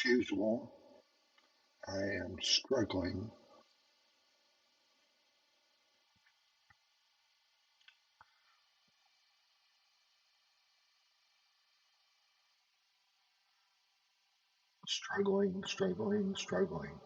As usual, I am struggling struggling.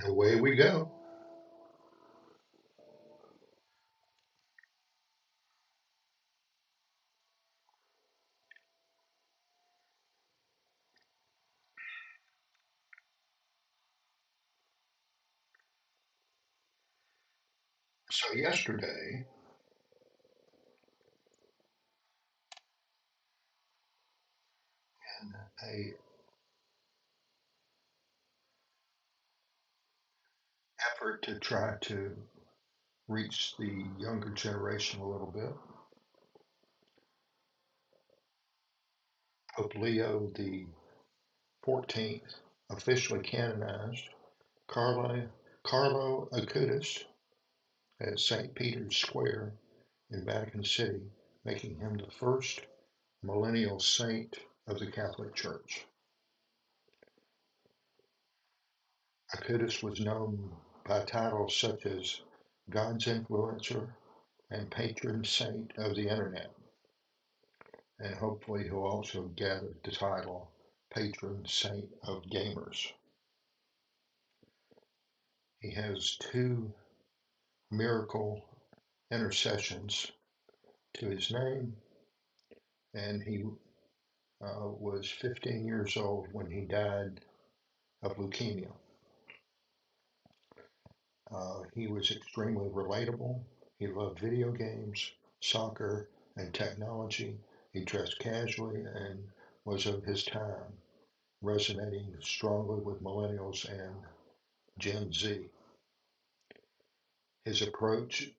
And away we go. So yesterday, in a effort to try to reach the younger generation a little bit, Pope Leo the 14th officially canonized Carlo Acutis at St. Peter's Square in Vatican City, making him the first millennial saint of the Catholic Church. Acutis was known by titles such as God's influencer and patron saint of the internet, and hopefully he'll also gather the title patron saint of gamers. He has two miracle intercessions to his name, and he was 15 years old when he died of leukemia. He was extremely relatable. He loved video games, soccer, and technology. He dressed casually and was of his time, resonating strongly with millennials and Gen Z. His approach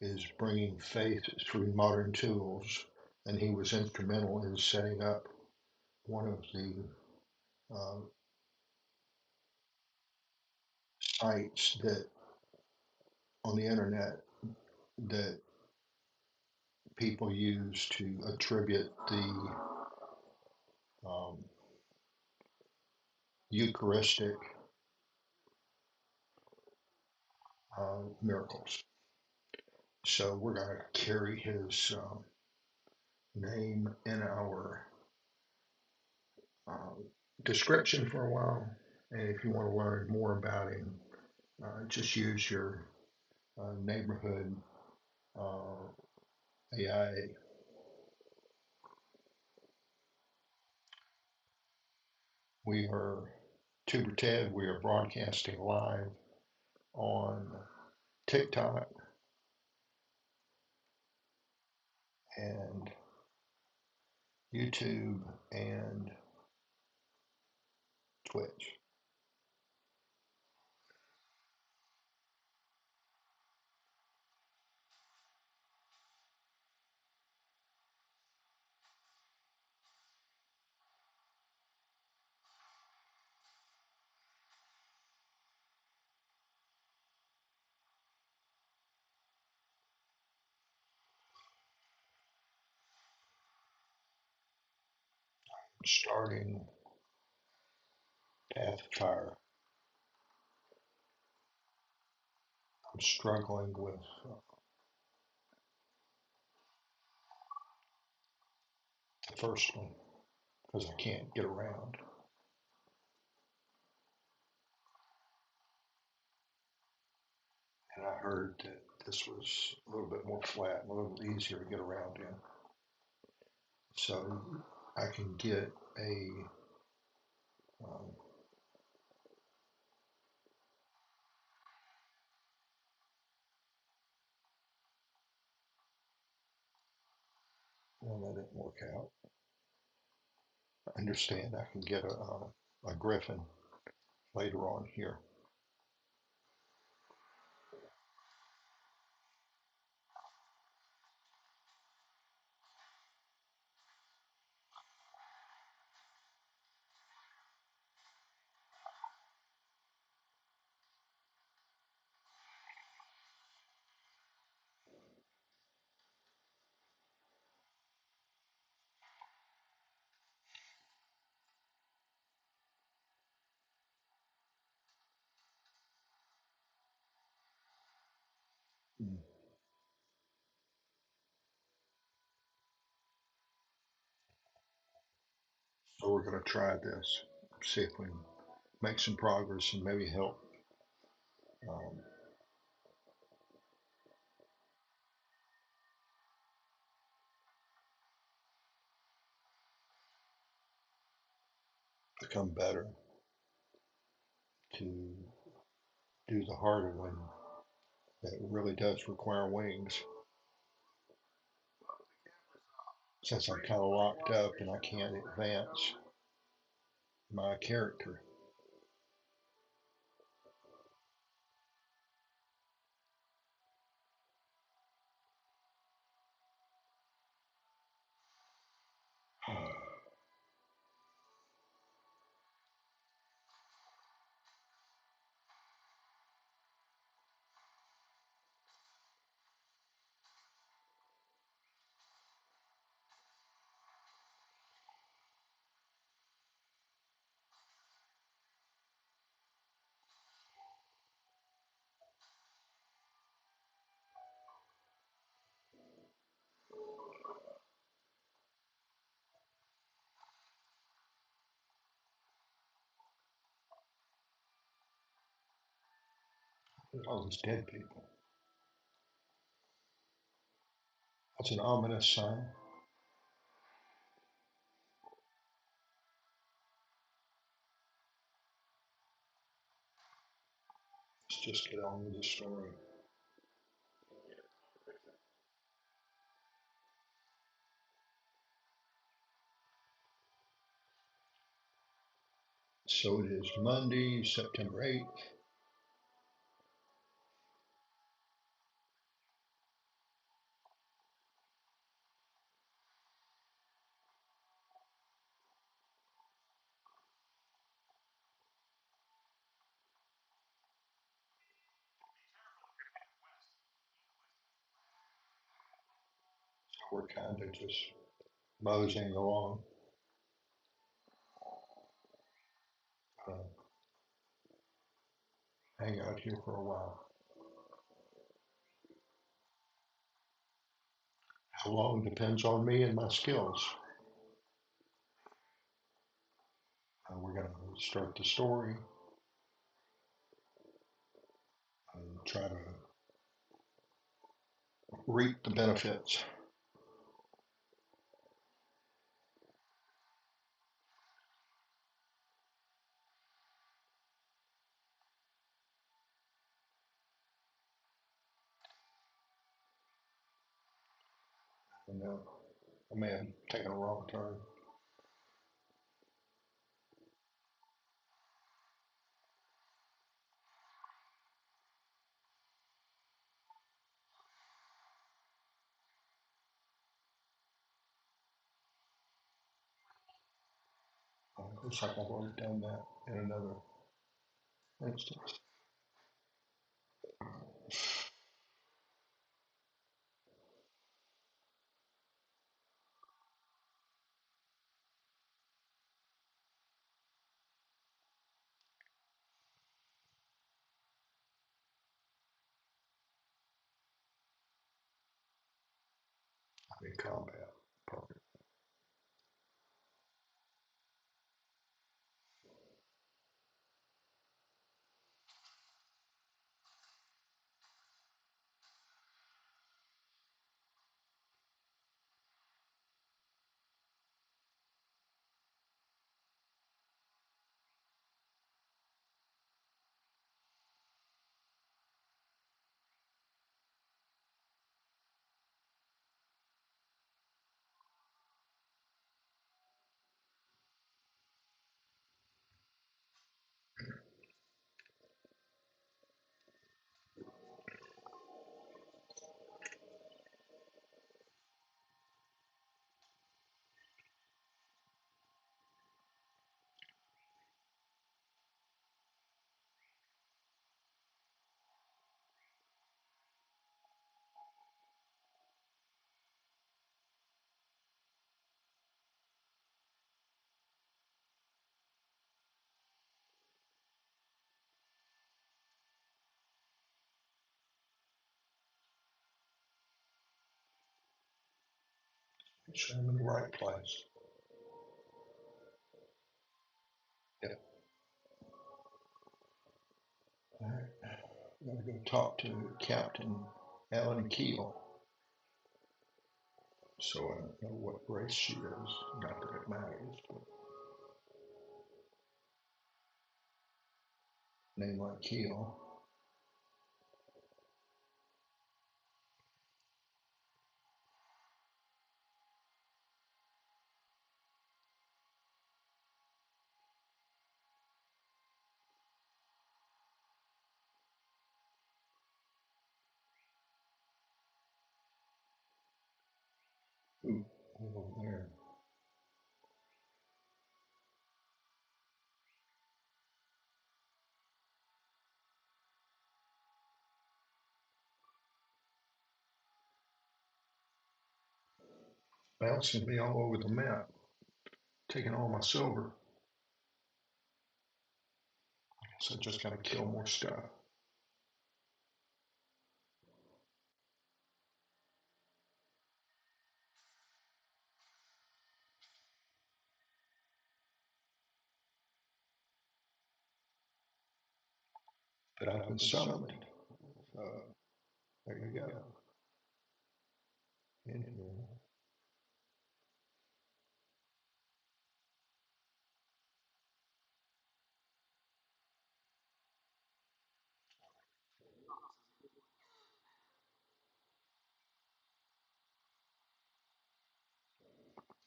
is bringing faith through modern tools, and he was instrumental in setting up one of the uh, sites that on the internet that people use to attribute the um, Eucharistic miracles. So we're going to carry his name in our uh, description for a while. And if you want to learn more about him, just use your neighborhood AIA. We are Tuberted. We are broadcasting live on TikTok and YouTube and Twitch. Starting Path of Fire. I'm struggling with the first one because I can't get around. And I heard that this was a little bit more flat, a little easier to get around in. So I can get a um, well, that didn't work out. I understand I can get a griffin later on here. Mm. So we're going to try this, see if we can make some progress and maybe help um, become better to do the harder one that really does require wings. Since I'm kind of locked up and I can't advance my character. All these dead people. It's an ominous sign. Let's just get on with the story. So it is Monday, September 8th. We're kind of just moseying along. Hang out here for a while. How long depends on me and my skills. We're going to start the story and try to reap the benefits. And I may have taken a wrong turn. Looks like I've already done that in another instance. I'm in combat. Perfect. Make sure I'm in the right place. Yeah. All right. I'm going to go talk to Captain Ellen Keel. So I don't know what race she is. Not that it matters, but name like Keel. Ooh, over there. Bouncing me all over the map, taking all my silver. So I just gotta kill more stuff. But I've been summoned. So there you go. in here.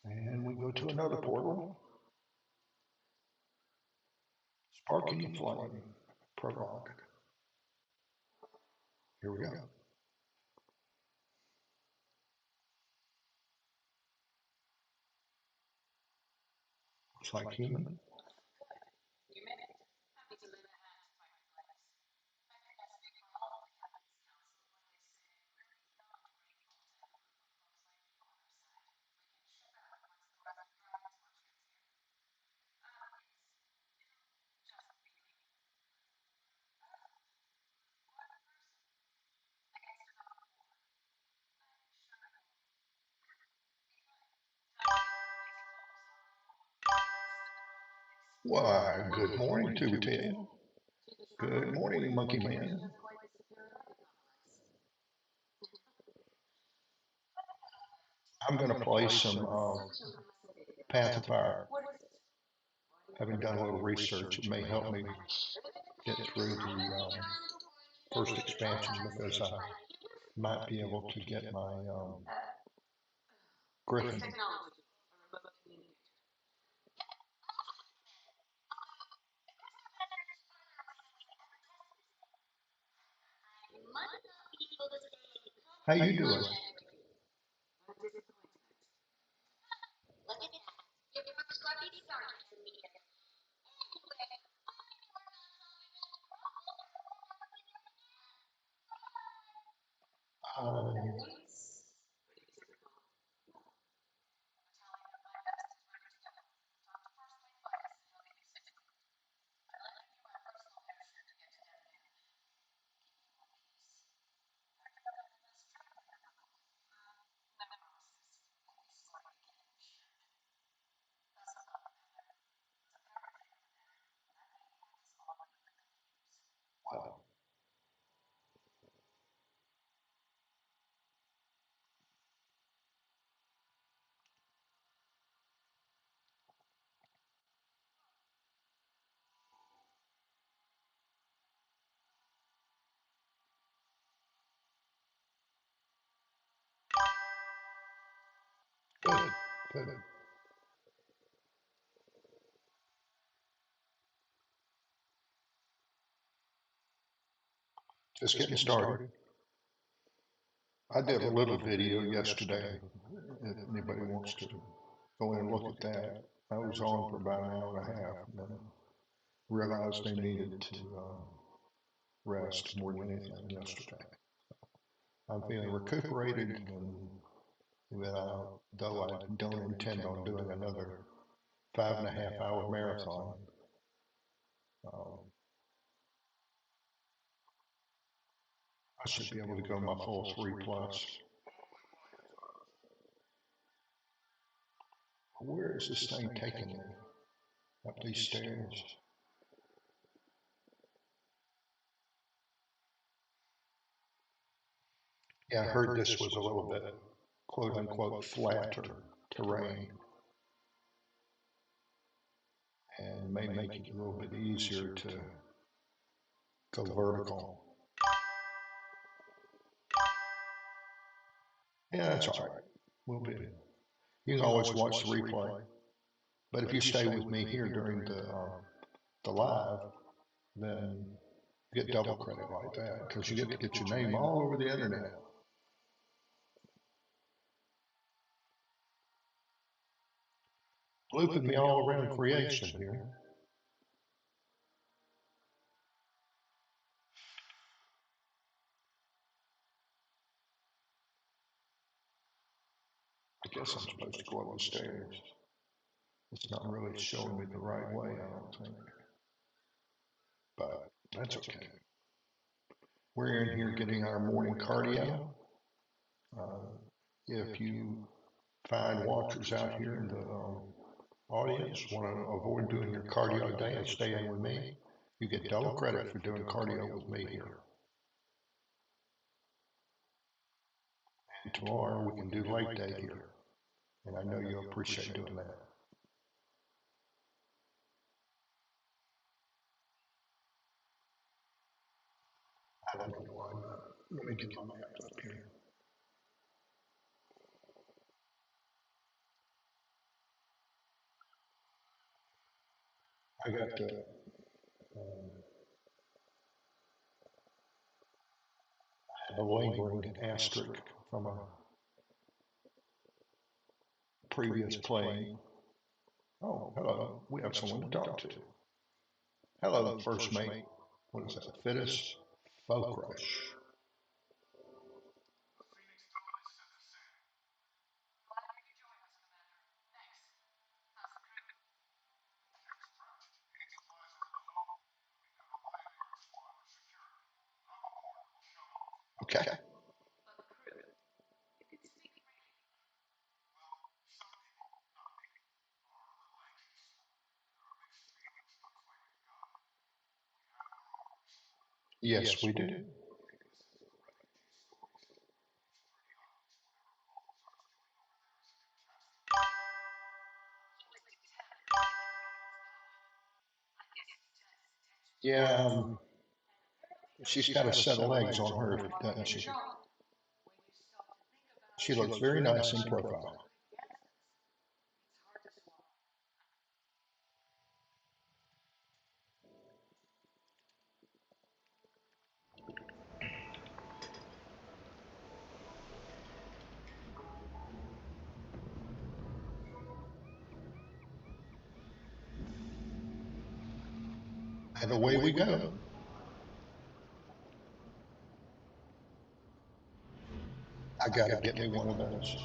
And we go to another portal. Sparking Flame. Prologue. Here we go. Looks like human. Why, good morning, Tuberted. Good morning, Monkey Man. I'm going to play some Path of Fire. Having done a little research, it may help me get through the first expansion because I might be able to get my Griffin. How you doing? Um, wow. Good, good. Just getting started. I did a little video yesterday. If anybody wants to go in and look at that, I was on for about an hour and a half, and then realized they needed to rest more than anything yesterday. I'm feeling recuperated, and though I don't intend on doing another 5.5 hour marathon, um, I should be able to go my full 3+. Where is this thing taking me? Up these stairs? Yeah, I heard this was a little bit quote unquote flatter terrain and may make it a little bit easier to go vertical. Yeah, that's all right. We'll be. You can always watch the replay, but if you stay with me here during the live, then you get double credit like that because you get to get your name all over the internet. Looping me all around creation here. I guess I'm supposed to go up the stairs. It's not really showing me the right way, I don't think. But that's okay. We're in here getting our morning cardio. If you find watchers out here in the audience want to avoid doing your cardio day and stay in with me, you get double credit for doing cardio with me here. tomorrow we can do late day here. And I know you'll appreciate doing that. I don't know why not. Let me get my map up here. I got a lingering asterisk from a previous playing. Oh, hello. We have someone to talk to. Hello, first mate. What is that? Fittest Focrush. Okay. Yes, we do. Yeah, she's got a set of legs on her, doesn't she? She looks very nice in profile. And away we go. I gotta get me one of those.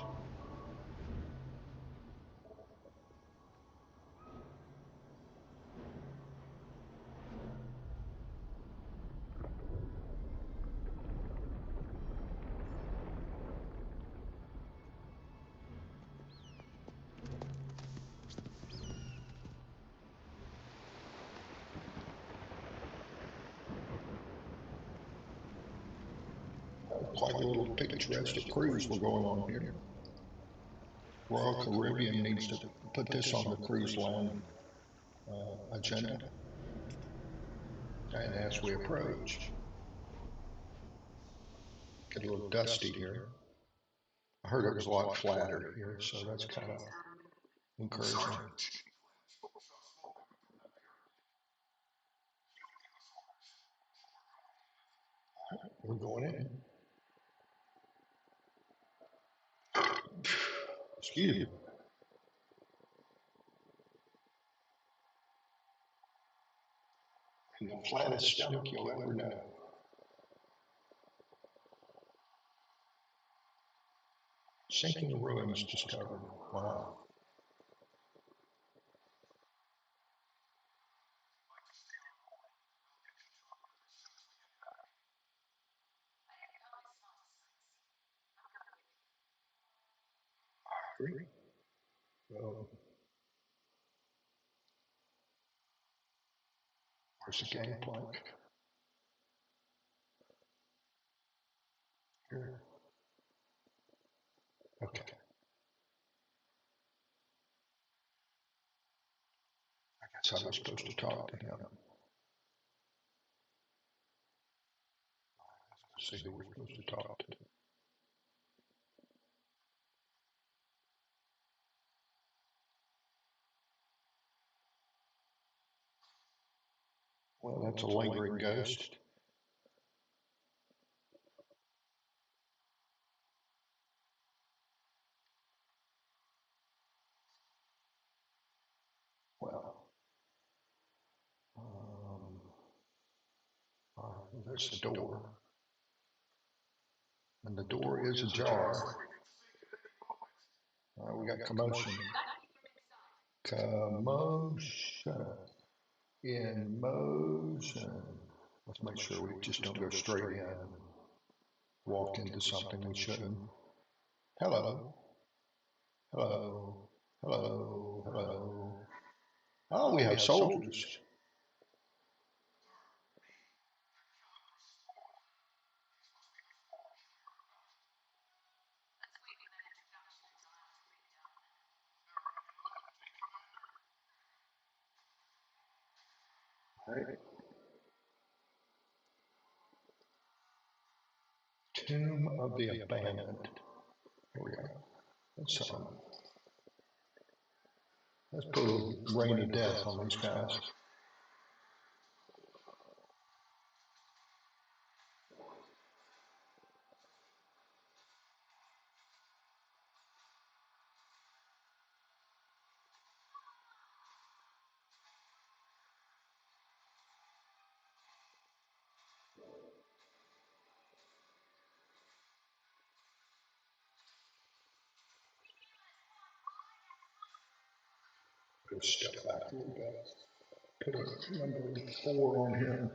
Quite a little picturesque cruise we're going on here. Royal Caribbean needs to put this on the cruise line agenda. And as we approach, get a little dusty here. I heard it was a lot flatter here, so that's kind of encouraging. We're going in. Excuse me. And the flattest stomach you'll ever know. Sinking ruins discovered. Wow. I agree. Well, where's the gangplank? Here. Okay. I guess I was supposed to talk to him. See who we're supposed to talk to. Well, that's a lingering ghost. Well, there's the door. And the door is ajar. We got commotion. Commotion. In motion. Let's make sure we just don't go straight in and walk into something we shouldn't. Hello. Hello. Hello. Hello. Oh, we have soldiers. Right. Tomb of the Abandoned. Here we go. Let's put a little rainy death on these guys. Put step back a little bit. Put a number 4 on him.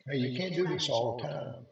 Hey, you can't do this all the time.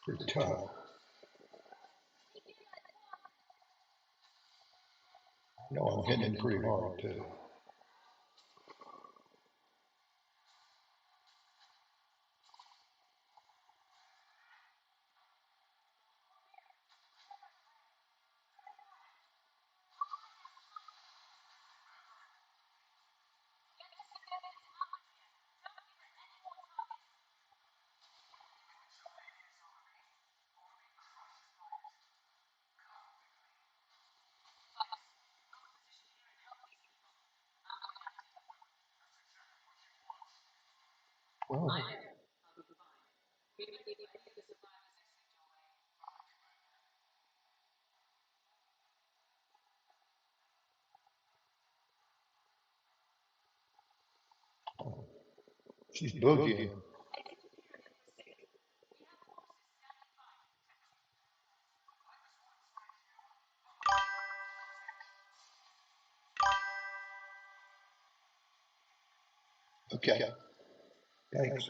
Pretty tough. No, I'm hitting him pretty hard too. Well, she's boogieing. Okay. Thanks.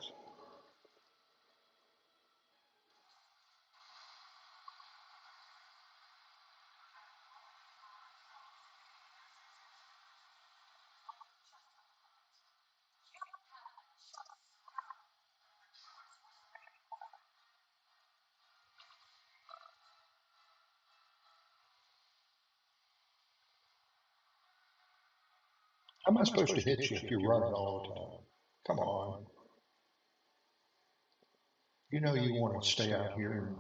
How am I supposed to hit you if you're running all the time? Come on. You know you want to stay out here and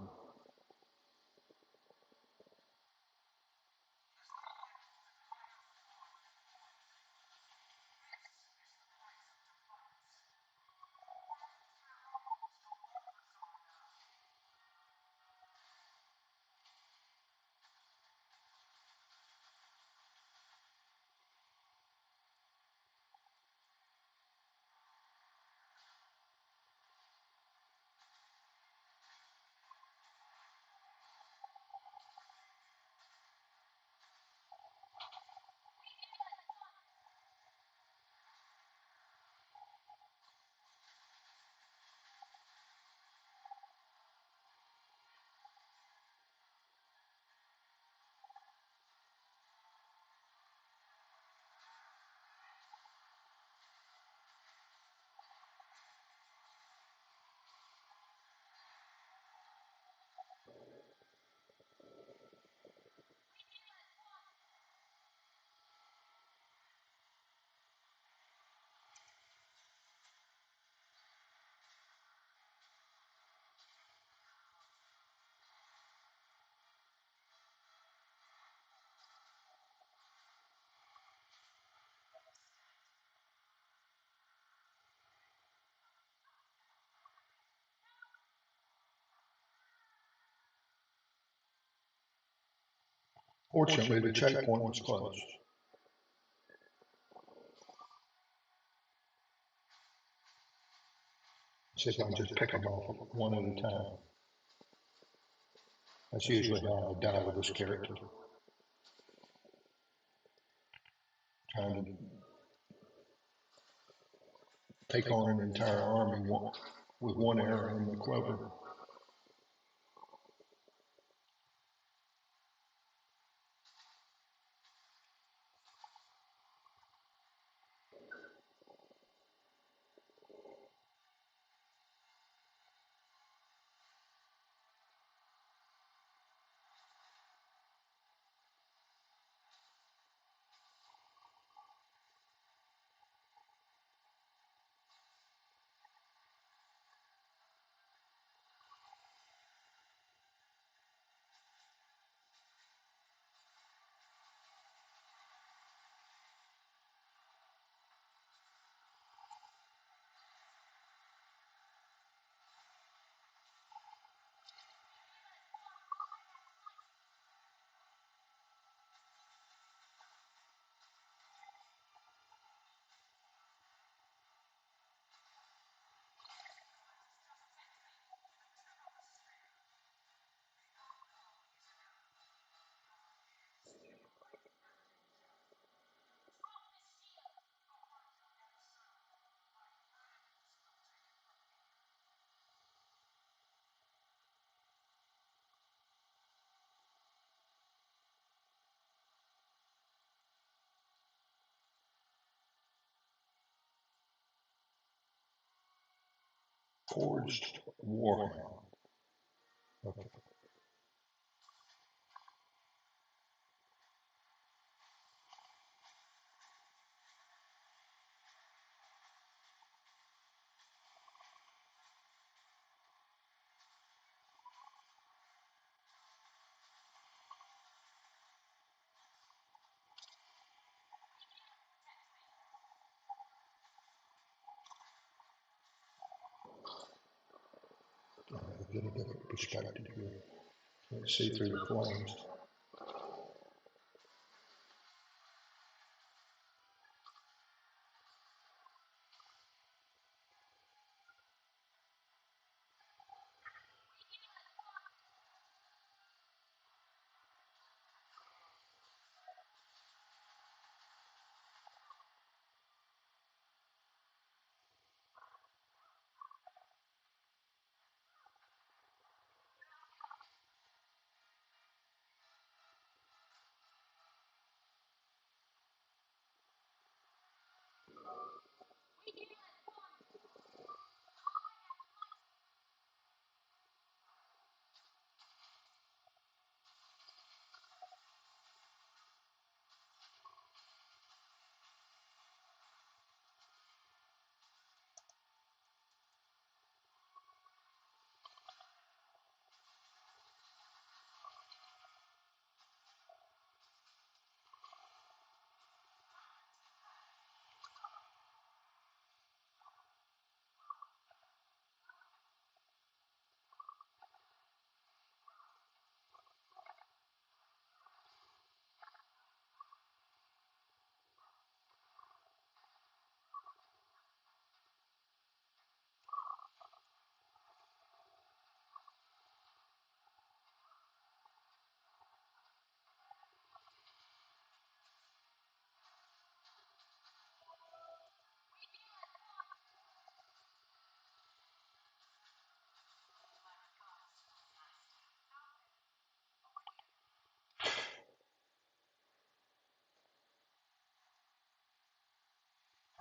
fortunately the checkpoint was closed. See if I can just pick them off one at a time. That's usually how I die with this character. Trying to take on an entire army with one arrow in the quiver. Forged Warhound. Okay. Get a different perspective here. Let's see through the flames.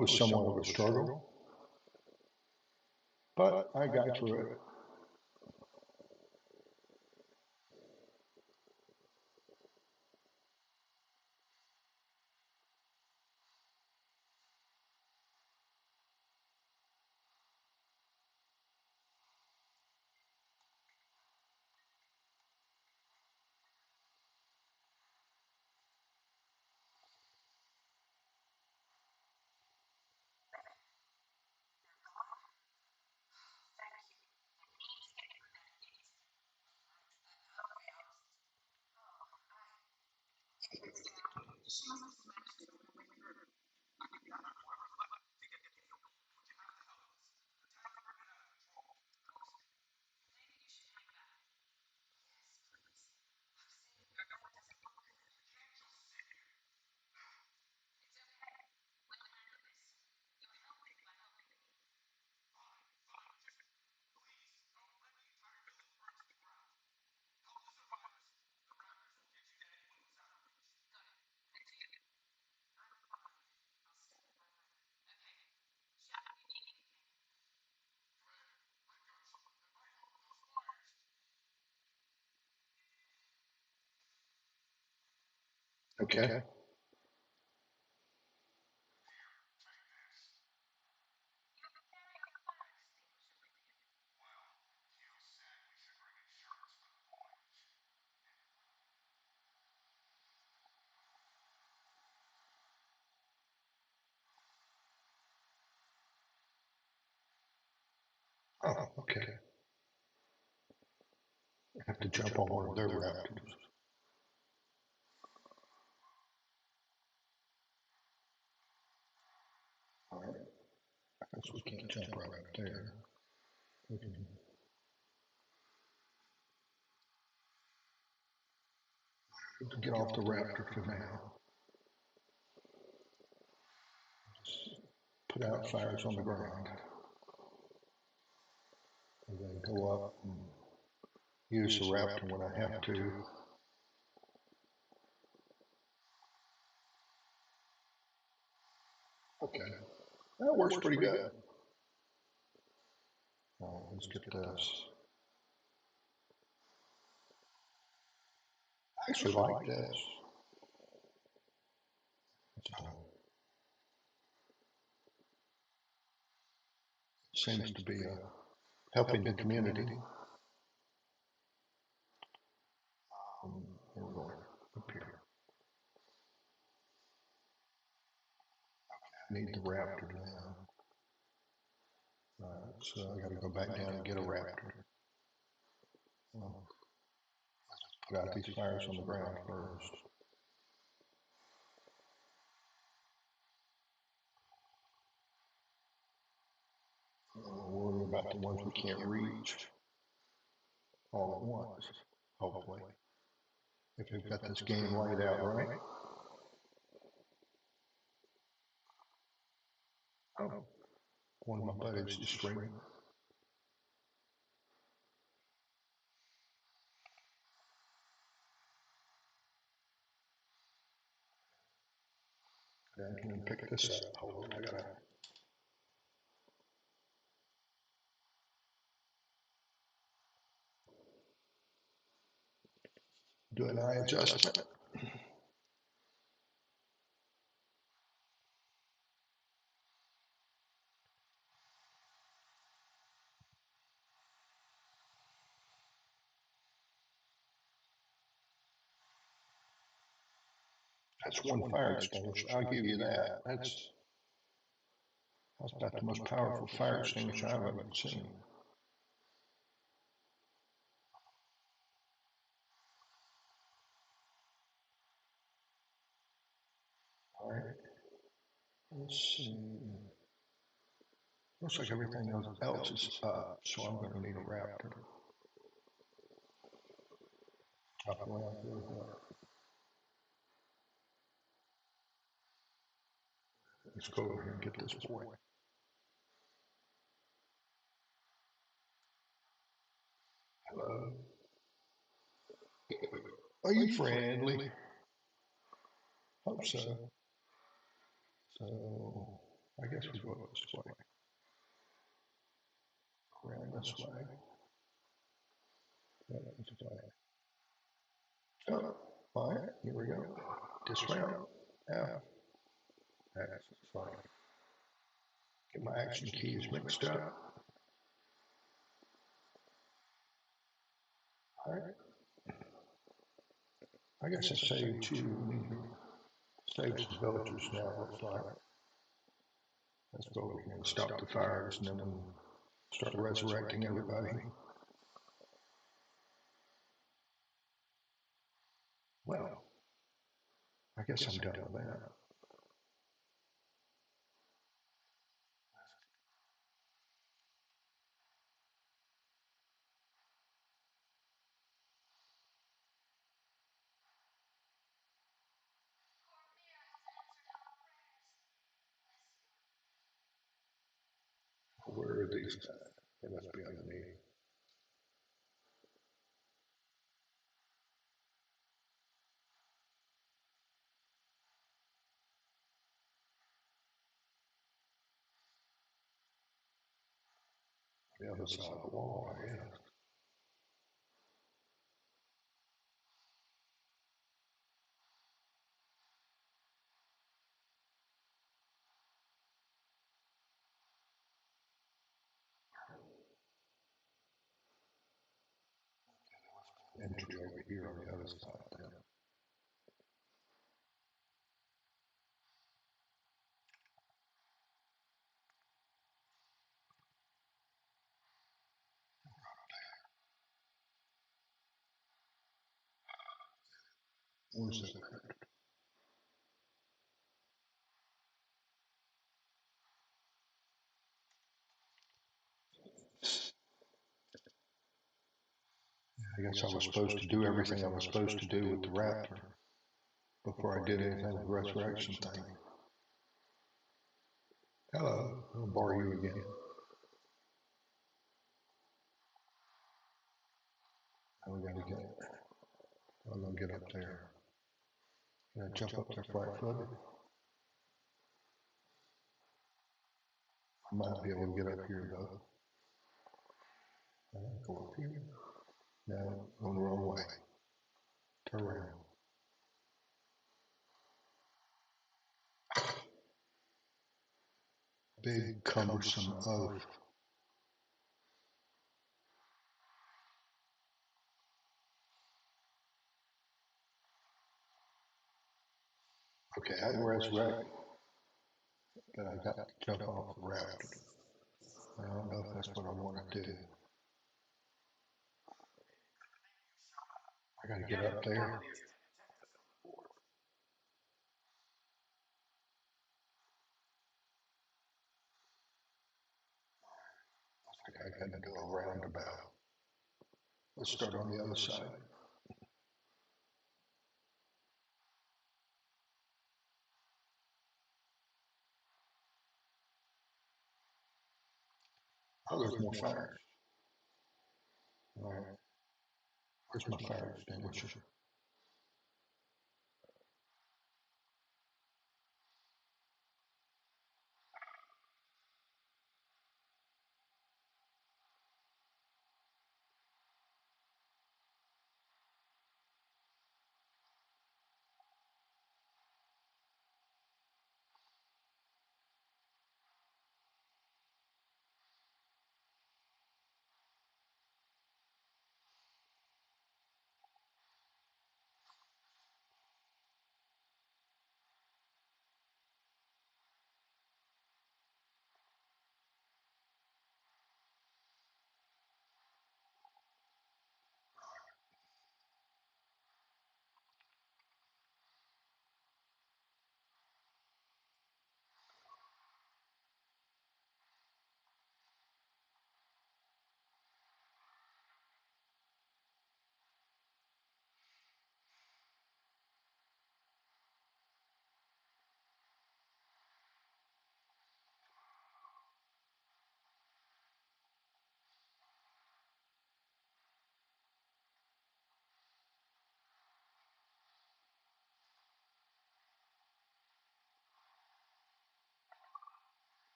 was somewhat of a struggle, but I got through it. Okay. Oh, okay. I have to jump on one of their raptors. All right. I guess we can't jump right up there. We can get off the raptor for now. Put out fires on the ground. And then go up and use the raptor when I have to. Okay. That works pretty good. Let's get this. I actually like this. Seems to be helping the community. We're going up here. I need the raptor now. Alright, so I gotta go back down and get a raptor. Put out these fires on the ground first. Worry about the ones we can't reach all at once, hopefully. If we've got this game laid out right. Oh, one of my buddies is streaming. I can pick this up. Hold on, I gotta. Do an eye adjustment. That's one fire extinguisher. I'll give you that. That's about the most powerful fire extinguisher I've ever seen. All right. Let's see. Looks like everything else is up, so I'm going to need a raptor. Let's go over here and get this boy. Hello. Are you friendly? Hope so. So I guess we go this way. Around this way. This way. Oh, all right, here we go. Dismount. F. That's fine. Get my action keys mixed up. All right. I guess I saved two. Save some villagers now, looks like. Let's go over here and stop the fires, and then we'll start resurrecting everybody. Well, I guess I'm done with that. Where are these guys? They must be underneath. The other side of the wall, I guess. Entry over here on the other side then. Where's the crypt? I guess I was supposed to do everything I was supposed to do with the raptor before I did anything with the resurrection thing. Hello, I'll borrow you again. I'm gonna get up there. Can I jump up there flat-footed? I might be able to get up here though. Go up here. No, going the wrong way. Turn around. Big cumbersome oath. Okay, I can resurrect, but I got to jump off the raft. I don't know if that's what I want to do. I got to get up there. I got to do a roundabout. Let's start on the other side. Oh, there's more fires. All right. Where's my fire extinguisher?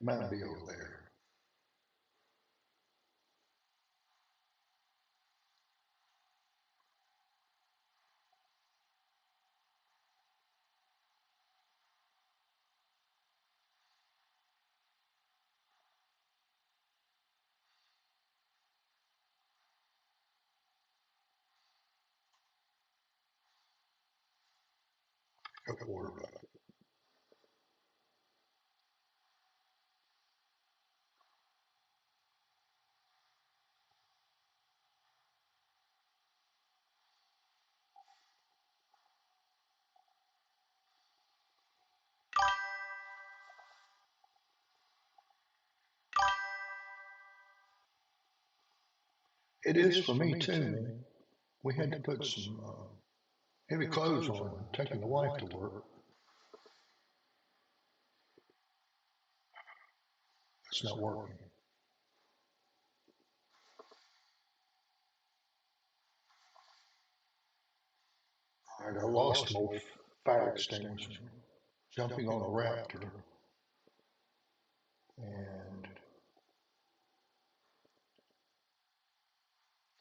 Might be over there. Got the water bucket. It is for me too, man. We had to put some heavy clothes on, taking the wife to work. It's not working. I lost my fire extinguisher jumping on a raptor, and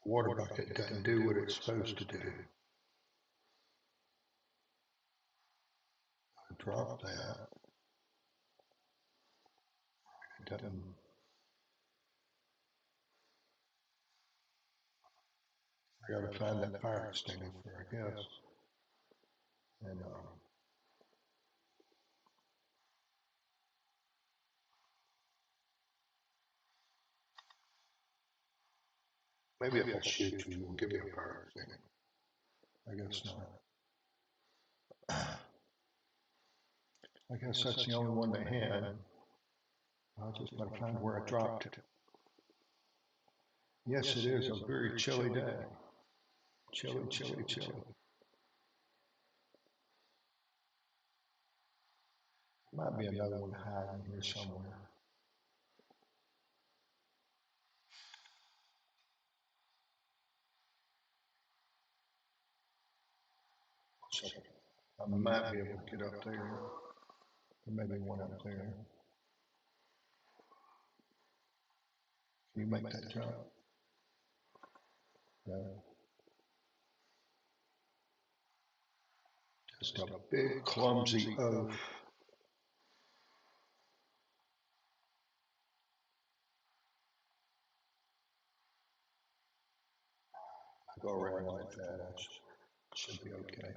the water bucket doesn't do what it's supposed to do. I dropped that. It doesn't. I gotta find that fire extinguisher, I guess. And maybe if I shoot you, you'll give me a fire extinguisher. I guess not. I guess that's the only one they had. I just gotta find where I dropped it. Yes, it is a very chilly day. Chilly, chilly, chilly. Might be another one hiding here somewhere. I might be able to get up there. There may be one up there. Can you make that jump? No. Just a big clumsy oaf. I go around like that. I should be okay.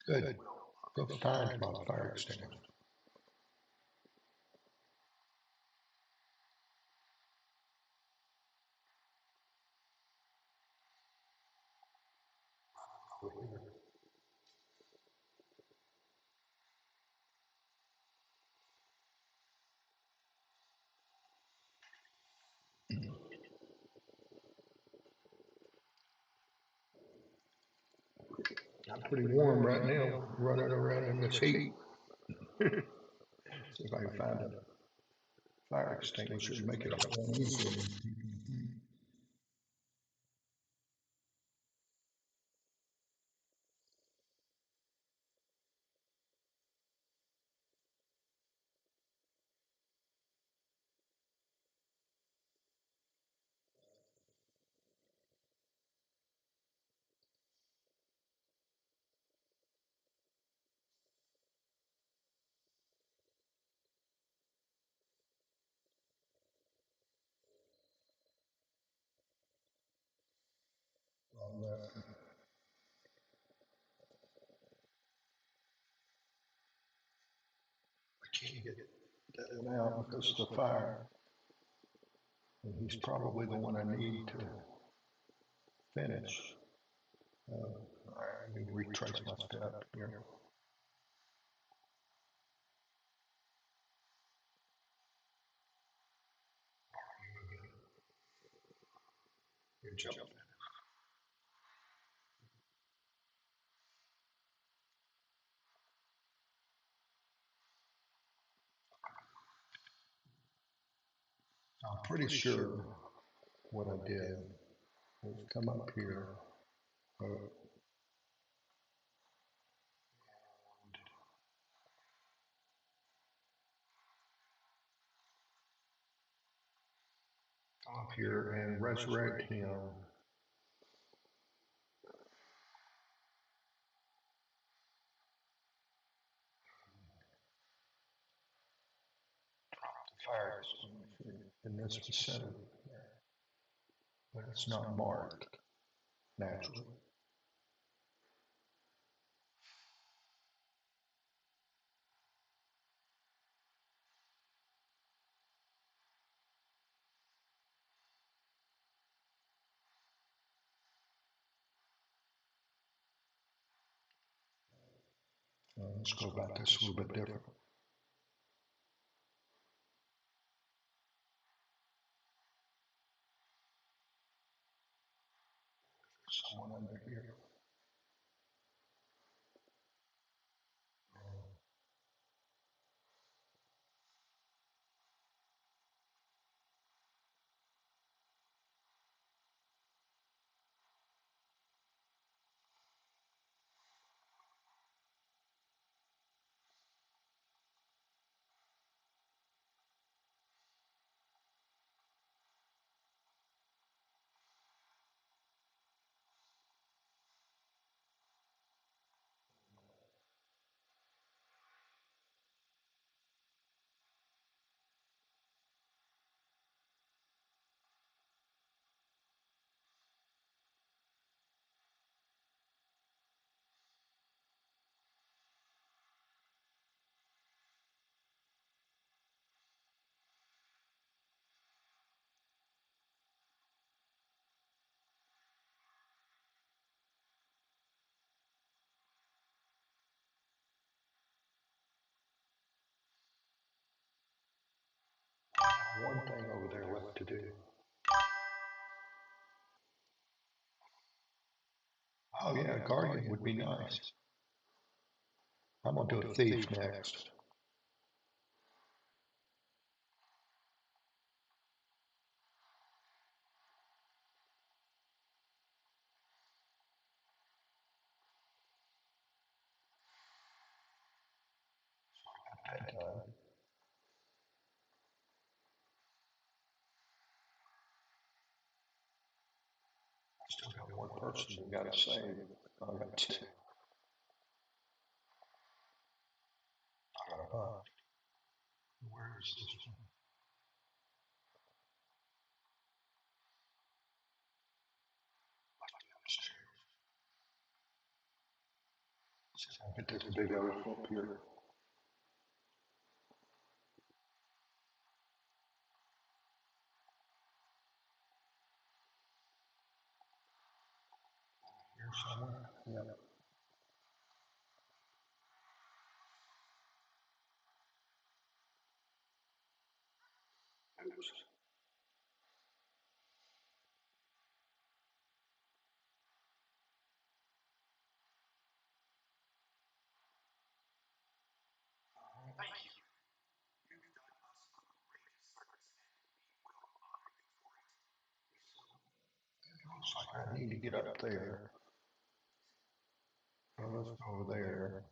Good. Go find my fire extinguisher. I'm pretty warm right now, running around in this heat. See if I can find a fire extinguisher and make it a little easier. Can't get that one out because of the fire. And he's probably the one I need to finish. I need to retrace my step here. Good job. I'm pretty sure what I did was come up here. Come up here and resurrect him. Fire in this vicinity, but it's not marked naturally. Let's go about this a little bit different. Someone under here. One thing over there left to do. Oh yeah, Guardian would be nice. I'm gonna do a Thief next. I still got one person who got to save. I got two. Where is this one? I'll get this big elephant up here. Here somewhere? Yeah. Oops. Looks like I need to get up there. So let's go over there.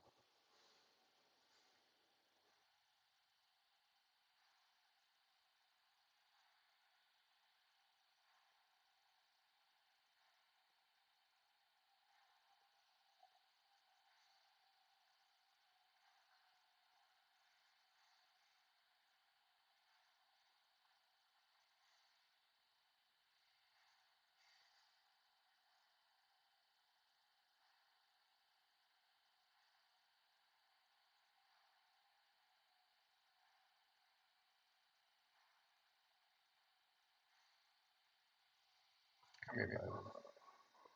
Here you go.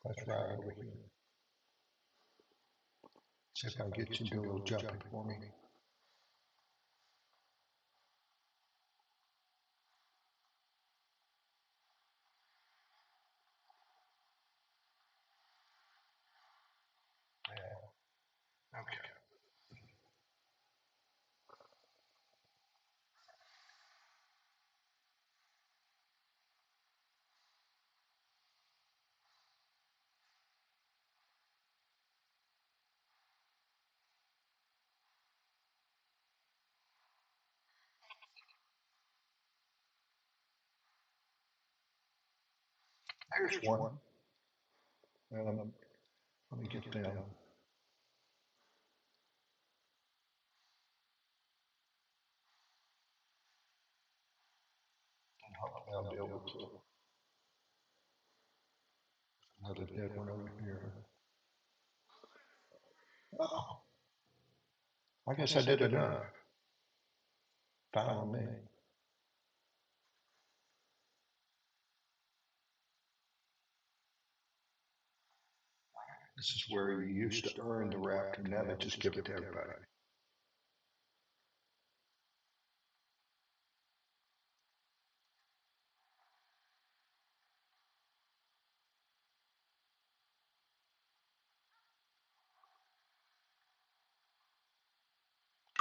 That's right over here. See if I can get you to do a little jumping for me. Yeah. Okay. There's one. Let me get them. Hopefully I'll be able to. Another dead one over here. Oh, I guess I did enough. Fine on me. This is where you used to earn the raptor, and now they just give it to everybody.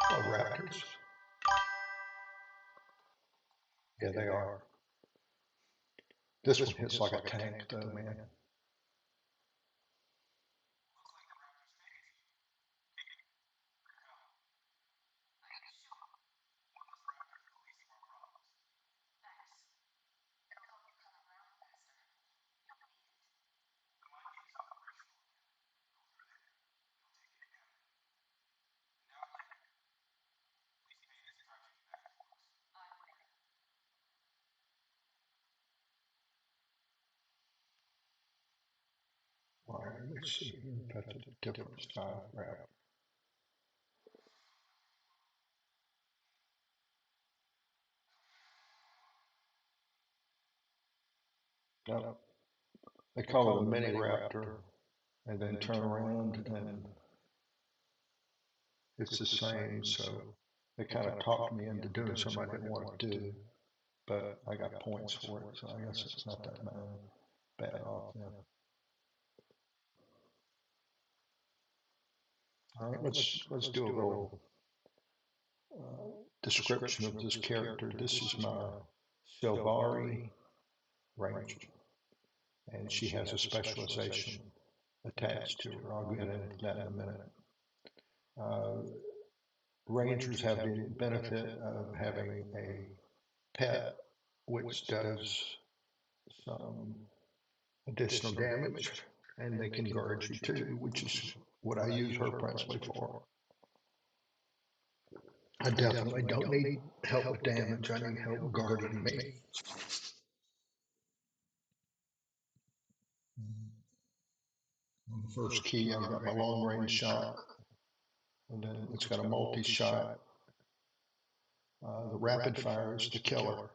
Oh, raptors. Yeah, they are. This one hits like a tank, though, man. All right, let's see. That's a different style raptor. No, they call it a mini raptor, and then turn around and it's the same. So they kind of talked me into doing something I didn't want to do, but I got points for it, so I guess it's not that bad off. Yeah. All right, let's do a little description of this character. This is my Sylvari Ranger, and she has a specialization attached to her. I'll get into that in a minute. Rangers have the benefit of having a pet which does some additional damage, and they can guard you too, which is what I use her principally for. I definitely don't need help with damage, I need help guarding me. On the first key, I've got my long range shot, and then it's got a multi shot. The rapid fire is the killer.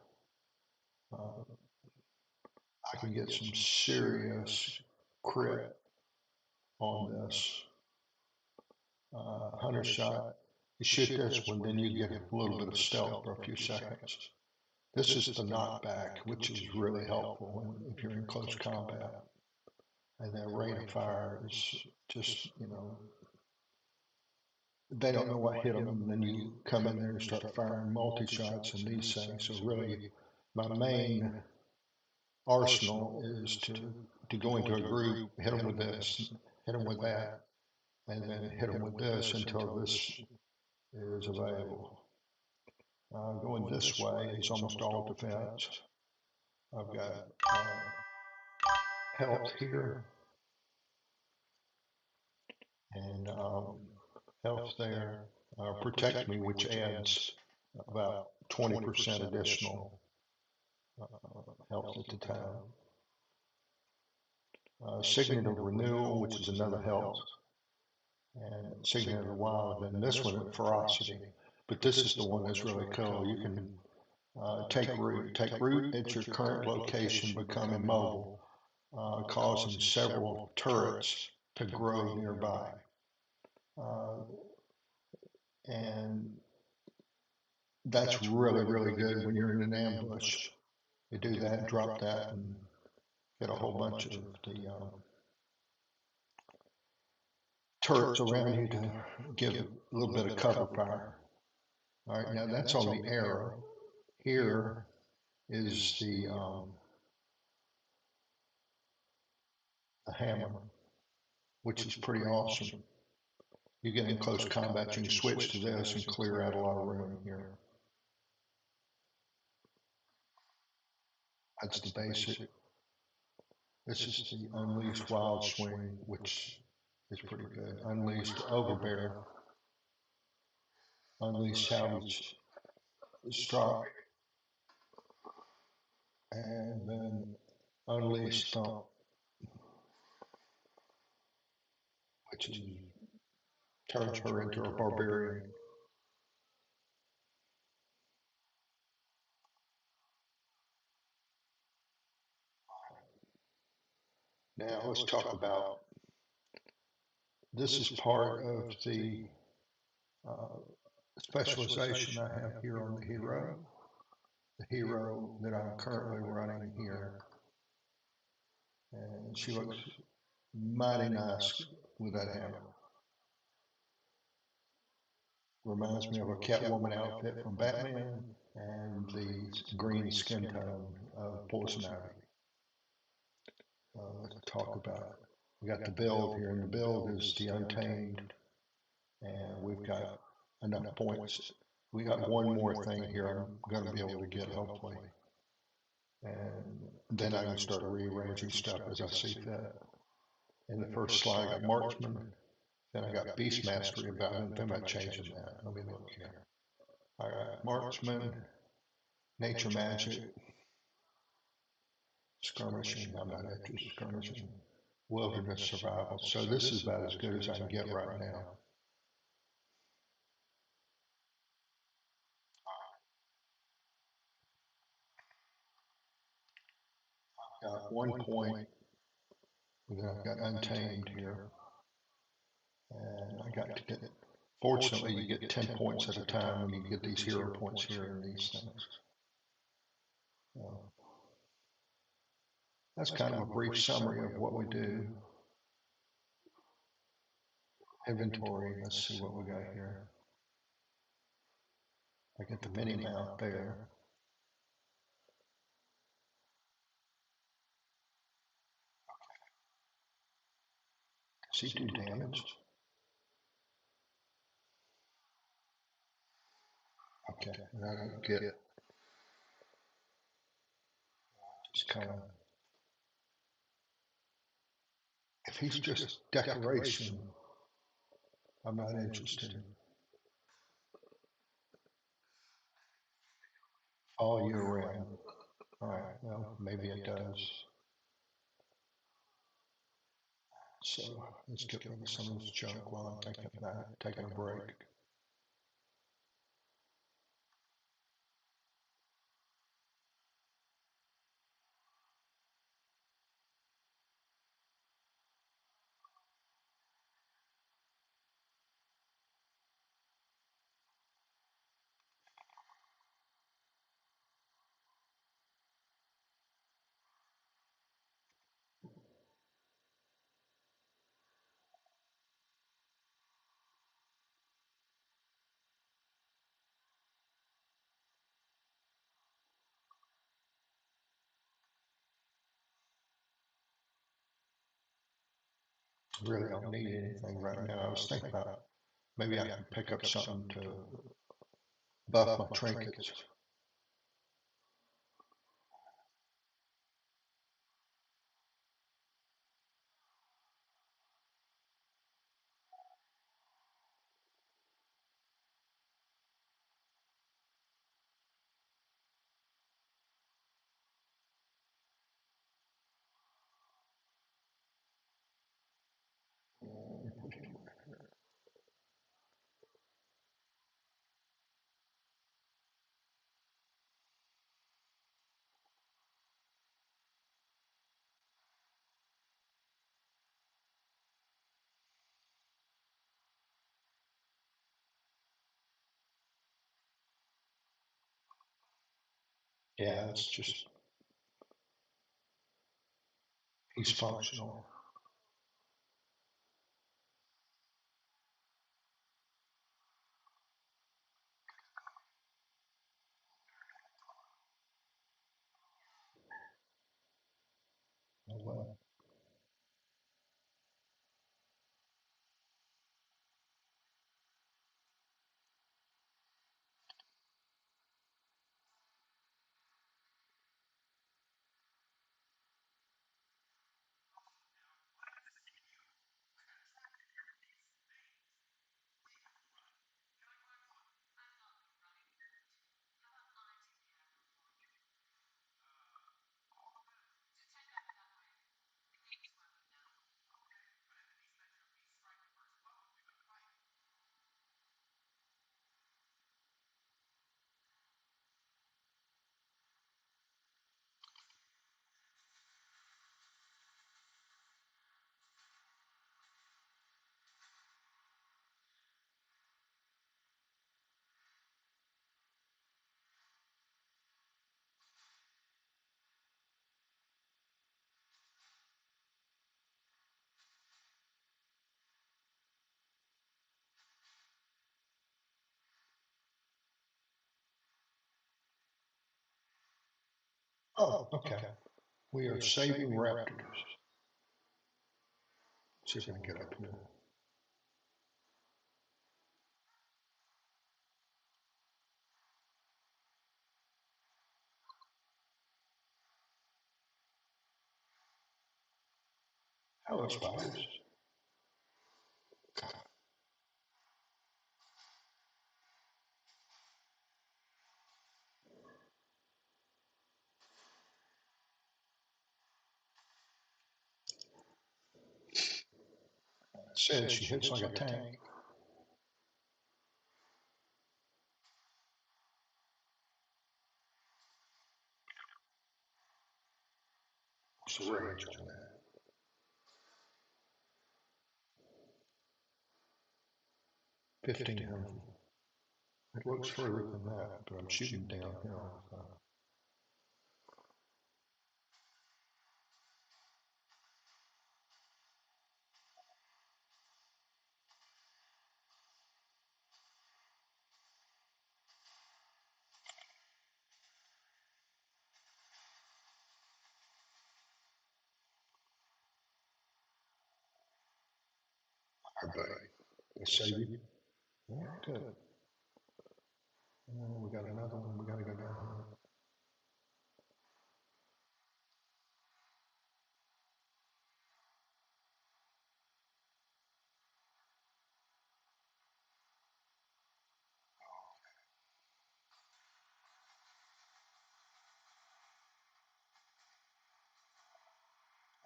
I can get some serious crit on this. Hunter shot. You shoot this one, then you get a little bit of stealth for a few seconds. This is the knockback, which is really helpful if you're in close combat. And then rate of fire is just, they don't know what hit them, and then you come in there and start firing multi-shots and these things. So really, my main arsenal is to go into a group, hit them with this, hit them with that, and then hit them with this until this is available. Going this way is almost all defense. I've got health here and health there. Protect me, which adds about 20% additional health at the time. Signet of Renewal, which is another health, and Signet of the Wild, and this one at Ferocity. But this is the one that's really cool. You can take root at your current location, become immobile. causing several turrets to grow nearby. And that's really, really good when you're in an ambush. You do that, drop that, and get a whole bunch of the turrets around you to give a little bit of cover fire. All right, now that's on the arrow. Here is the hammer, which is pretty awesome. You get in close combat, you can switch to this and clear out a lot of room here. That's the basic. This is the Unleashed Wild Swing, which is pretty good. Unleashed Overbear. Unleashed Salvage Strike. And then Unleashed Stomp, which is, turns her into a barbarian. Now let's talk about, this is part of the specialization I have here on the hero. The hero that I'm currently running here. And she looks mighty nice with that hammer. Reminds me of a Catwoman outfit from Batman and the green skin tone of Poison Ivy. Let's talk about it. We got the build here, and the build is the Untamed, and we've got enough points. We got one more thing here I'm going to be able to get, hopefully. And then I can start rearranging stuff as I see fit. In the first slide, I got Marksman. Then I got Beast Mastery about it. Then I'm changing that. Let me look here. All right, Marksman, Nature Magic, Skirmishing. I'm not into skirmishing. Wilderness Survival. So this is about as good as I can get right now. Got 1 point. Then I've got Untamed here. And I got to get it. Fortunately, you get 10 points at a time when you get these hero points here and these things. That's kind of a brief summary of what we do. Inventory, let's see what we got here. I get the mini mount there. Does he do damage? Okay, I don't get it. Just kind of, if he's just decoration, I'm not interested. All year round. All right, well, maybe it does. So let's get rid of some of this junk while I'm thinking about it, taking a break. Really don't need anything right now. I was thinking about maybe I can pick up something to buff my trinkets. Yeah, it's just, he's functional. Oh, well. Oh, okay. We are saving raptors. See if I can get up here. Hello, spiders. Said she hits like a tank. What's the range on that? 1,500. It looks further than that, but I'm shooting downhill. So. All right, buddy. Let's save you. All right, good. Oh, we got another one. We got to go down here.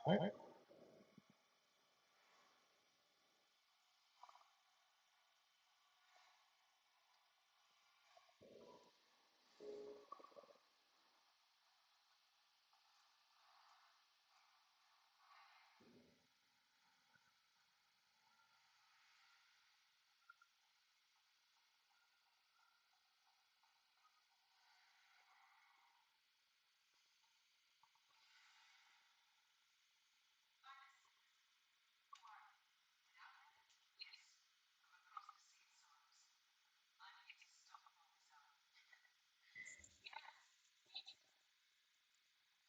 All right.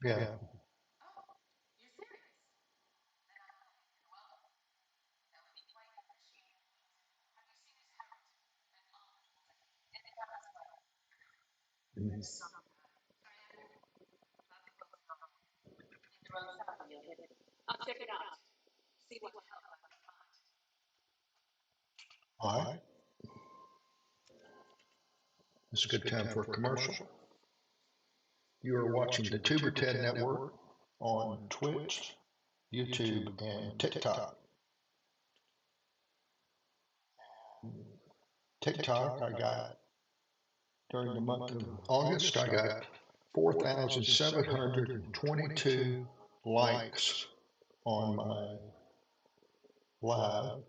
Yeah. Mhm. All right. It's a good time for a commercial. You are watching the Tuberted Network on Twitch, YouTube, and TikTok. TikTok, I got during the month of August, I got 4,722 likes on my live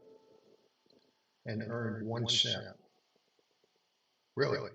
and earned 1 cent. Really?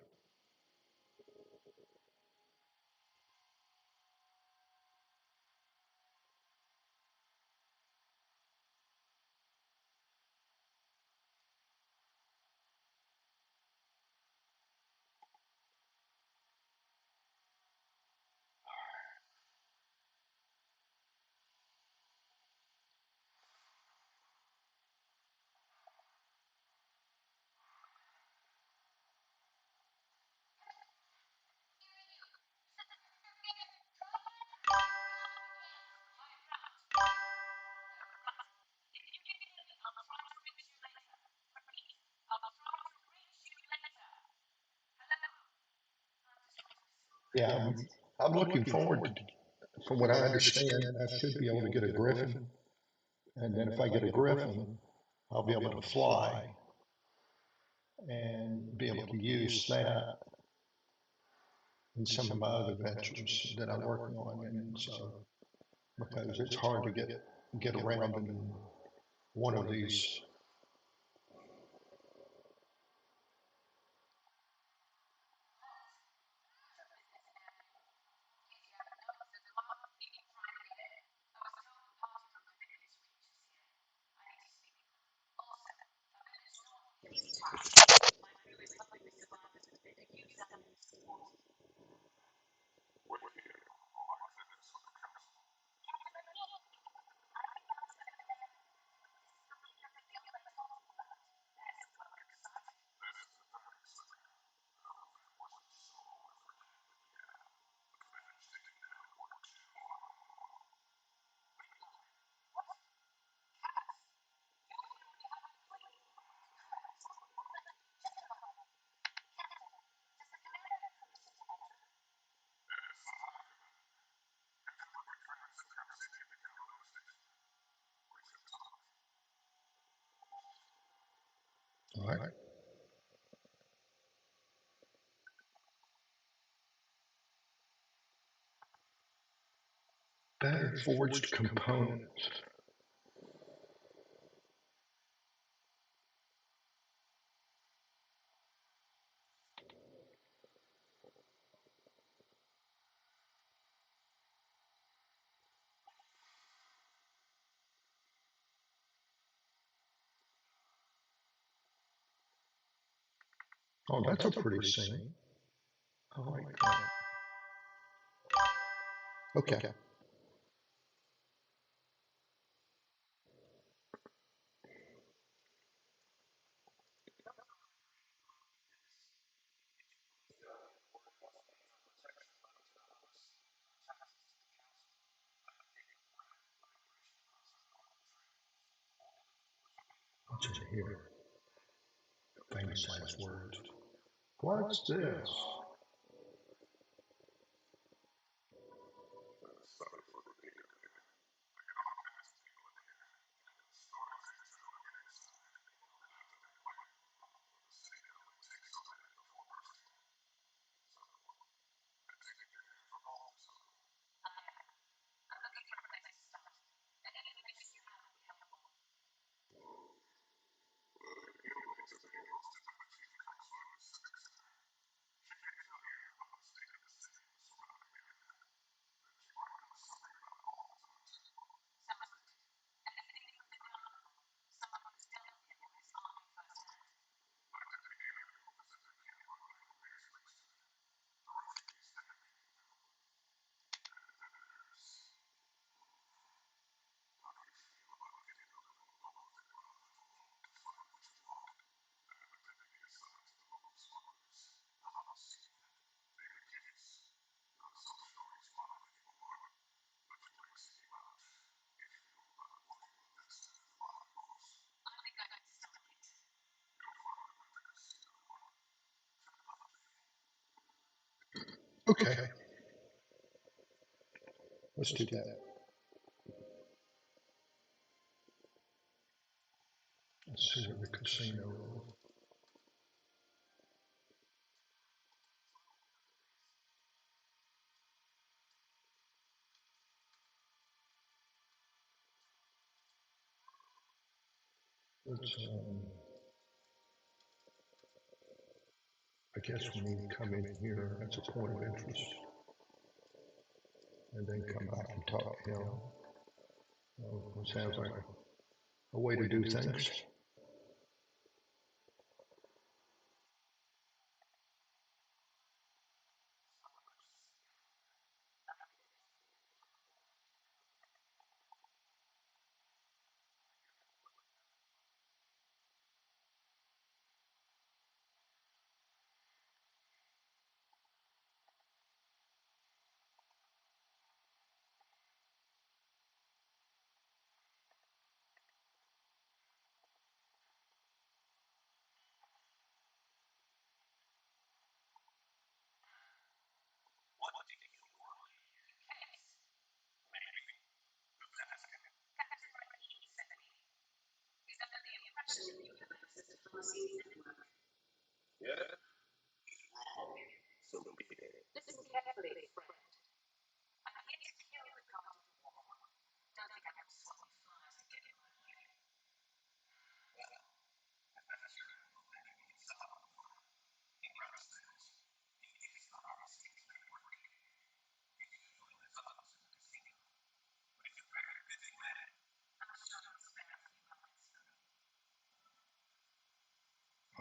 Yeah, I'm looking forward to, from what I understand, I should be able to get a griffin. And then if I get a griffin, I'll be able to fly and be able to use that in some of my other ventures that I'm working on. And so, because it's hard to get around in one of these. All right. Better forged components. Oh, that's a pretty scene. I like that. Okay. What's in here? Famous last words. What's this? Okay. Let's do that. Let's see what the casino is. Let's, I guess we need to come in here. That's a point of interest. And then come back and talk to him. It sounds like a way to do things.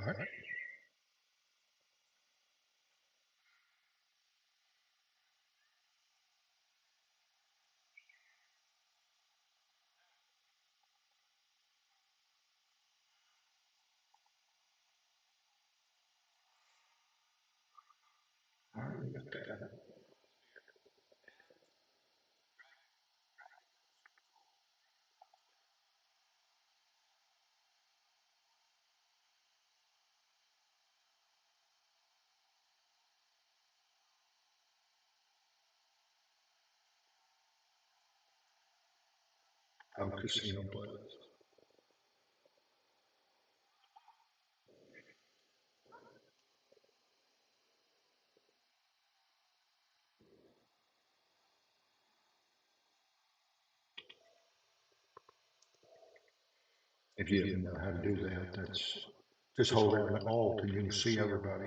All right. All right, we got that. Casino Blood. If you didn't know how to do that, that's just hold down the Alt and you can see everybody.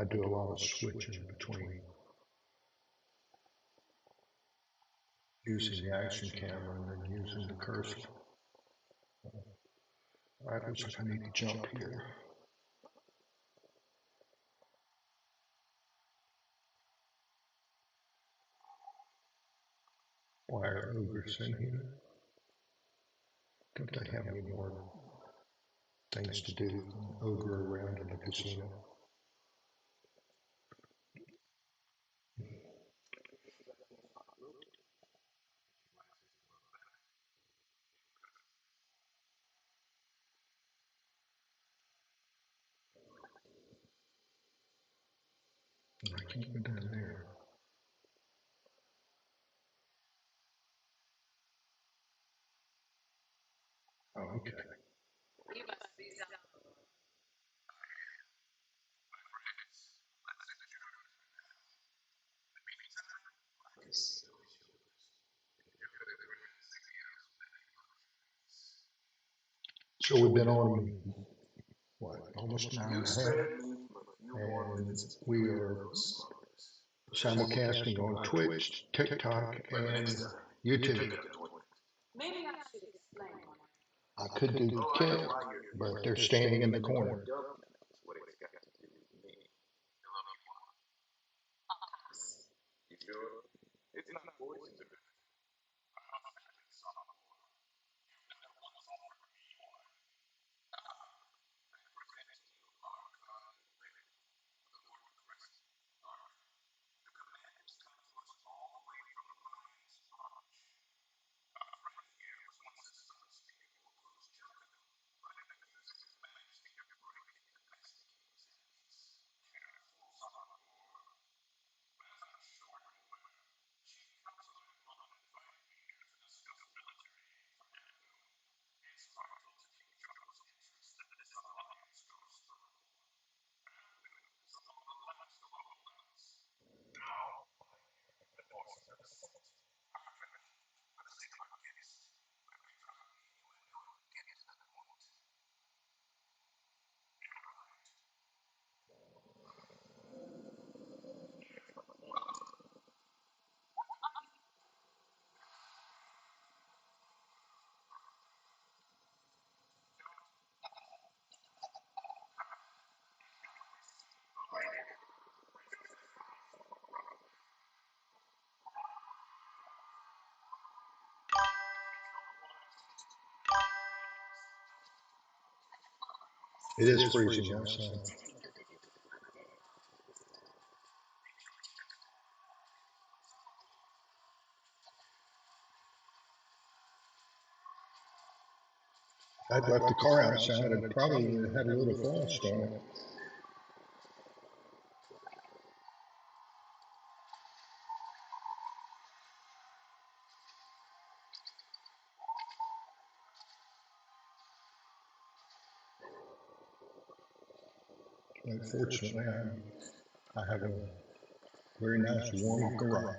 I do a lot of switching between using the action camera and then using the cursor. All right, looks like I need to jump here. Why are ogres in here? Don't they have any more things to do than ogre around in the casino? I can't go down there. Oh, okay. So we've been on, what, almost an hour and a half? And we are simulcasting on Twitch, TikTok, and YouTube. I could do the kill, but they're standing in the corner. It is freezing outside. I'd left the car outside and probably had a little frost on it. Unfortunately, I have a very nice warm garage.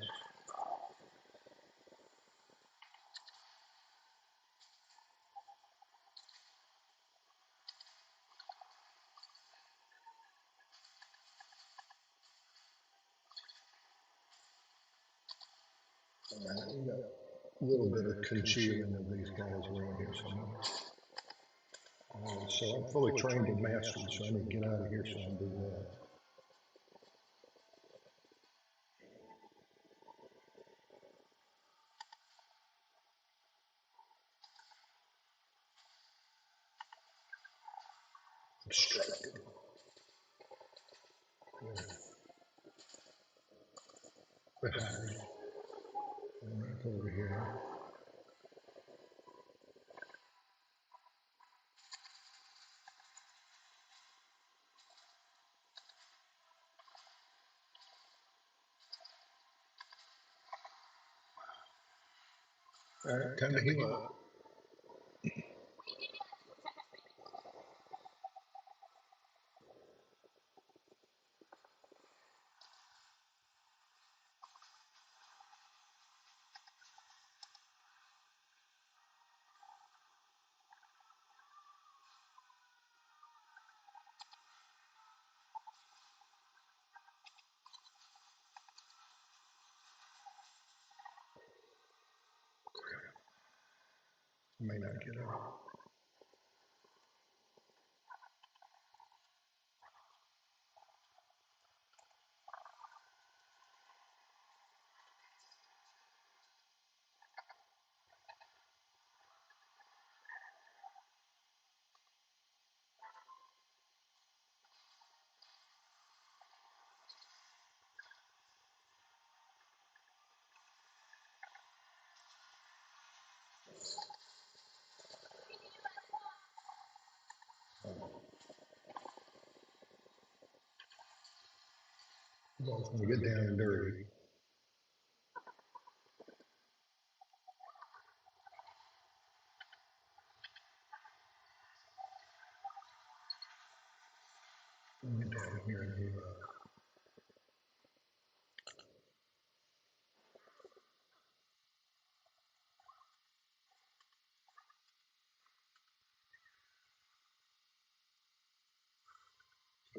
We got a little bit of concealing of these guys around here somewhere. So I'm fully trained and mastered, so I need to get out of here so I can do that. Distracted. Behind. Back over here. All right, time to heal up. May not get up. It's going to get down and dirty. Get down here and heal up.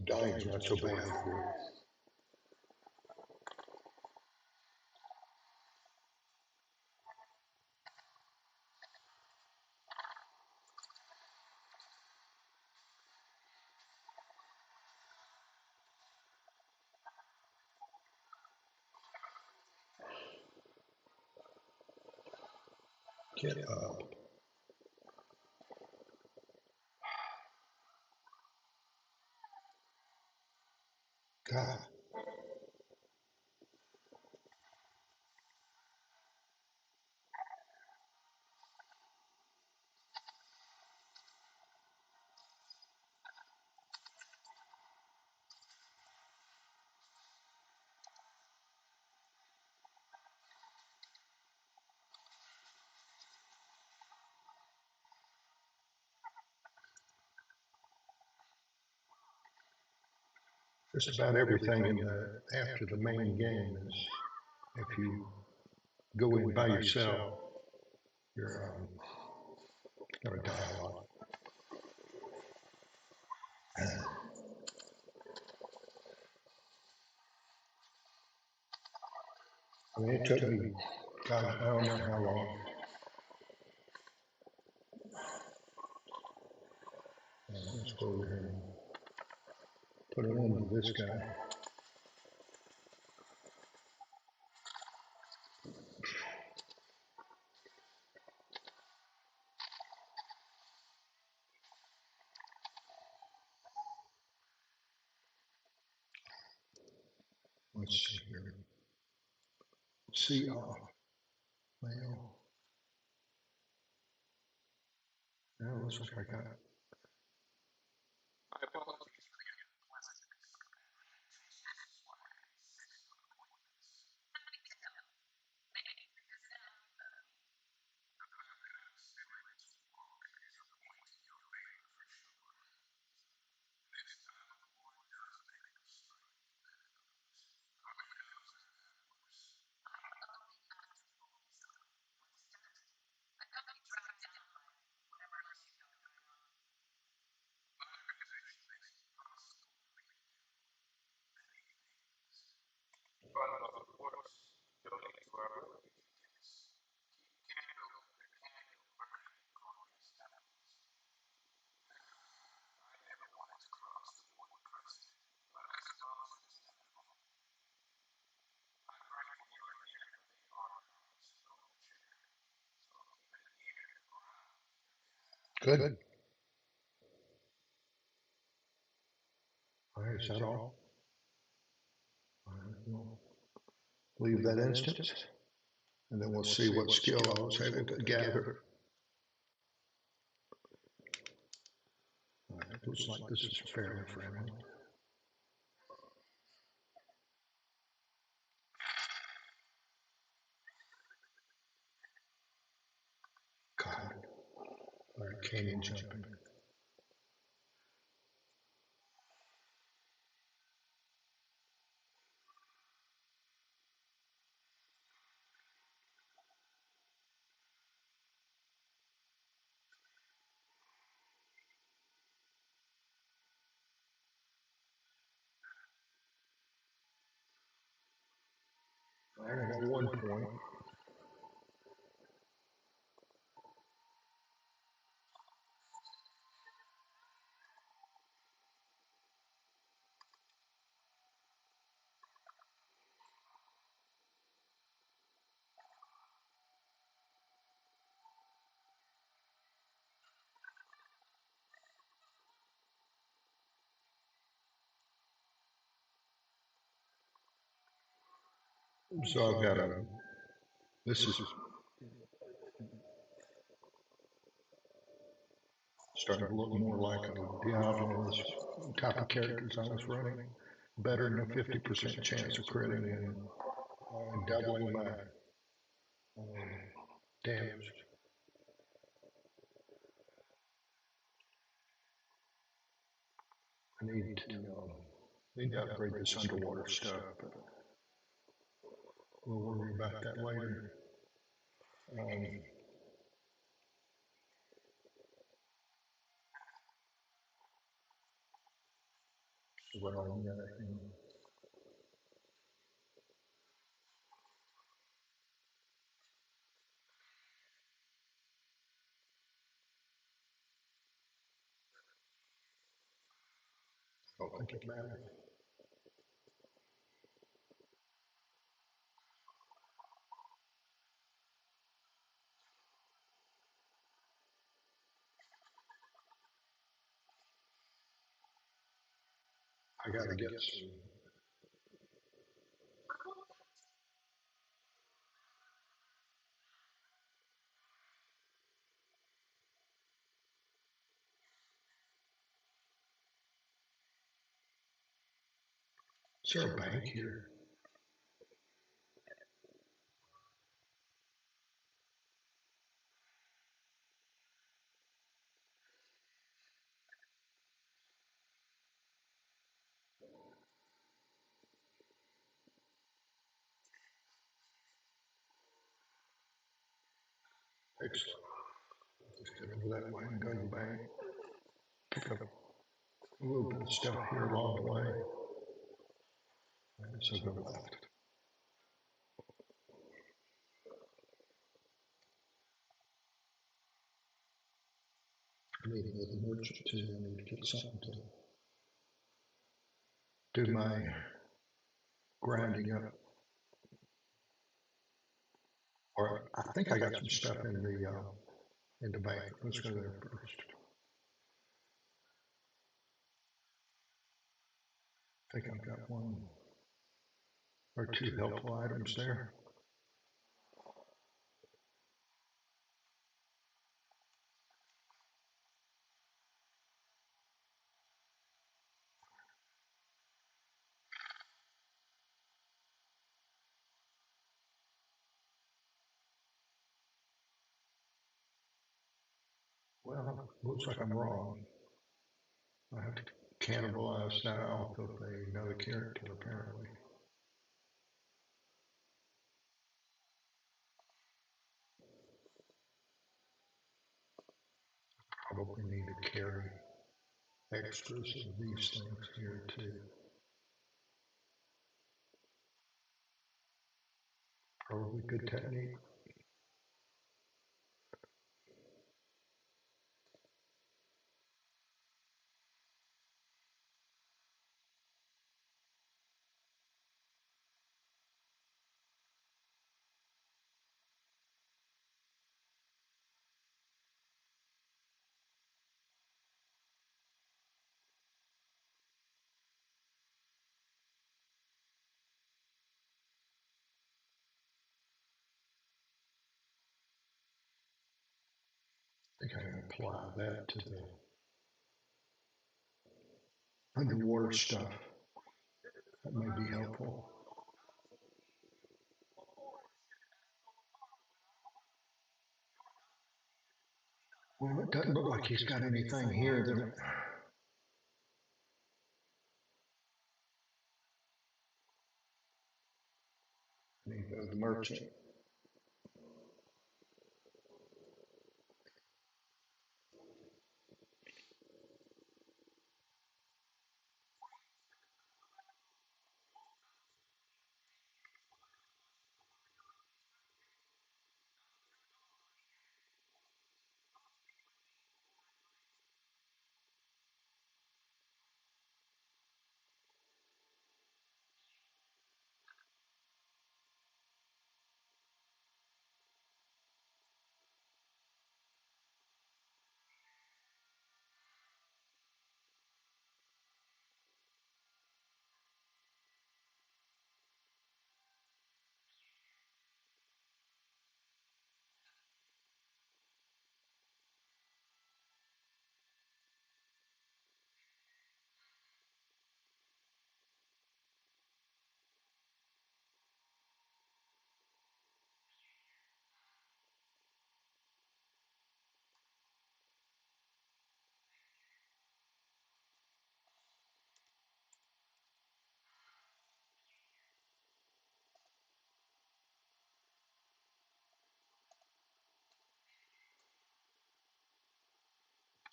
Dying's not so bad here. Get up. God. Just about everything in after the main game is, if you go in by yourself, you're going to die a lot. I mean, it took me, God, I don't know how long. Let's go over here and put it into this guy. Let's see here. CR. Male. Yeah, looks like I got it. Good. All right, is that all? All right, we'll leave that instance, and then we'll see what skill I was able to gather. All right, looks like this is fairly friendly. God. All right, canyon jumping. All right, I got 1 point. So I've got this is starting to look more like a Diablo type of characters I was running. Better than a 50% chance of critting and doubling my damage. I need to upgrade this underwater stuff, but we'll worry about that later. Well, yeah, I don't think it matters. I gotta get some. Is there a bank here? Excellent. Just get over that way and go to the bank. Pick up a little bit of stuff here along the way. So go left. I need to go to the merchant too. I need to get something to do my grinding up. Or I think I got some stuff in the bank. Let's go there first. I think I've got 1 or 2 helpful items there. Well, looks like I'm wrong. I have to cannibalize that off of another character, apparently. Probably need to carry extras of these things here too. Probably good technique. think I can apply that to the underwater stuff. That may be helpful. Well, it doesn't look like he's got anything here that. The merchant.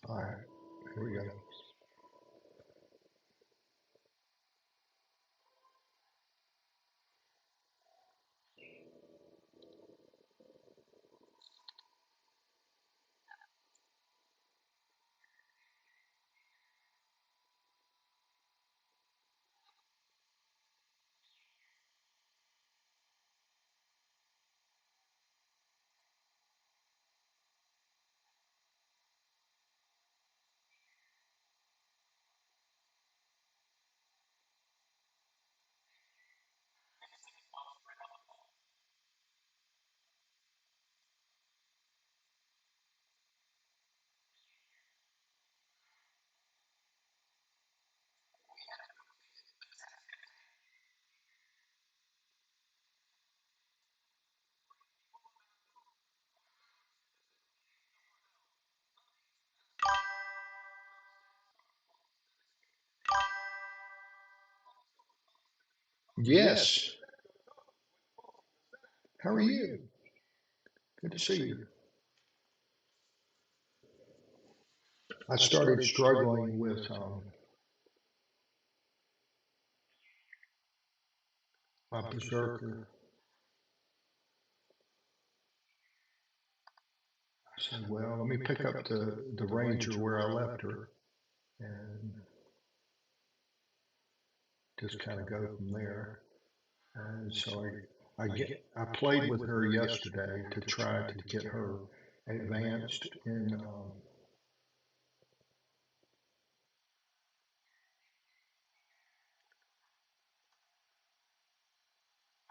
All right, here we go. Yes. How are you? Good to see you. I started struggling with my berserker. I said, well, let me pick up the ranger where I left her and just kind of go from there. And so I played with her yesterday to try to get her advanced in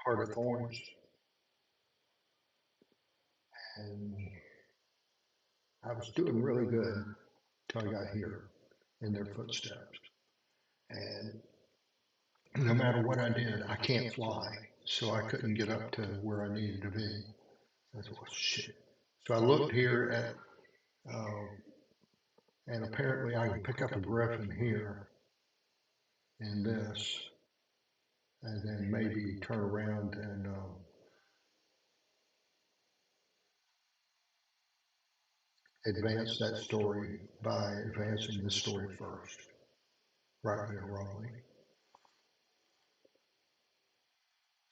Heart of Thorns. And I was doing really good until I got here in their footsteps. And no matter what I did, I can't fly. So I couldn't get up to where I needed to be. I thought, well, shit. So I looked here at, and apparently I can pick up a griffin here in this, and then maybe turn around and advance that story by advancing the story first, rightly or wrongly.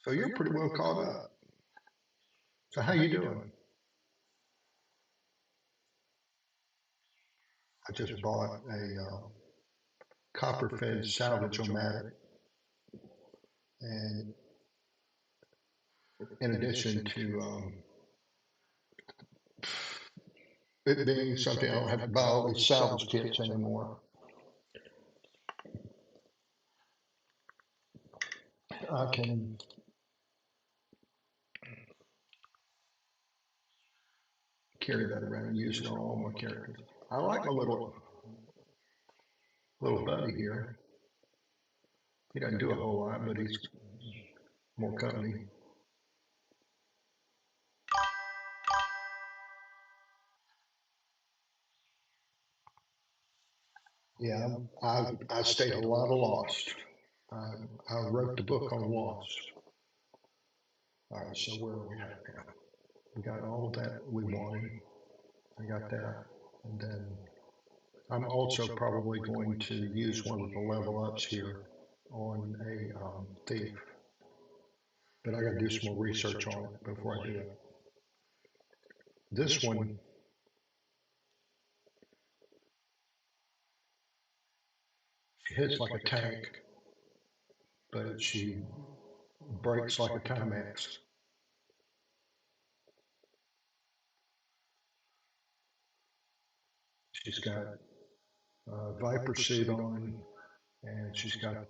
So you're pretty well caught up. So how you doing? I just bought a copper-fed salvage-o-matic, and in addition to it being something I don't have to buy all these salvage kits anymore, I can carry that around and use it on all my characters. I like my little buddy here. He doesn't do a whole lot, but he's more company. Yeah, I stayed a lot of Lost. I wrote the book on Lost. All right, so where are we at now? We got all that we wanted. I got that. And then I'm also probably going to use one of the level ups here on a thief. But I got to do some more research on it before I do it. This one, she hits like a tank, but she breaks like a Timex. She's got a Viper suit on, and she's got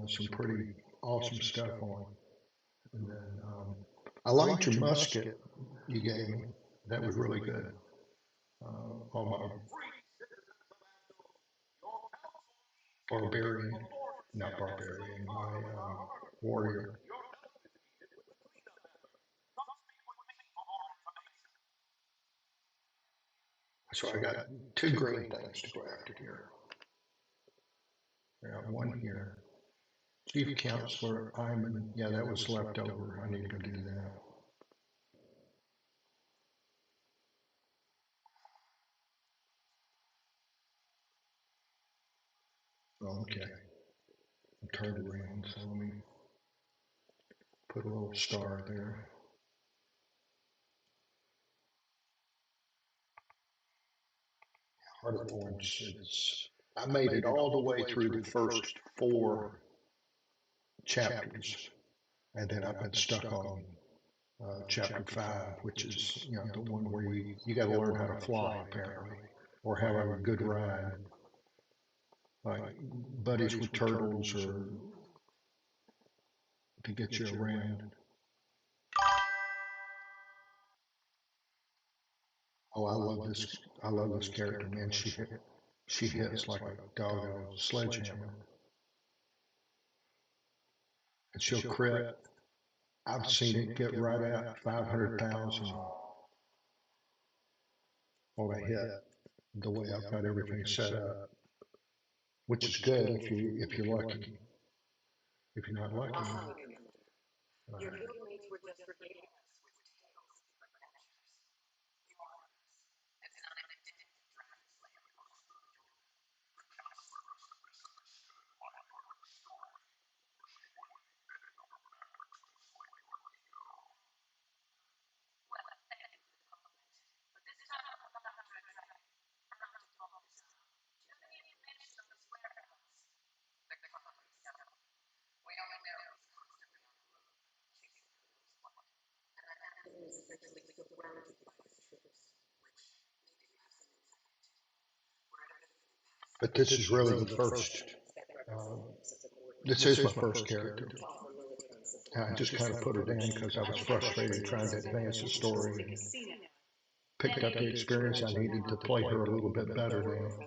some pretty awesome stuff on. And then I liked your musket you gave me. That was really good. On my barbarian, not barbarian, my warrior. So I got two green things to go after here. I got one here. Chief Counselor Iman. Yeah, that was left over. I need to go do that. Okay. I'm turned around, so let me put a little star there. Heart of Thorns. I made it all the way through the first 4 chapters, and then I've been stuck on chapter 5, which is the one where you got to learn how to fly apparently, or have a good ride, like buddies with turtles, or to get you around. Oh, I love this. I love this character, man. She hits like a dog on a sledgehammer, and she'll crit. I've seen it get right at 500,000 on a hit. The way I've got everything set up, which is good if you're lucky. If you're not lucky, but this is really the first. Uh, this is my first character. I just kind of put her down because I was frustrated trying to advance the story, and picked up the experience I needed to play her a little bit better now.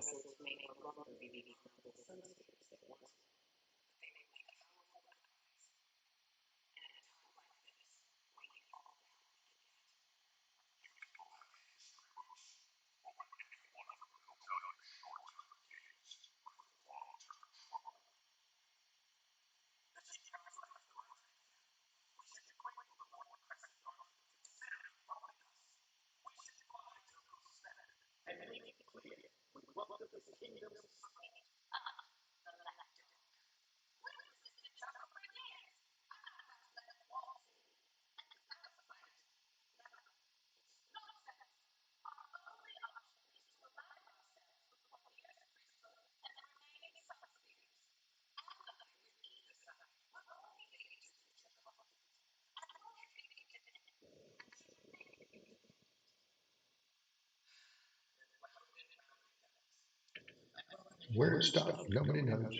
Where it stopped, nobody knows.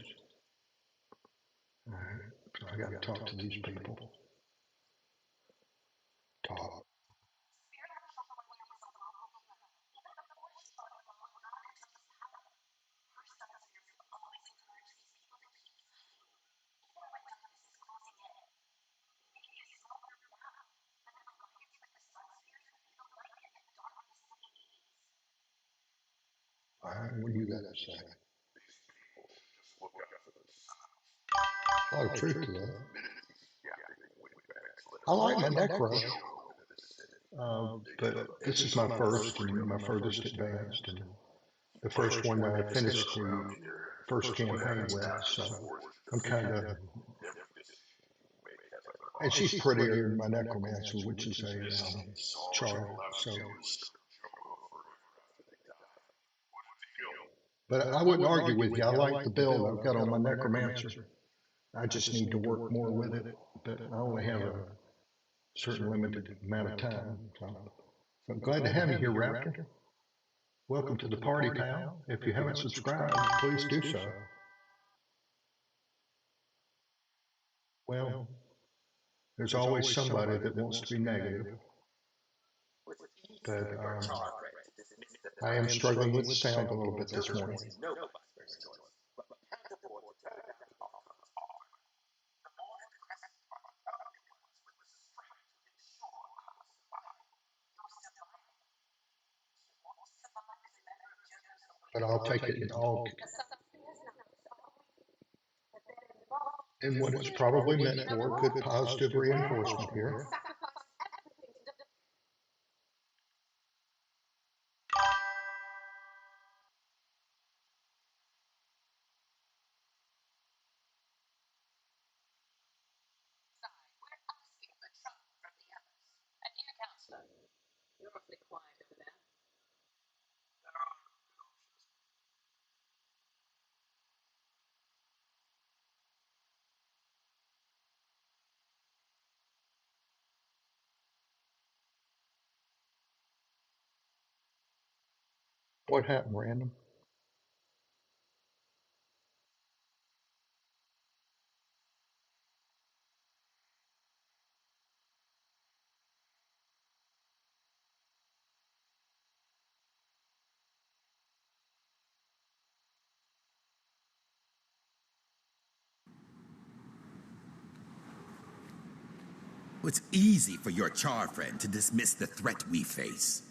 All right, so I got to talk to these people. Talk. What do you got to say? A lot of truth to that. I like my necro, but this is my first and my furthest advanced, and the first one that I finished the first campaign with. So I'm kind of, and she's prettier than my necromancer, which is a Charr. So, but I wouldn't argue with you. I like the build I've got on my necromancer. I just need to work more with it, but I only have a certain limited amount of time. So I'm glad to have you here, Raptor. Welcome to the party, pal. If you haven't subscribed, please do so. Well, there's always somebody that wants to be negative, but I am struggling with the sound a little bit this morning. But I'll take it in all in what it's probably meant for, good positive reinforcement here. What happened, Random? It's easy for your Charr friend to dismiss the threat we face.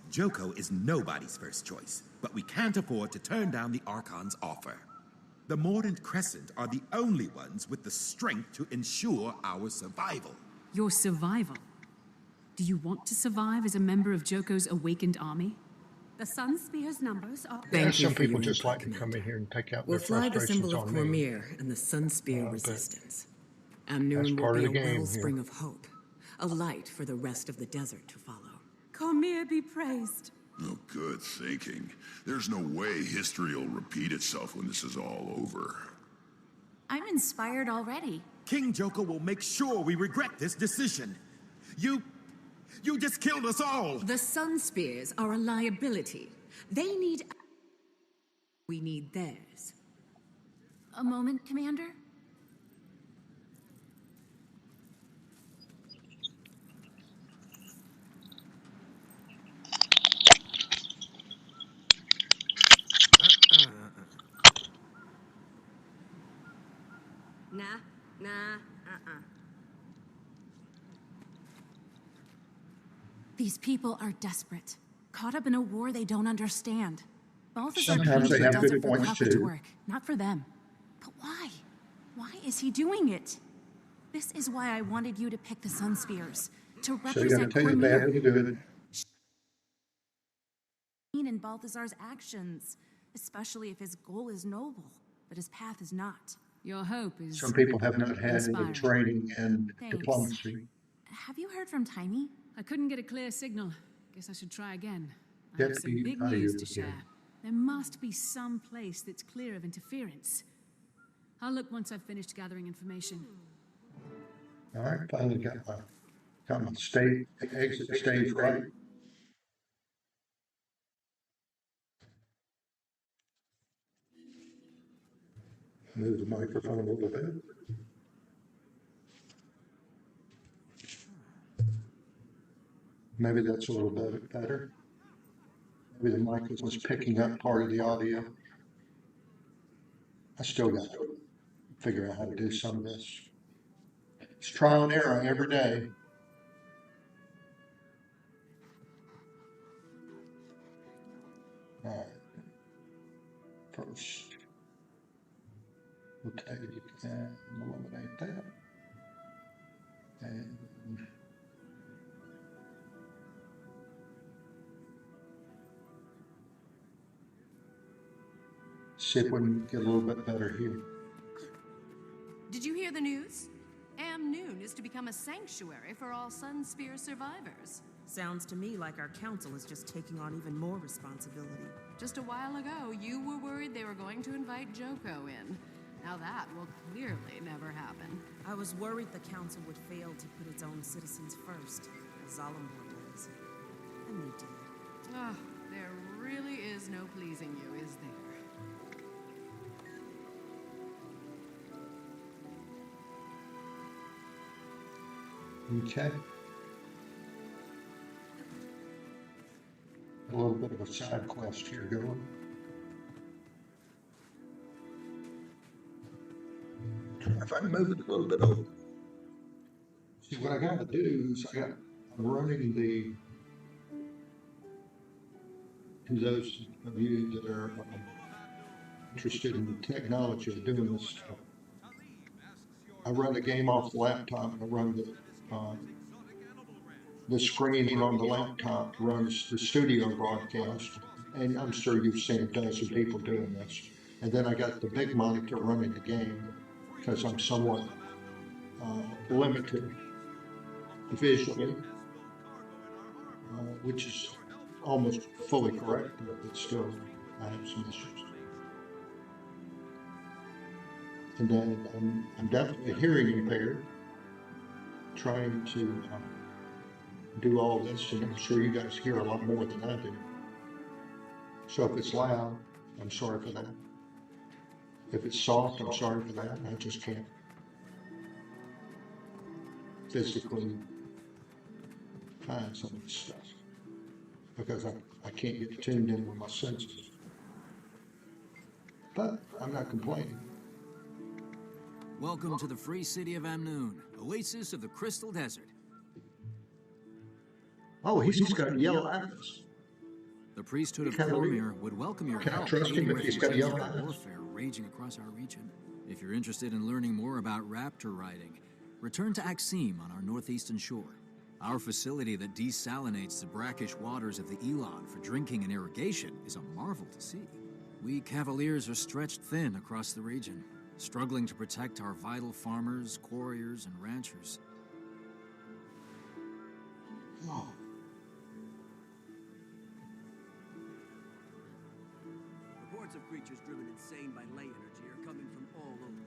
Joko is nobody's first choice, but we can't afford to turn down the Archon's offer. The Mordant Crescent are the only ones with the strength to ensure our survival. Your survival? Do you want to survive as a member of Joko's awakened army? The Sun Spear's numbers are... There's some people just like to come in here and take out their frustrations the symbol of on me. Cormier and the Sun Spear resistance. Amnun part will of be the a game wellspring here. of hope, a light for the rest of the desert to follow. Cormier be praised. Oh, good thinking. There's no way history will repeat itself when this is all over. I'm inspired already. King Joko will make sure we regret this decision. You just killed us all! The Sun Spears are a liability. They need... We need theirs. A moment, Commander? These people are desperate, caught up in a war they don't understand. Balthazar Sometimes they have good for the points, puppet too. to work, not for them. But why? Why is he doing it? This is why I wanted you to pick the Sun Spears, to So you got to represent take the bad Cormier with the good. in Balthazar's actions, especially if his goal is noble, but his path is not. Your hope is... Some people have not had any Inspiring. training in Thanks. diplomacy. Have you heard from Tiny? I couldn't get a clear signal. Guess I should try again. I have some Deputy big Ayu, news to yeah. share. There must be some place that's clear of interference. I'll look once I've finished gathering information. All right, finally got my stage, exit stage right. Move the microphone a little bit. Maybe that's a little bit better. Maybe the mic was picking up part of the audio. I still got to figure out how to do some of this. It's trial and error every day. All right. Okay, you can eliminate that. And see if we can get a little bit better here. Did you hear the news? Amnoon is to become a sanctuary for all Sunspear survivors. Sounds to me like our council is just taking on even more responsibility. Just a while ago, you were worried they were going to invite Joko in. Now that will clearly never happen. I was worried the council would fail to put its own citizens first, as Zalambor does. And they did. Oh, there really is no pleasing you, is there? Okay. A little bit of a side quest here going. If I can move it a little bit over. See, what I got to do is I'm running to those of you that are interested in the technology of doing this stuff. I run the game off the laptop. I run the screen on the laptop runs the studio broadcast, and I'm sure you've seen a dozen people doing this. And then I got the big monitor running the game because I'm somewhat limited visually, which is almost fully correct, but still I have some issues. And then I'm definitely hearing impaired, trying to do all this, and I'm sure you guys hear a lot more than I do. So if it's loud, I'm sorry for that. If it's soft, I'm sorry for that. I just can't physically find some of this stuff because I can't get tuned in with my senses. But I'm not complaining. Welcome to the free city of Amnoon, oasis of the Crystal Desert. Oh, he's got yellow eyes. The priesthood of Cormyr would welcome your help trust him if he's got yellow in eyes? warfare raging across our region. If you're interested in learning more about raptor riding, return to Axim on our northeastern shore. Our facility that desalinates the brackish waters of the Elon for drinking and irrigation is a marvel to see. We Cavaliers are stretched thin across the region, struggling to protect our vital farmers, quarriers, and ranchers. Oh. Reports of creatures driven insane by ley energy are coming from all over.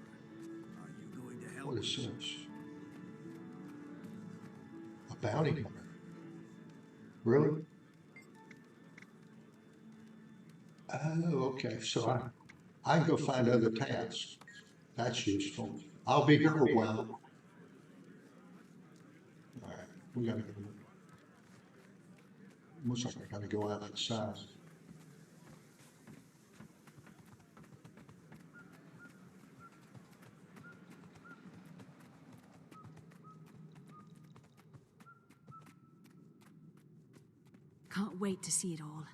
Are you going to help? What is this? A bounty hunter? Really? Oh, okay. So I can go find other tasks. That's useful. I'll be here a while. All right, we gotta go. Looks like I gotta go outside. Can't wait to see it all.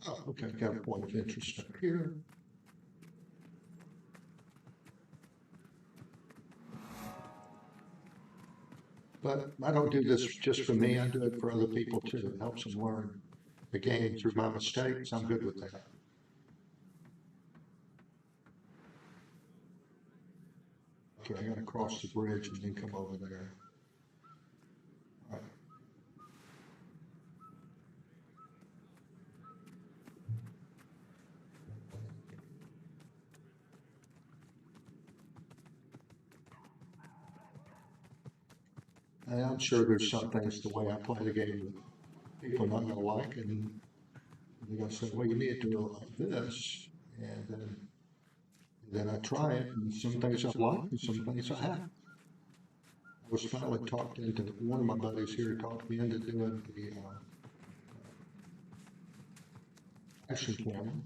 Oh, okay, got a point of interest up here. But I don't do this just for me, I do it for other people too. It helps them learn the game through my mistakes. I'm good with that. Okay, I gotta cross the bridge and then come over there. All right. And I'm sure there's some things the way I play the game that people are not gonna like, and they're gonna say, well, you need to do it like this, and then I try it, and some things I like, and some things I haven't. I was finally talked into, one of my buddies here talked me into doing the action plan,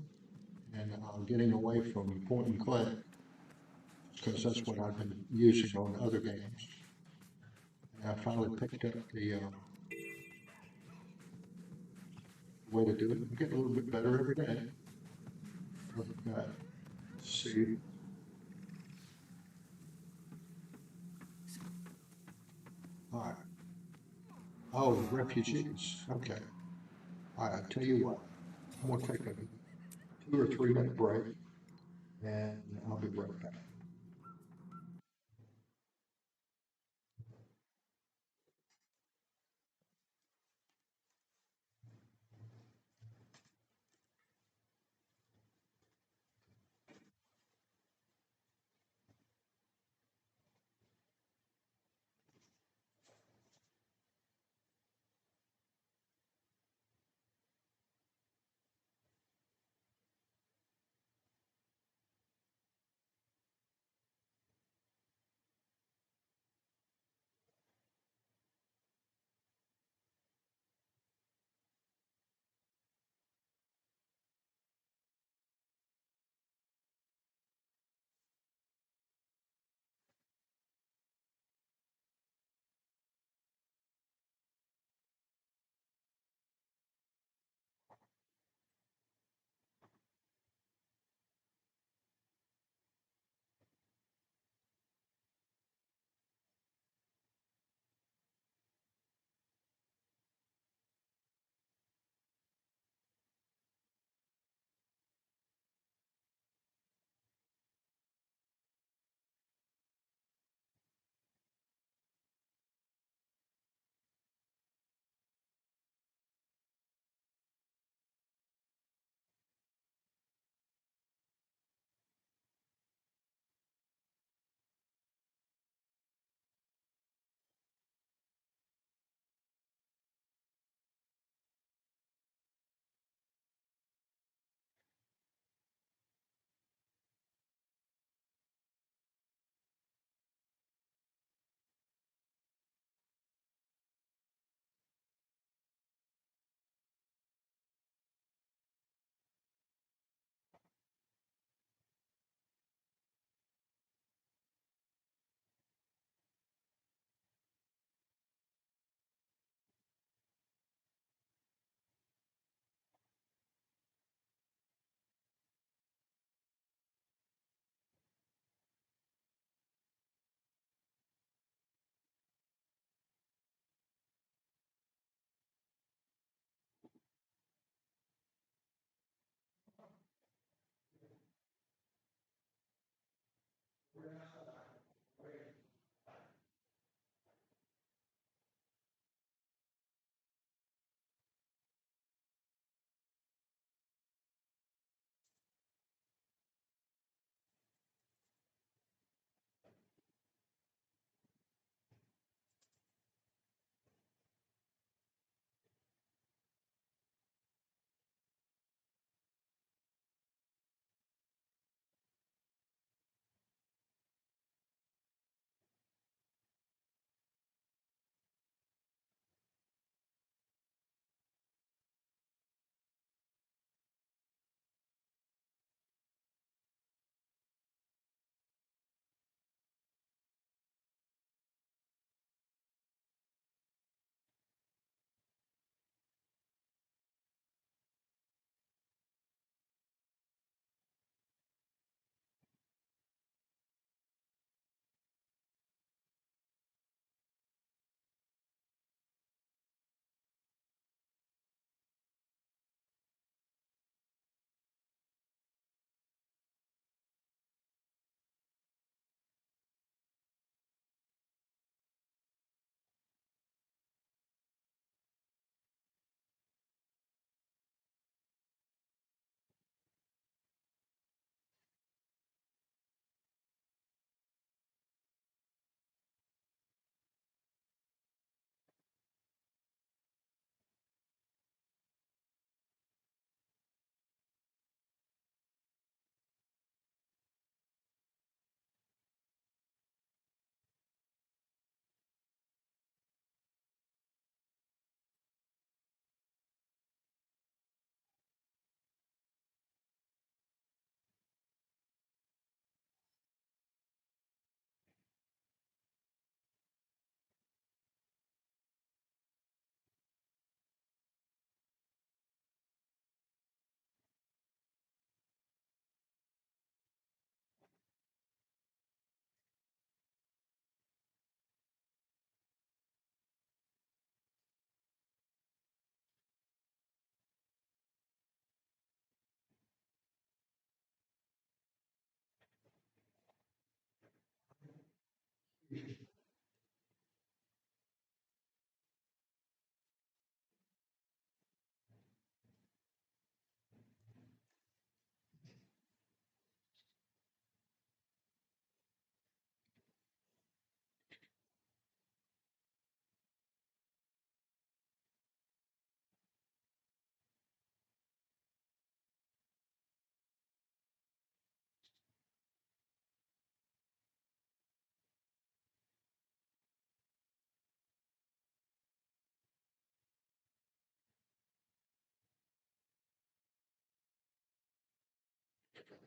and getting away from point and click, because that's what I've been using on other games. And I finally picked up the way to do it. I'm getting a little bit better every day. Let's see. Oh, refugees. Okay. I tell you what, I'm going to take a 2 or 3 minute break and I'll be right back.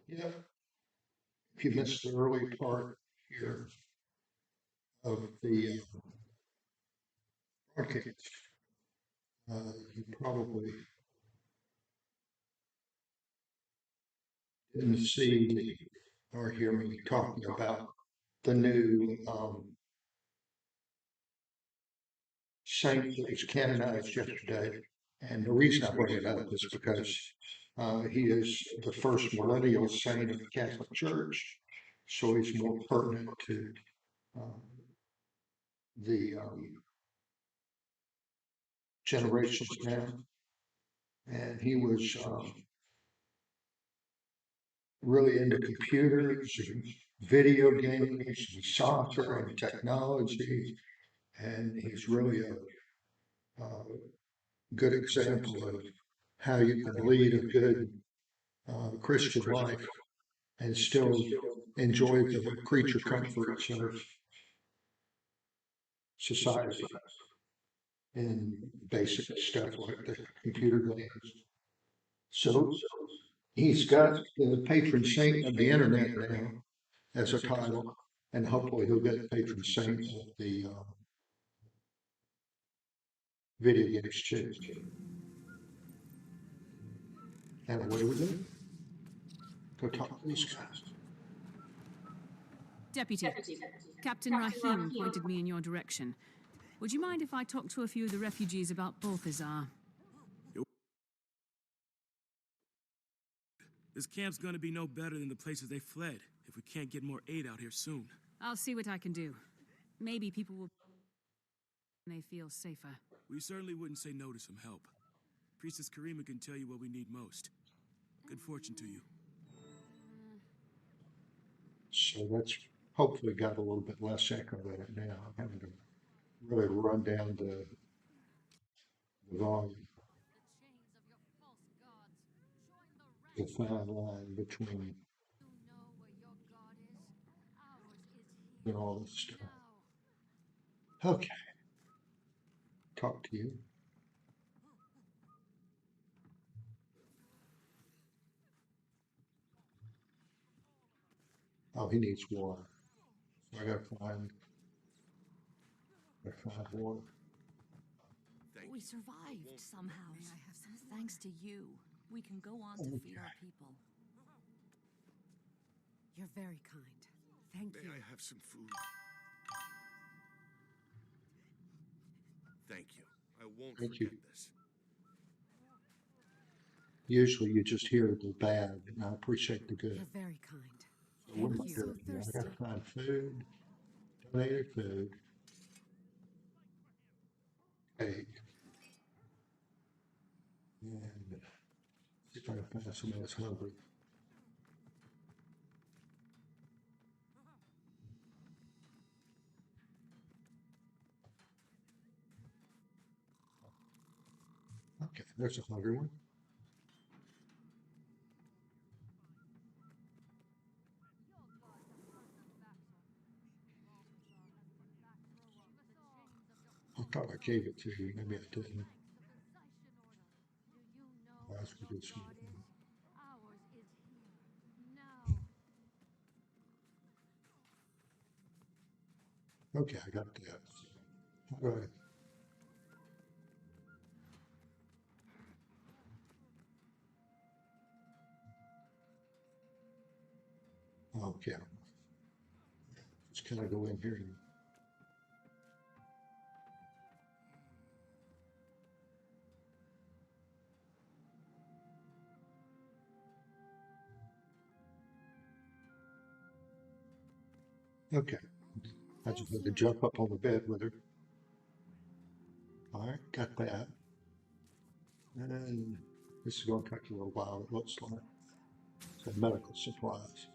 Yeah, if you missed the early part here of the broadcast, you probably didn't see or hear me talking about the new saint that was canonized yesterday. And the reason I bring it up is because he is the first millennial saint of the Catholic Church, so he's more pertinent to um, the generations now. And he was really into computers and video games and soccer and technology. And he's really a good example of how you can lead a good Christian life and still enjoy the creature comforts of society and basic stuff like the computer games. So he's got the patron saint of the internet now as a title, and hopefully he'll get patron saint of the video games too. And away we go. Go talk to these guys. Deputy, Captain Rahim pointed me in your direction. Would you mind if I talk to a few of the refugees about Balthazar? This camp's gonna be no better than the places they fled, if we can't get more aid out here soon. I'll see what I can do. Maybe people will... when they feel safer. We certainly wouldn't say no to some help. Priestess Karima can tell you what we need most. Good fortune to you. So that's hopefully got a little bit less echo in it now. I'm having to really run down the volume. The fine line between and all this stuff. Okay. Talk to you. Oh, he needs water. So I gotta find water. We survived somehow. Thanks to you, we can go on to feed our people. You're very kind. Thank you. May I have some food? Thank you. I won't forget this. Usually you just hear the bad, and I appreciate the good. You're very kind. So what am I doing here? I gotta find food, donated food, egg, and see if I can find somebody that's hungry. Okay, there's a hungry one. I thought I gave it to you. Maybe I didn't. That's a good sweet thing. Okay, I got that. How do I? Okay. Just can I go in here and okay. I just had to jump up on the bed with her. All right, got that. And this is going to take a little while, it looks like. Some medical supplies.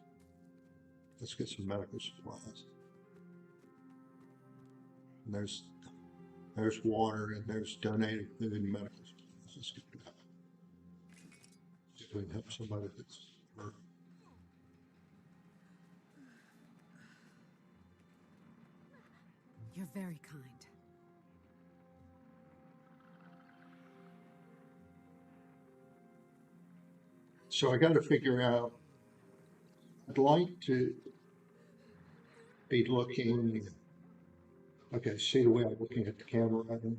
Let's get some medical supplies. And there's water, and there's donated food and medical supplies. Let's get that. See if we can help somebody that's hurt. You're very kind. So I got to figure out I'd like to be looking, okay, see the way I'm looking at the camera right now,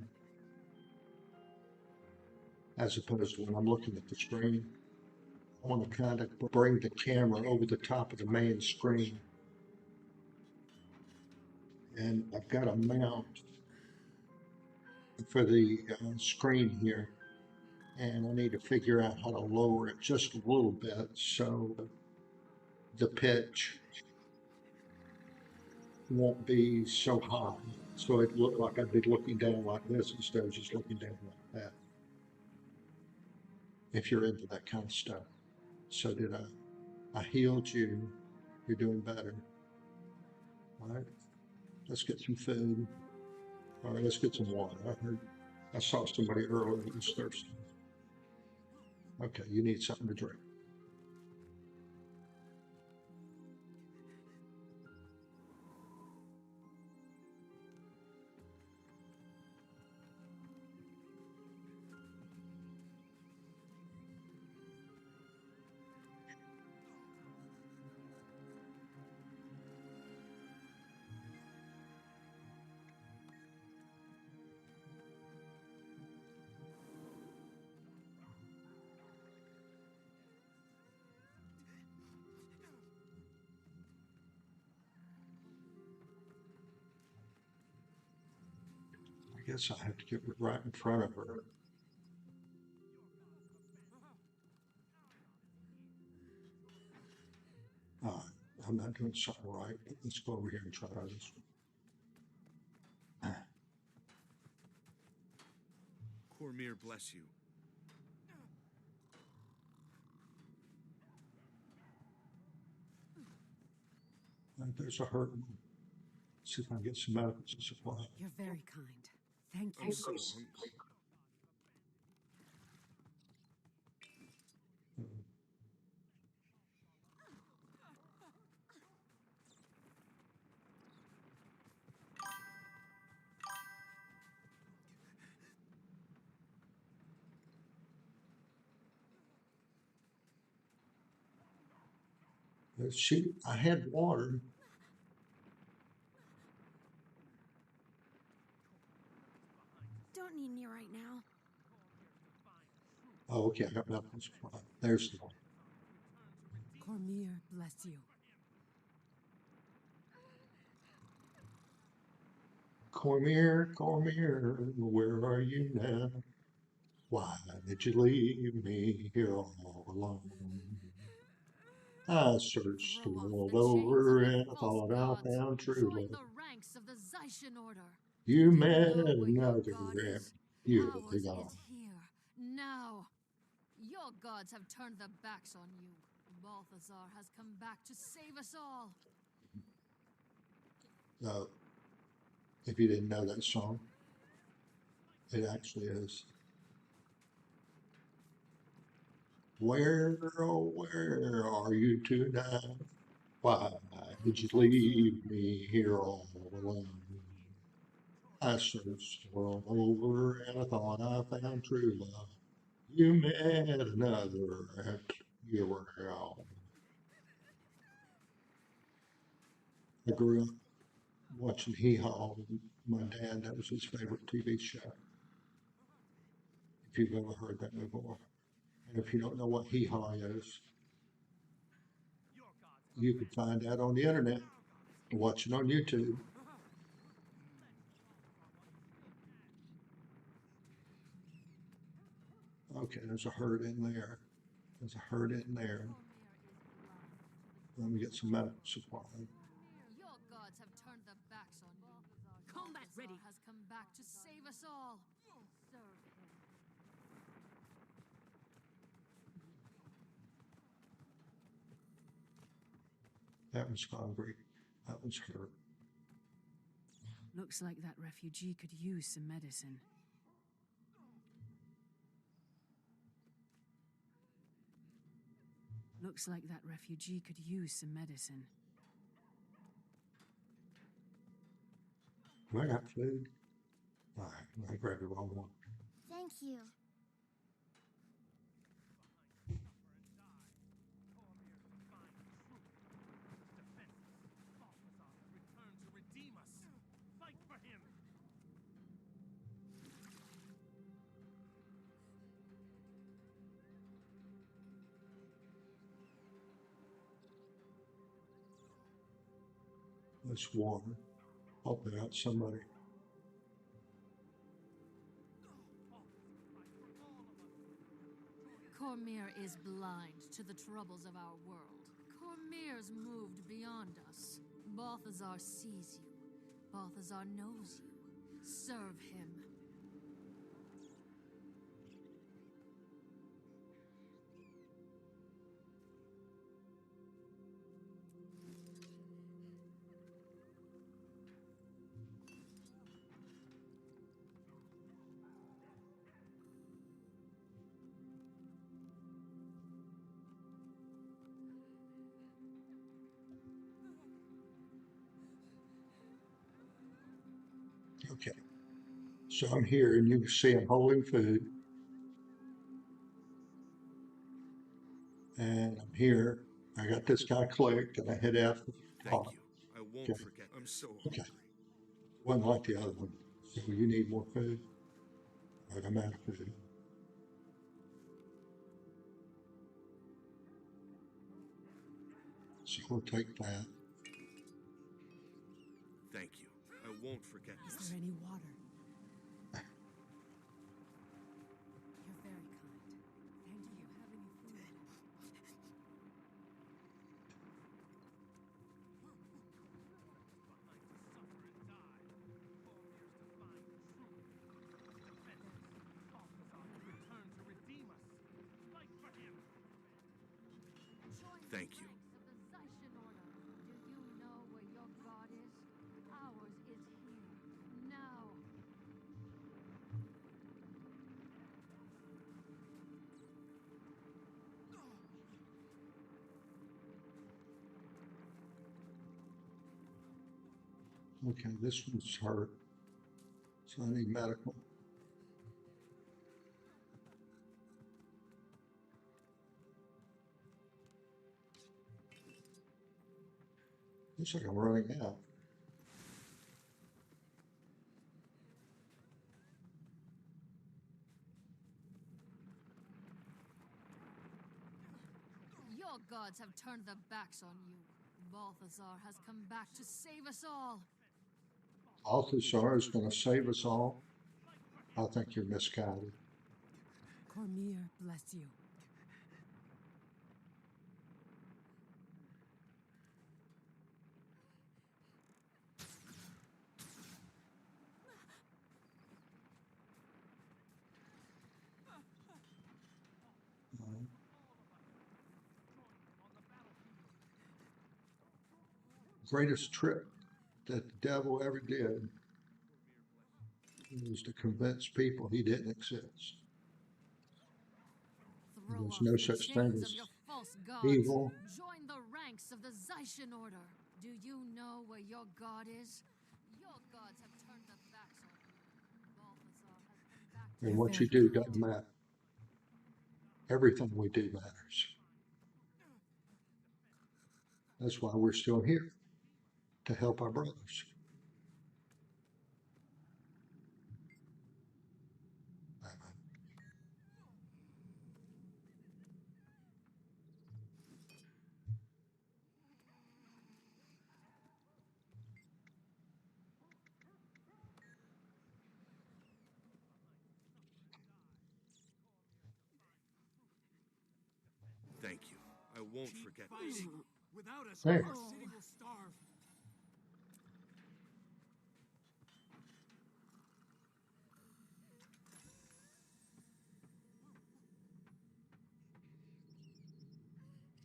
as opposed to when I'm looking at the screen. I want to kind of bring the camera over the top of the main screen. And I've got a mount for the screen here, and I need to figure out how to lower it just a little bit so the pitch won't be so high. So it looked like I'd be looking down like this instead of just looking down like that. If you're into that kind of stuff. So did I healed you. You're doing better. All right. Let's get some food. All right, let's get some water. I saw somebody earlier that was thirsty. Okay, you need something to drink. I guess I have to get right in front of her. I'm not doing something right. Let's go over here and try this one. Cormir bless you. There's a hurt. See if I can get some medical supply. You're very kind. Thank you. I'm so hungry. I had water. Don't need me right now. Oh, okay, I got medical supply. There's the one. Cormir bless you. Cormir, Cormir, where are you now? Why did you leave me here all alone? I searched the world over and I thought I found true love. The ranks of the Zaishan Order. You met another rare. You're the god. Here now, your gods have turned their backs on you. Balthazar has come back to save us all. If you didn't know that song, it actually is. Where, oh, where are you tonight? Why did you leave me here all alone? I searched the world over and I thought I found true love. You met another at your house. I grew up watching Hee Haw with my dad. That was his favorite TV show. If you've ever heard that before. And if you don't know what Hee Haw is, you can find that on the internet. Watch it on YouTube. Okay, there's a herd in there. There's a herd in there. Let me get some medical supply. Your gods have turned their backs on you. Combat ready. Has come back to save us all. That one's hungry. That one's hurt. Looks like that refugee could use some medicine. Looks like that refugee could use some medicine. I got food. All right, I grabbed the wrong one. Thank you. That's water. Helping out somebody. Cormyr is blind to the troubles of our world. Cormyr's moved beyond us. Balthazar sees you. Balthazar knows you. Serve him. Okay. So I'm here, and you can see I'm holding food. And I'm here. I got this guy clicked, and I hit F. Thank you. I won't forget. I'm so hungry. Okay. Wasn't like the other one. So you need more food? All right, I'm out of food. So we'll take that. Thank you. I won't forget. Is there any water? You're very kind. Thank you. Have any food? Thank you. Okay, this one's hurt. So I need medical. Looks like I'm running out. Your gods have turned their backs on you. Balthazar has come back to save us all. Balthazar is going to save us all. I think you're misguided. Cormyr, bless you. Greatest trick that the devil ever did was to convince people he didn't exist. There's no such thing as evil. Join the ranks of the Zaishan Order. Do you know where your god is? Your gods have turned their backs on you. Balthazar has come back. And what you do doesn't matter. Everything we do matters. That's why we're still here, to help our brothers. Thank you. I won't forget this. Without us, Hey. our city will starve.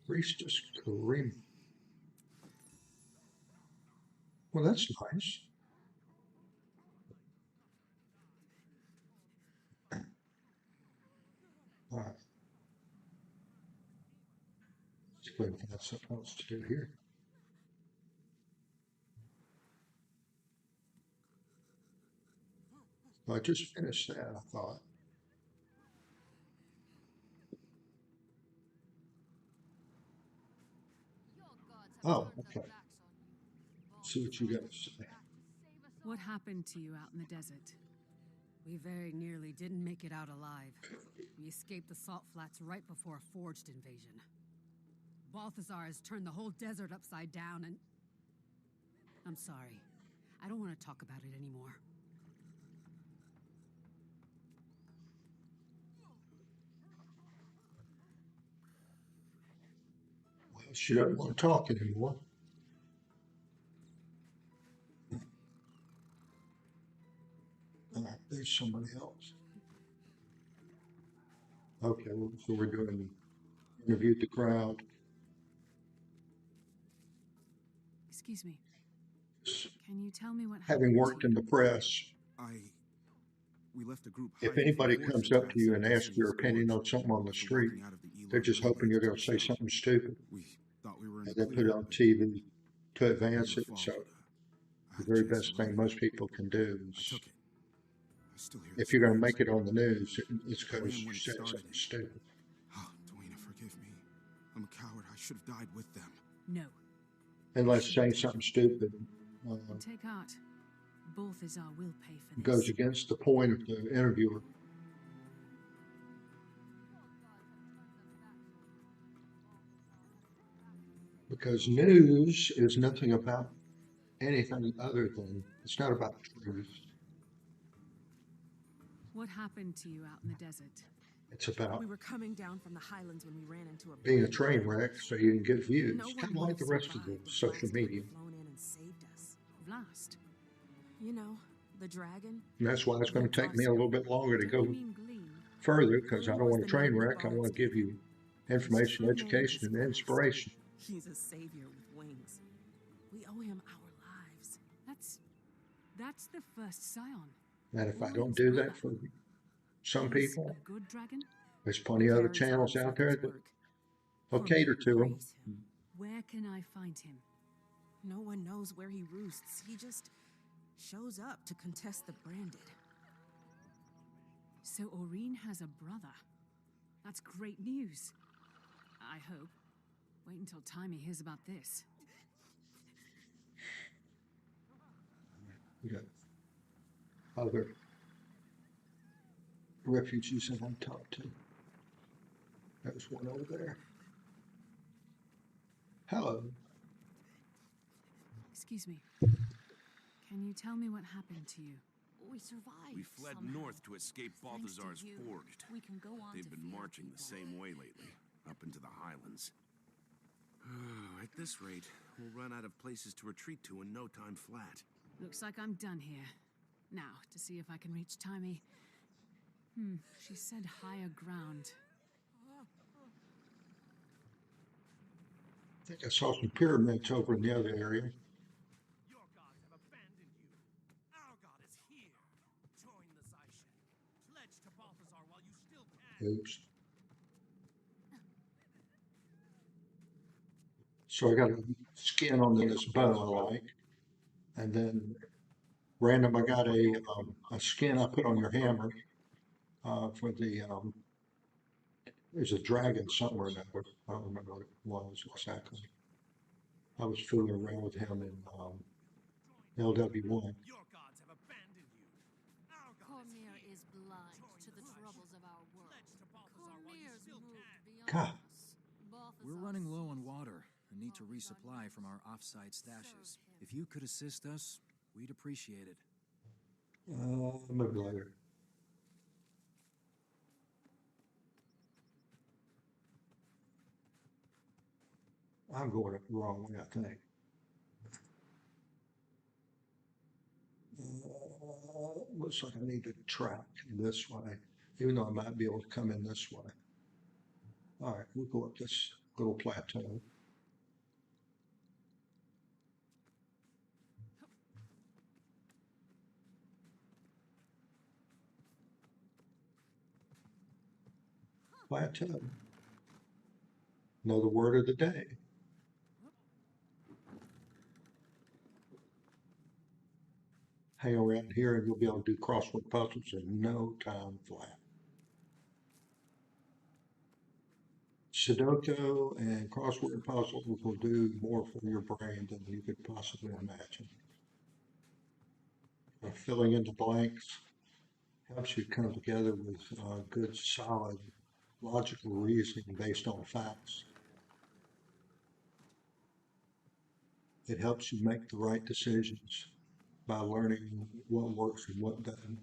Priestess Kareem. Well, that's nice. All right. Let's go ahead and have something else to do here. I just finished that, I thought. Oh, okay. See what you guys say. What happened to you out in the desert? We very nearly didn't make it out alive. We escaped the salt flats right before a forged invasion. Balthazar has turned the whole desert upside down, and I'm sorry. I don't want to talk about it anymore. Well, she doesn't want to talk anymore. There's somebody else. Okay, well, so we're doing interviewed the crowd. Excuse me. Can you tell me what Having happened worked in the press, We left a group if hiding anybody from comes fortune up to you and attacks asks your Satan's opinion on forge something on the after street, walking out of the they're Elon just hoping you're river going to say south. something stupid We thought we were in and the then put it clear, on but TV to we advance were it. So followed. the very best thing most people can do is, I still hear if the you're going to screams. make it on the news, it's I ran because you when it said started. something stupid. Oh, Dwayne, forgive me. I'm a coward. I should have died with them. No. Unless saying something stupid Take heart. Balthazar will pay for this. goes against the point of the interviewer. Because news is nothing about anything other than, it's not about truth. What happened to you out in the desert? It's about We were coming down from the highlands when we ran into a being a train wreck so you can get views. No Kind of one like the would have rest of the survived if social Vlast media. hadn't flown in and saved us. Vlast? You know, the dragon. And that's why it's going to take me a little bit longer to go further, because I Glean don't was want a the train name the wreck. I want bards to give you His information, true name education, is and Vlast. inspiration. He's a savior with wings. We owe him our lives. That's the first scion. And if I don't do that for some He's people, a good dragon? there's plenty of other Carries channels on out there Satan's that work. will cater to them. Where can I find him? No one knows where he roosts. He just shows up to contest the branded. So Aurene has a brother. That's great news. I hope. Wait until Timey hears about this. We got other refugees that I talked to. There's one over there. Hello. Excuse me. Can you tell me what happened to you? We survived. We fled somehow. north to escape Thanks to Balthazar's you, forged. we can go on They've to been feed marching the people. same way lately, up into the highlands. At this rate, we'll run out of places to retreat to in no time flat. Looks like I'm done here. Now, to see if I can reach Timey. She said higher ground. I think I saw some pyramids over in the other area. Your gods have abandoned you. Our god is here. Join the Zaishen. Pledge to Balthazar while you still can. Oops. So I got a skin on this bow I like. And then random, I got a skin I put on your hammer for the, there's a dragon somewhere in there. I don't remember what it was exactly. I was fooling around with him in LW1. Your gods have abandoned you. Our god is Cormier here. is blind to the troubles of our world. Pledge to Balthazar while you Cormier's still moved can. beyond God. us. Balthazar We're running low on water and need to resupply from our off-site stashes. If you could assist us, we'd appreciate it. Maybe later. I'm going the wrong way, I think. Looks like I need to track this way, even though I might be able to come in this way. All right, we'll go up this little plateau. Plateau. Know the word of the day. Hang around here and you'll be able to do crossword puzzles in no time flat. Sudoku and crossword puzzles will do more for your brain than you could possibly imagine. Filling in the blanks helps you come together with good, solid, logical reasoning based on facts. It helps you make the right decisions by learning what works and what doesn't.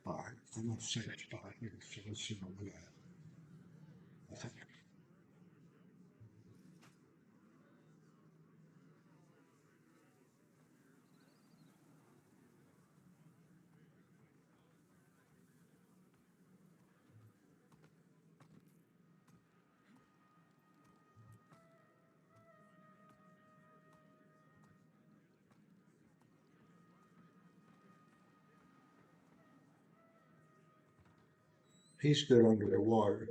All right, I'm gonna say that spot here, so let's see what we got. I think. He's good under the water.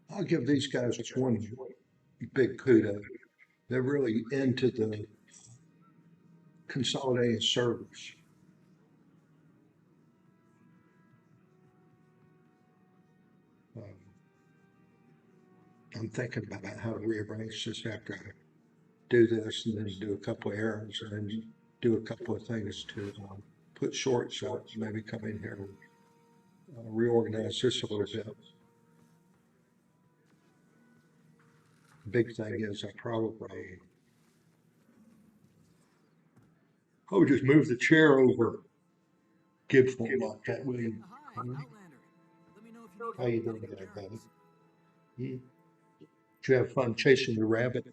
I'll give these guys one big kudo. They're really into the consolidated servers. I'm thinking about how to rearrange this after I do this and then do a couple of errands and then do a couple of things to put shorts out, maybe come in here and reorganize this a little bit. Big thing is I would just move the chair over. Give one like that, William. How you doing there, buddy? Did you have fun chasing the rabbit?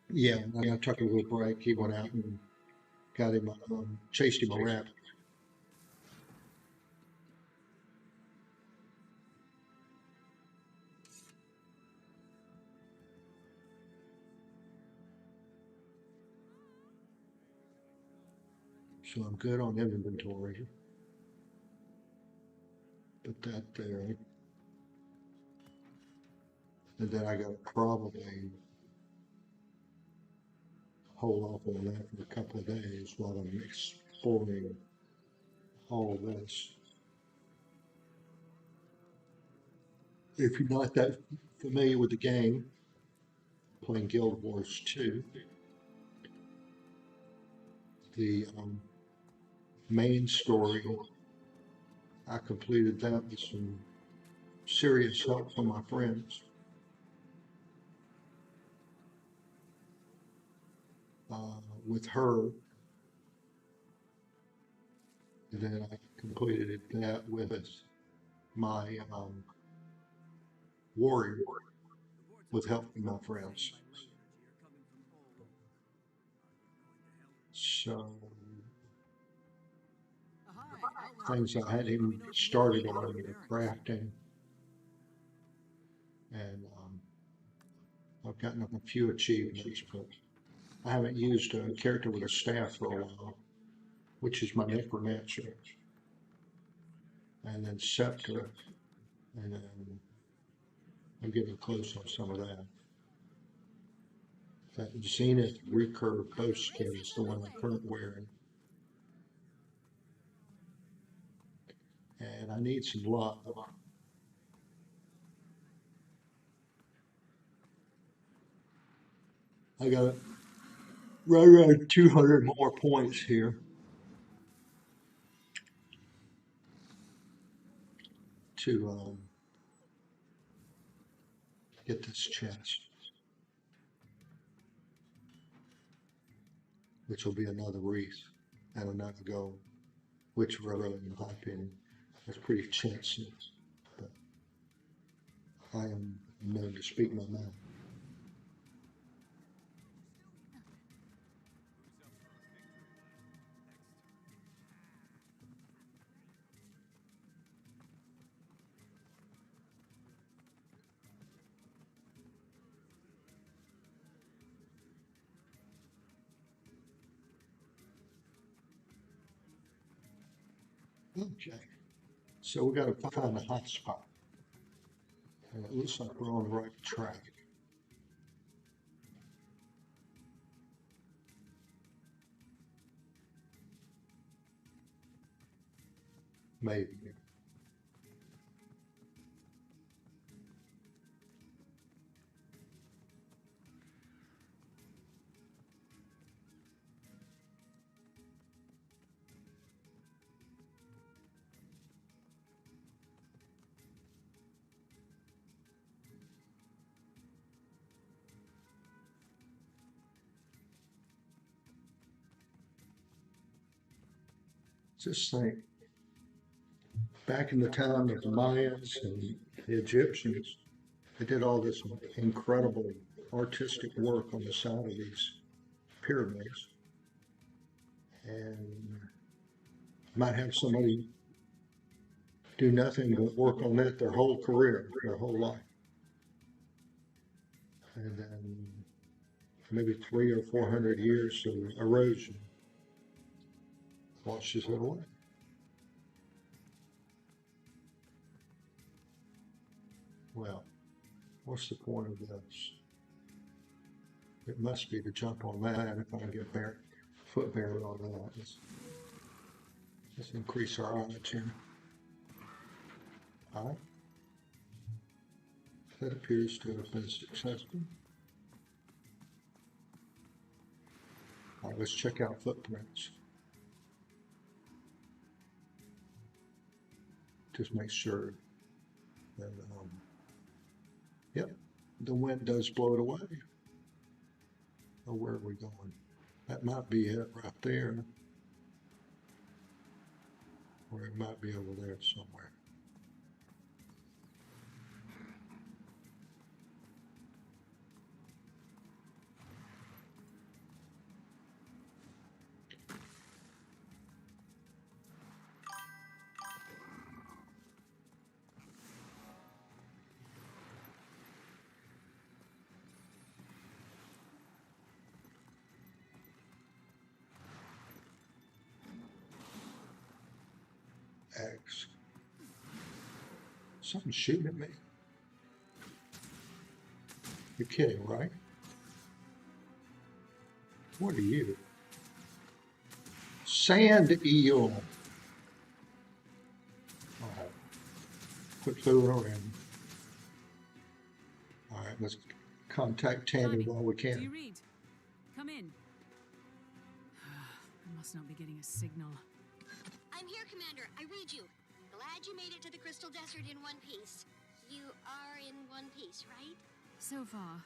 Yeah, I took a little break. He went out and got him, chased him a rabbit. So I'm good on inventory. Put that there. And then I got to probably hold off on that for a couple of days while I'm exploring all of this. If you're not that familiar with the game, playing Guild Wars 2, the main story, I completed that with some serious help from my friends. With her, and then I completed that with my warrior, with help from my friends. So things I hadn't even started on the crafting, and I've gotten a few achievements, but I haven't used a character with a staff for a while, which is my Necromancer, and then Scepter, and then I'm getting close on some of that. That Zenith recurve post skin is the one I'm currently wearing. And I need some luck. I got right around 200 more points here to get this chest, which will be another wreath and another gold, which really, in my opinion, is pretty chancy. But I am known to speak my mind. Okay, so we got to find a hot spot. And it looks like we're on the right track. Maybe. Just think, back in the time of the Mayans and the Egyptians, they did all this incredible artistic work on the side of these pyramids. And might have somebody do nothing but work on that their whole career, their whole life. And then maybe 300 or 400 years of erosion washes it away. Well, what's the point of this? It must be to jump on that if I can get foot buried on that. Let's increase our odds here. All right. That appears to have been successful. All right, let's check out footprints. Just make sure that, yep, the wind does blow it away. Oh, where are we going? That might be it right there. Or it might be over there somewhere. X. Something's shooting at me. You're kidding, right? What are you? Sand eel. All right. Quit fooling around. All right, let's contact Tammy while we can. Do you read? Come in. I must not be getting a signal. I'm here, Commander. I read you. Glad you made it to the Crystal Desert in one piece. You are in one piece, right? So far.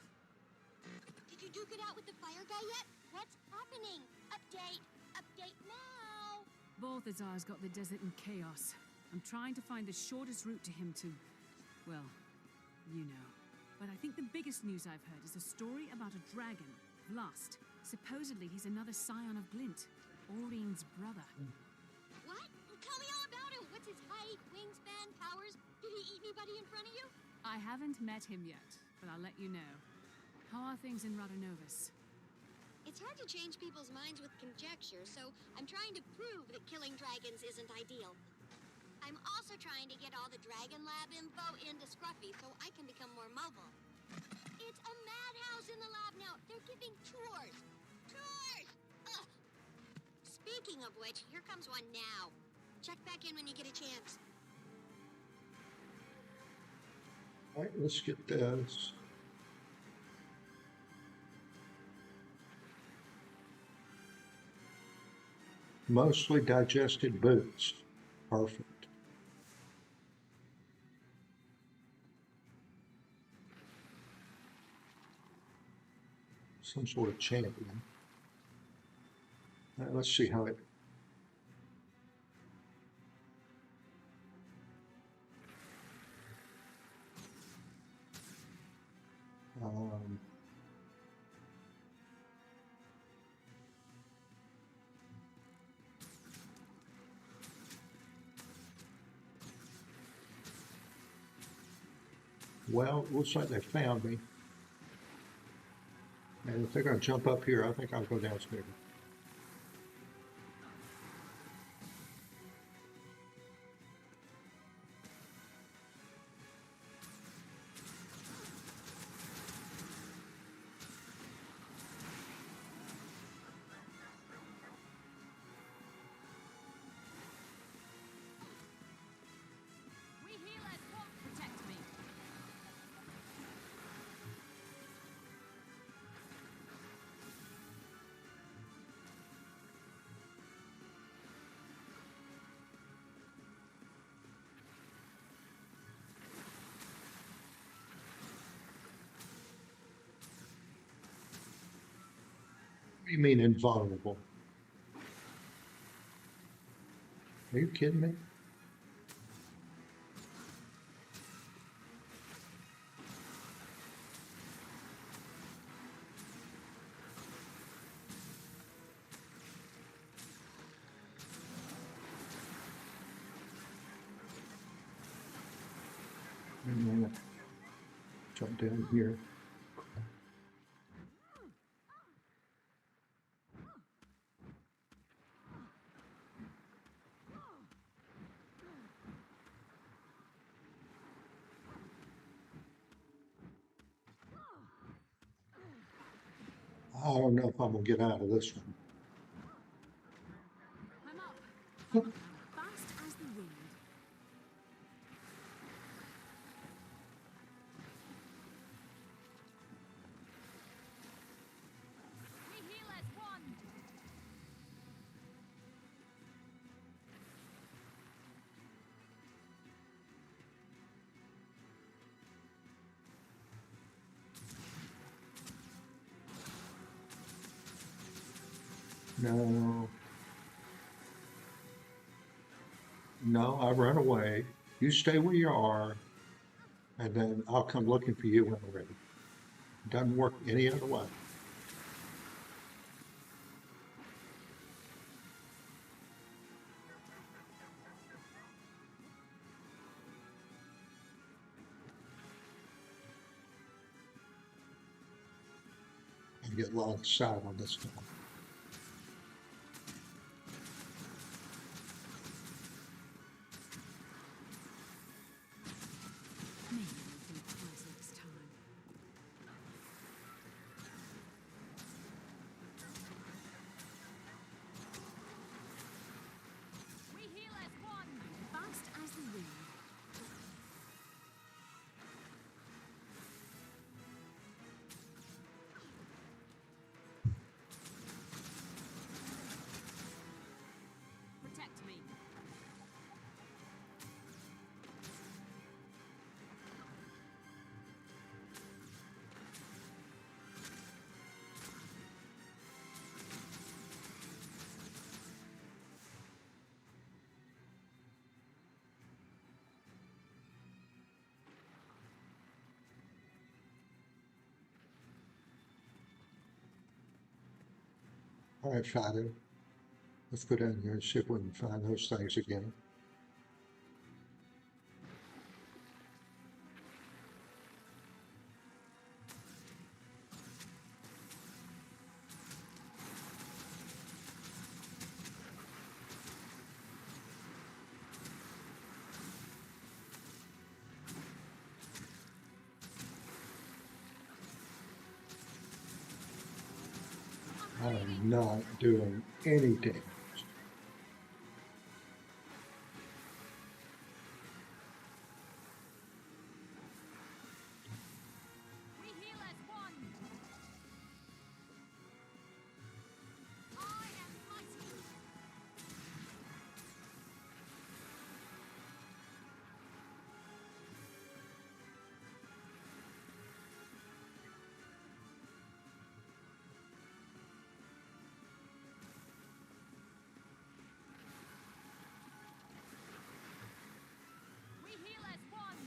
Did you duke it out with the fire guy yet? What's happening? Update. Update now. Balthazar's got the desert in chaos. I'm trying to find the shortest route to him to, well, you know. But I think the biggest news I've heard is a story about a dragon, Vlast. Supposedly he's another scion of Glint, Aurine's brother. What? Tell me all about him. What's his height, wingspan, powers? Did he eat anybody in front of you? I haven't met him yet, but I'll let you know. How are things in Radonovus? It's hard to change people's minds with conjecture, so I'm trying to prove that killing dragons isn't ideal. I'm also trying to get all the Dragon Lab info into Scruffy so I can become more mobile. It's a madhouse in the lab now. They're giving tours. Tours! Ugh. Speaking of which, here comes one now. Check back in when you get a chance. All right, let's get this. Mostly digested boots. Perfect. Some sort of champion. All right, let's see how it. Well, looks like they found me. And if they're going to jump up here, I think I'll go downstairs. do you mean invulnerable? Are you kidding me? Jump down here. I don't know if I'm gonna get out of this one. I'm up. Fast as the wind. We heal as one. No. No, I run away. You stay where you are, and then I'll come looking for you when I'm ready. Doesn't work any other way. I get line of sight on this one. Maybe we can close next time. We heal as one. Fast as the wind. Protect me. All right, Shadow. Let's go down here and see if we can find those things again. I'm not doing any damage. We heal as one. I am mighty. We heal as one.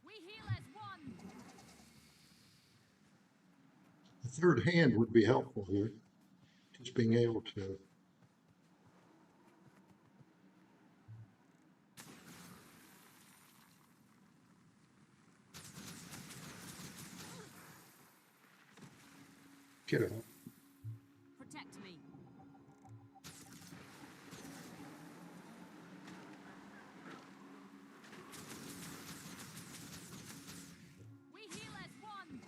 We heal as one. A third hand would be helpful here. Just being able to get out. Protect me. We heal as one.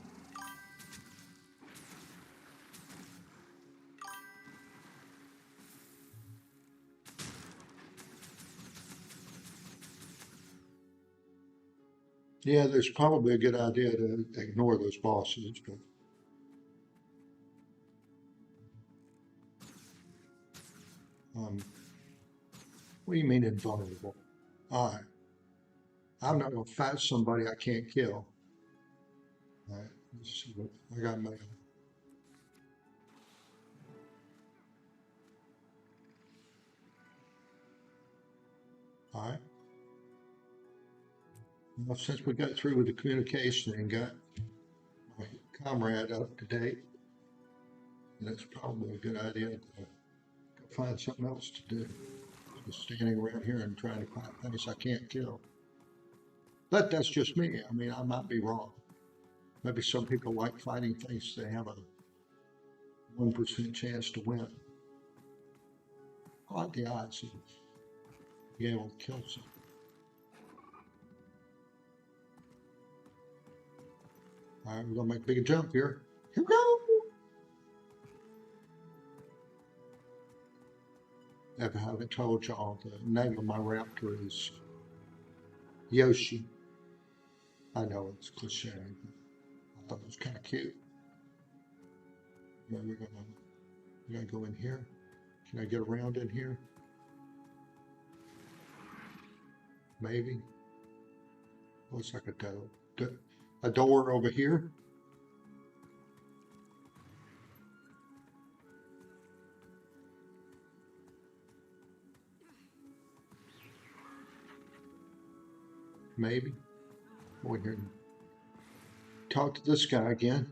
Yeah, there's probably a good idea to ignore those bosses, but what do you mean invulnerable? All right, I'm not gonna fight somebody I can't kill. All right, let's see what I got. My all right. Well, since we got through with the communication and got my comrade up to date, that's probably a good idea to go find something else to do. Just standing around here and trying to find things I can't kill. But that's just me. I mean, I might be wrong. Maybe some people like fighting things they have a 1% chance to win. I like the odds of being able to kill something. All right, we're gonna make a big jump here. Here we go. If I haven't told y'all, the name of my raptor is Yoshi. I know it's cliche, but I thought it was kind of cute. Yeah, we're gonna go in here. Can I get around in here? Maybe. Looks like a door over here. Maybe. Go in here and talk to this guy again.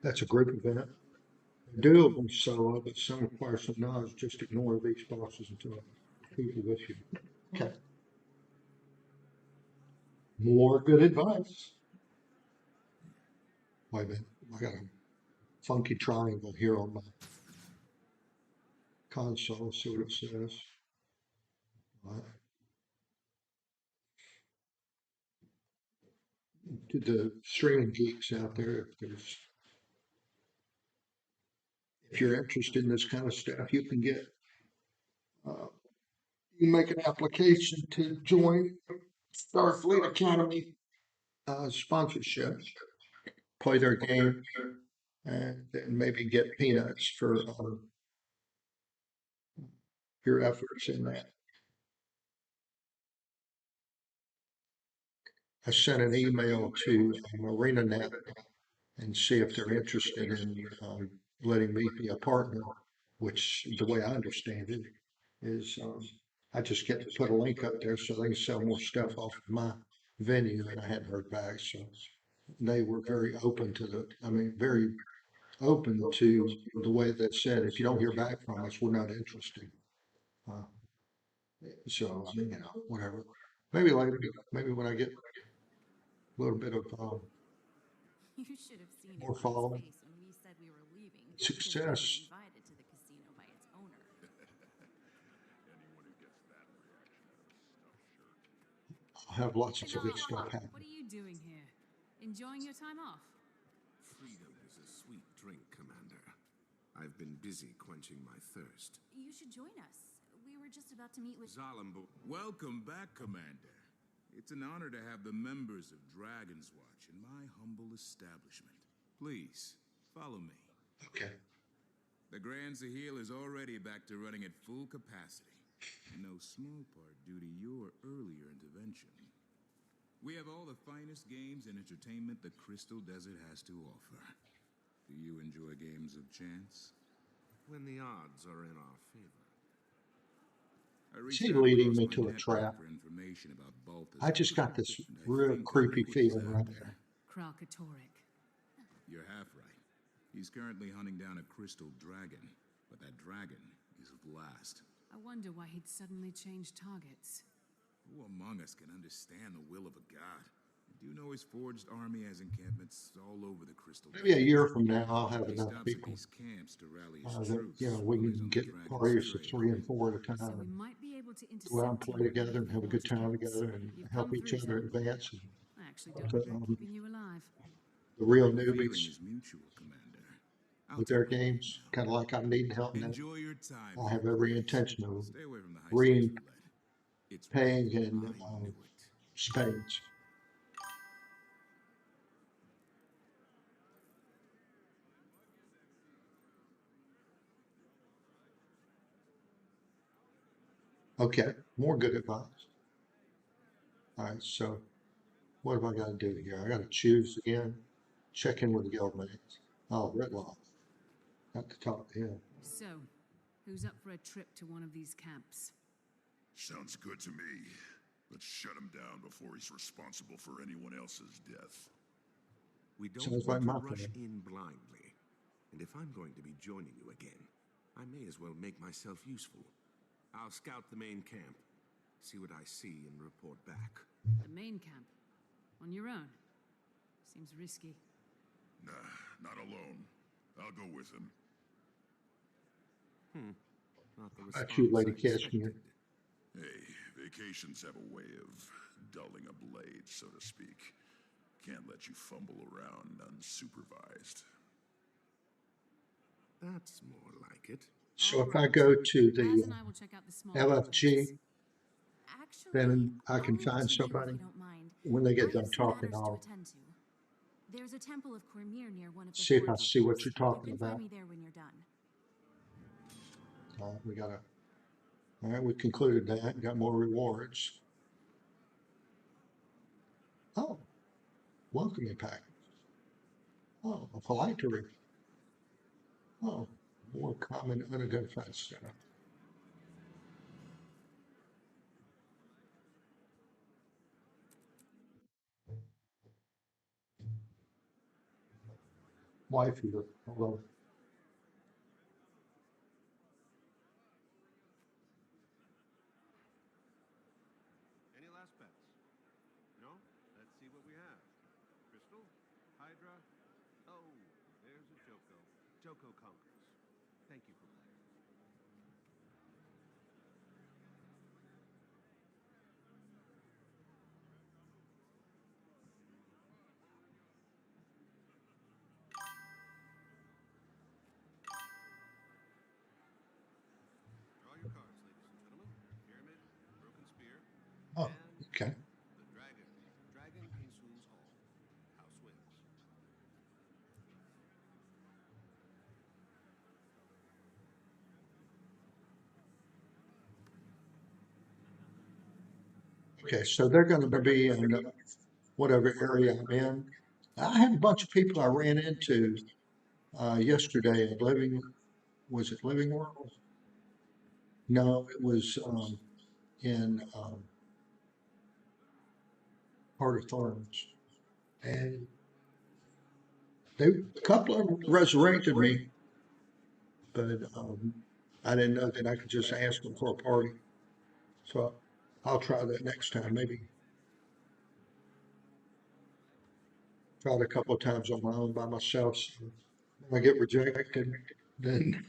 That's a group event. Do of them solo, but some require some knowledge. Just ignore these bosses until people with you. Okay. More good advice. Wait a minute. I got a funky triangle here on my console. Let's see what it says. All right. To the streaming geeks out there, if you're interested in this kind of stuff, you can you make an application to join Starfleet Academy sponsorship, play their game, and then maybe get peanuts for your efforts in that. I sent an email to ArenaNet and see if they're interested in letting me be a partner, which the way I understand it is I just get to put a link up there so they can sell more stuff off of my venue, and I hadn't heard back. So they were very open to very open to the way they said, if you don't hear back from us, we're not interested. So, whatever. Maybe later, maybe when I get a little bit of You should have seen more his following. face when we said we were leaving. Success. He was invited to the casino by its owner. I'll have lots of good stuff happen. What are you doing here? Enjoying your time off? Freedom is a sweet drink, Commander. I've been busy quenching my thirst. You should join us. We were just about to meet with Zalimbo. Welcome back, Commander. It's an honor to have the members of Dragon's Watch in my humble establishment. Please, follow me. Okay. The Grand Sahil is already back to running at full capacity, in no small part due to your earlier intervention. We have all the finest games and entertainment the Crystal Desert has to offer. Do you enjoy games of chance? When the odds are in our favor. Is he leading me to a trap? I just got this real creepy feeling right there. Kralkatoric. You're half right. He's currently hunting down a crystal dragon, but that dragon is Blast. I wonder why he'd suddenly changed targets. Who among us can understand the will of a god? Do you know his forged army has encampments all over the crystal? Maybe a year from now, I'll have enough people camps to rally that, we can get parties of 3 and 4 at a time. So we might be able to Go out and play together and have a good time together and help each other advance. I actually don't regret keeping you alive. The real newbies. Is mutual, Commander. with their games, kind of like I'm needing help now. Enjoy your time. I have every intention of Stay away from the high stakes roulette. It's repaying in I knew it. spades. Okay, more good advice. All right, so what have I got to do here? I got to choose again, check in with the guildmates. Oh, Ritloff. Got to talk to him. So, who's up for a trip to one of these camps? Sounds good to me. Let's shut him down before he's responsible for anyone else's death. We don't Sounds want like to my rush plan. in blindly. And if I'm going to be joining you again, I may as well make myself useful. I'll scout the main camp, see what I see, and report back. The main camp? On your own? Seems risky. Nah, not alone. I'll go with him. Not the Back response to you, Lady I expected. Cashmere. Hey, vacations have a way of dulling a blade, so to speak. Can't let you fumble around unsupervised. That's more like it. So if I go to Az the and I will check out the small LFG, outposts. Actually, then I I'll can leave it find to you somebody. if you don't mind. When they get I done have some talking, matters to I'll attend to. There's a temple of Cormyr near one of the see if I forts. see what you're You talking can about. find me there when you're done. We got to. All right, we concluded that. Got more rewards. Oh, welcoming package. Oh, a phylactery. Oh, more common unidentified stuff. Wife here. Hello. Any last bets? No? Let's see what we have. Crystal? Hydra? Oh, there's a Joko. Joko conquers. Thank you for playing. Draw your cards, ladies and gentlemen. Pyramid, Broken Spear, Oh, and okay. the Dragon. Dragon Kingsoon's Hall. House wins. Okay, so they're going to be in whatever area I'm in. I had a bunch of people I ran into yesterday at was it Living World? No, it was in Heart of Thorns. And a couple of them resurrected me, but I didn't know that I could just ask them for a party. So I'll try that next time. Maybe tried a couple of times on my own by myself. So when I get rejected, then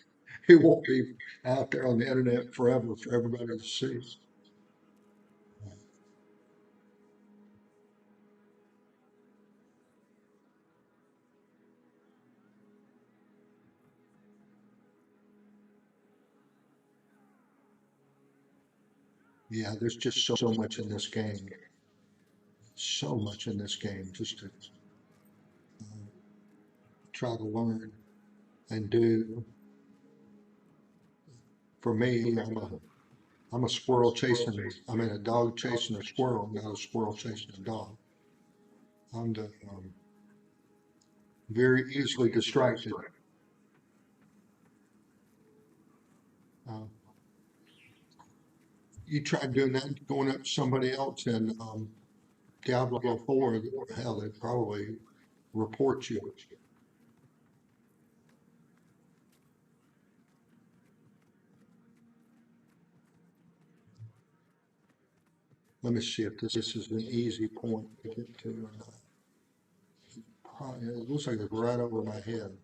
it won't be out there on the internet forever for everybody to see. Yeah, there's just so much in this game. So much in this game just to try to learn and do. For me, I'm a squirrel chasing, I mean, a dog chasing a squirrel, not a squirrel chasing a dog. I'm very easily distracted. Uh, you try doing that, going up to somebody else in Diablo 4, hell, they'd probably report you. Let me see if this is an easy point to get to or not. It looks like it's right over my head.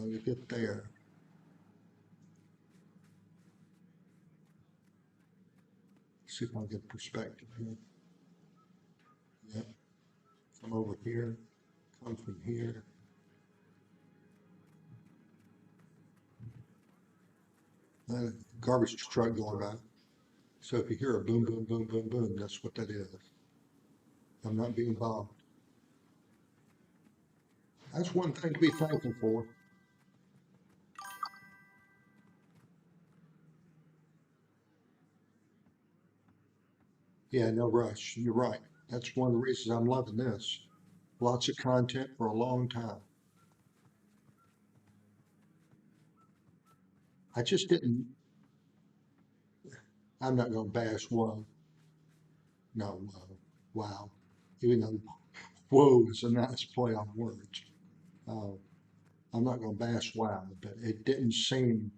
You get there. See if I can get perspective here. Yeah. Come over here. Come from here. Garbage truck going by. So if you hear a boom, boom, boom, boom, boom, that's what that is. I'm not being bombed. That's one thing to be thankful for. Yeah, no rush. You're right. That's one of the reasons I'm loving this. Lots of content for a long time. I just didn't, I'm not going to bash WoW. No, WoW. Even though WoW is a nice play on words. Uh, I'm not going to bash WoW, but it didn't seem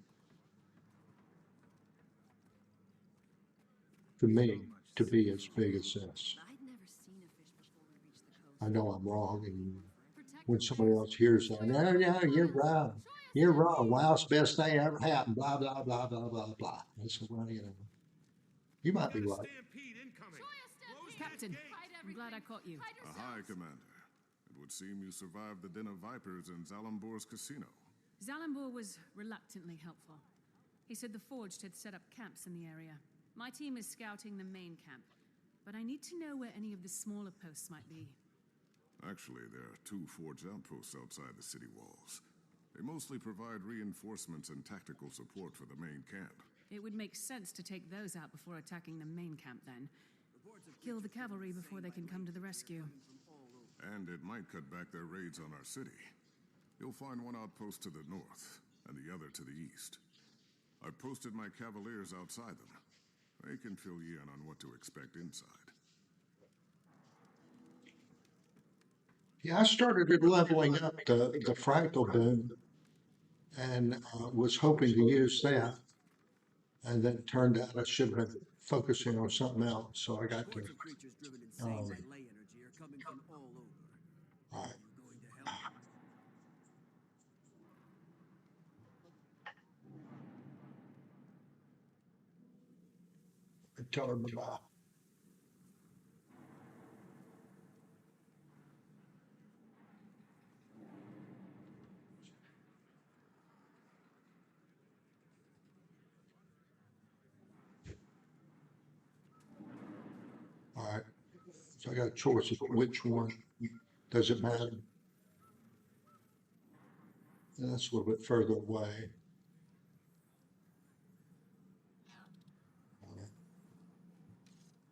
to me to be as big as this. I know I'm wrong, and when somebody else hears that, no, no, you're wrong. You're wrong. WoW's the best thing ever happened. Blah blah blah blah blah blah. I said, well, you might be right. Captain, I'm glad I caught you. Hi, Commander. It would seem you survived the Den of Vipers in Zalambor's casino. Zalambor was reluctantly helpful. He said the Forged had set up camps in the area. My team is scouting the main camp, but I need to know where any of the smaller posts might be. Actually, there are 2 Forged outposts outside the city walls. They mostly provide reinforcements and tactical support for the main camp. It would make sense to take those out before attacking the main camp then. Kill the cavalry before they can come to the rescue. And it might cut back their raids on our city. You'll find one outpost to the north, and the other to the east. I've posted my cavaliers outside them. They can fill you in on what to expect inside. Yeah, I started leveling up the fractal boom and was hoping to use that. And then it turned out I should have been focusing on something else. So I got to. All right. Tell her bye-bye. All right. So I got a choice of which one. Does it matter? And that's a little bit further away.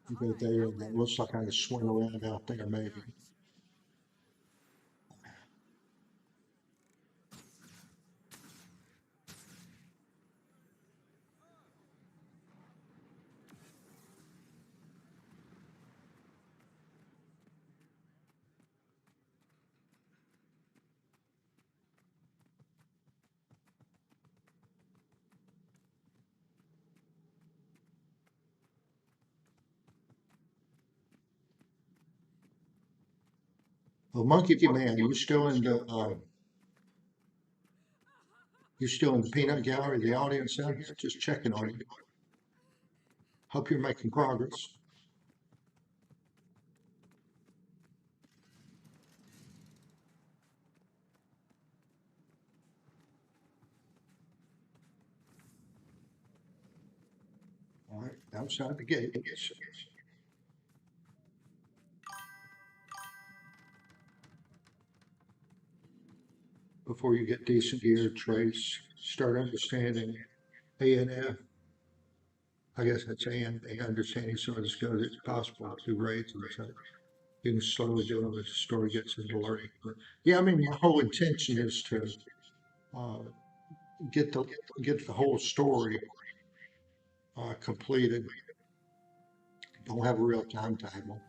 You go there, and it looks like I can swing around out there, maybe. Well, Monkey Man, you still in the peanut gallery, the audience out here? Just checking on you. Hope you're making progress. All right, outside the gate. Before you get decent gear, trace, start understanding A&F. I guess that's understanding some of the skills it's possible to raids and such. You can slowly do it as the story gets into learning. But yeah, I mean, my whole intention is to get the whole story completed. Don't have a real timetable.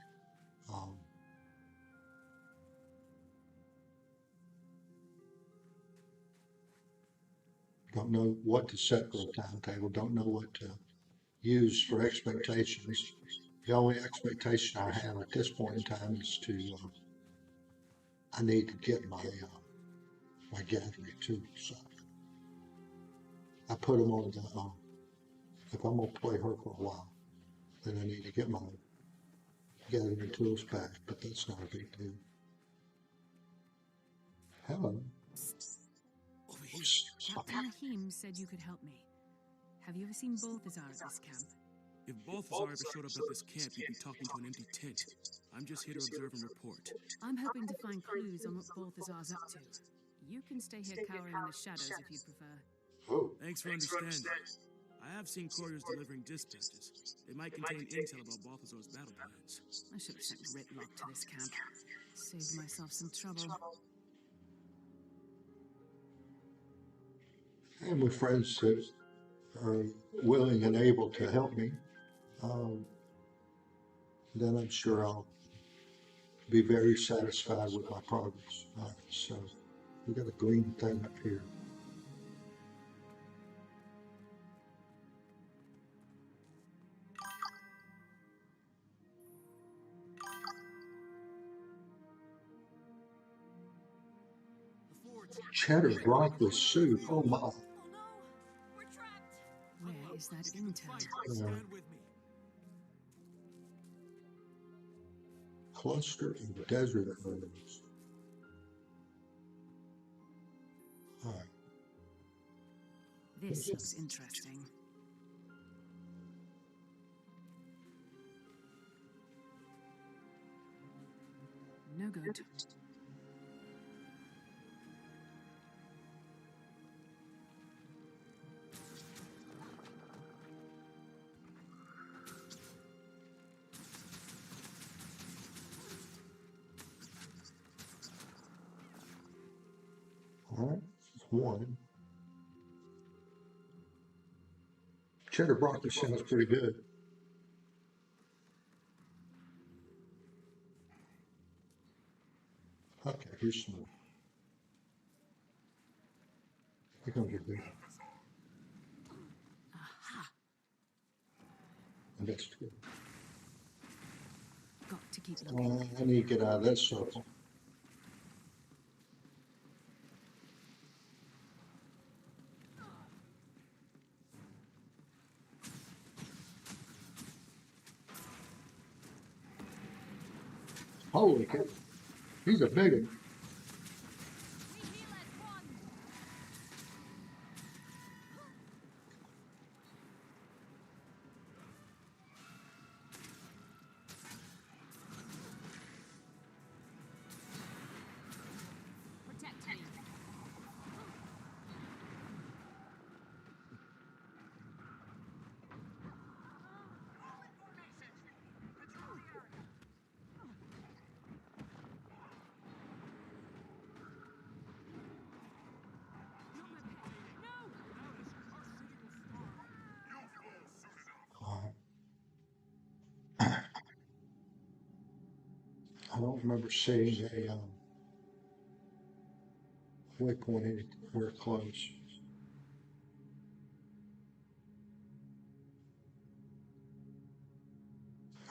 Don't know what to set for a timetable. Don't know what to use for expectations. The only expectation I have at this point in time is I need to get my gathering tools. I put them on if I'm gonna play her for a while, then I need to get my gathering tools back, but that's not a big deal. Hello. Captain Rahim said you could help me. Have you ever seen Balthazar at this camp? If Balthazar ever showed up at this camp, he'd be talking to an empty tent. I'm just here to observe and report. I'm hoping to find clues on what Balthazar's up to. You can stay here cowering in the shadows if you'd prefer. Oh. Thanks for understanding. I have seen couriers delivering dispatches. They might contain intel about Balthazar's battle plans. I should have sent Ritlock to this camp. Saved myself some trouble. And with friends that are willing and able to help me, then I'm sure I'll be very satisfied with my progress. So we got a green thing up here. Cheddar brought this suit. Oh my. Where is that intel? Cluster of desert herbs. All right. This looks interesting. No good. All right, one. Cheddar broccoli sounds pretty good. Okay, here's some more. Here comes your big. Aha. That's good. Got to keep looking. I need to get out of that circle. Holy cow. He's a big one. I don't remember seeing a waypoint anywhere close.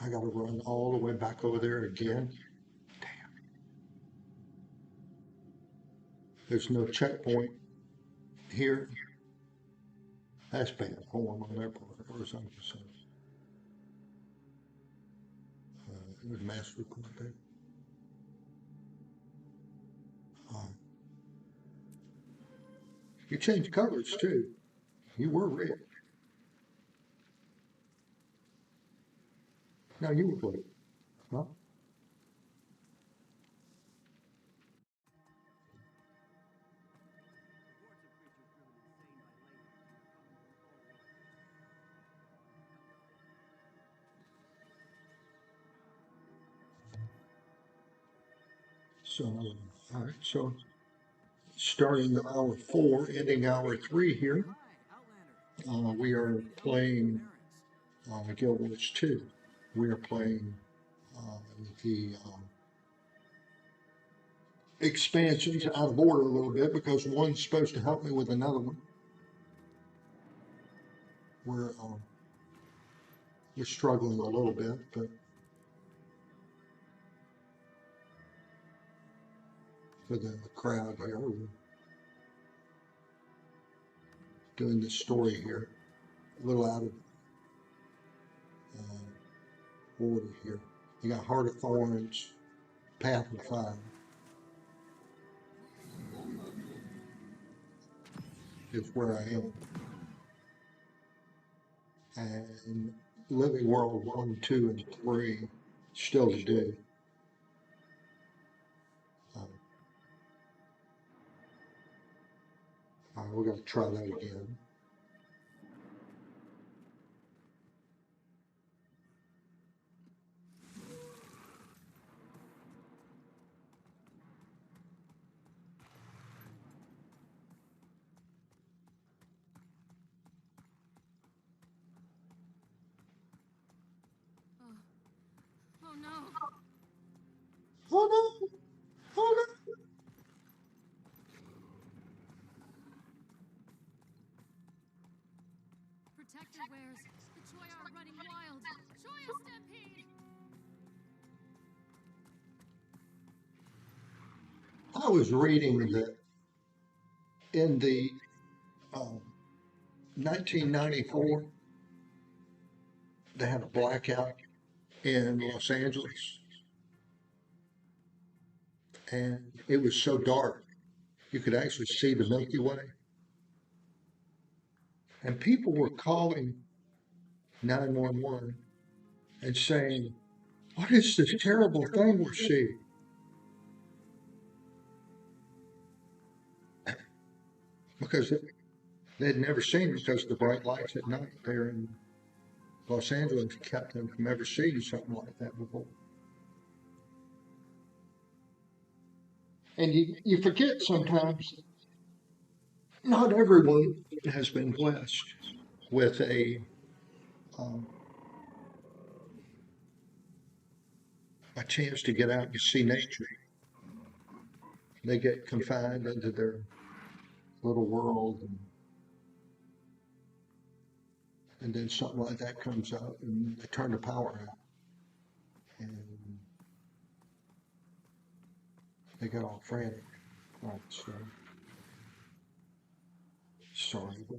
I gotta run all the way back over there again. Damn. There's no checkpoint here. That's bad form on their part or something. So, it was master point there. You changed colors too. You were red. No, you were blue. Huh? So, all right, so starting hour 4, ending hour 3 here, we are playing Guild Wars 2. We are playing the expansions out of order a little bit because one's supposed to help me with another one. We're struggling a little bit, but for the crowd here, we're doing this story here, a little out of order here. You got Heart of Thorns, Path of Fire. Is where I am. and Living World 1, 2, and 3 still to do. We're going to try that again. Oh no! Oh no! Oh no! Protect your wares. The Choi are running wild. Choi stampede! I was reading that in the 1994, they had a blackout in Los Angeles, and it was so dark you could actually see the Milky Way. And people were calling 911 and saying, "What is this terrible thing we're seeing?" Because they'd never seen it because of the bright lights at night there in Los Angeles kept them from ever seeing something like that before. And you forget sometimes not everyone has been blessed with a chance to get out and see nature. They get confined into their little world, and then something like that comes up, and they turn the power out, and they get all frantic. Right, so sorry, but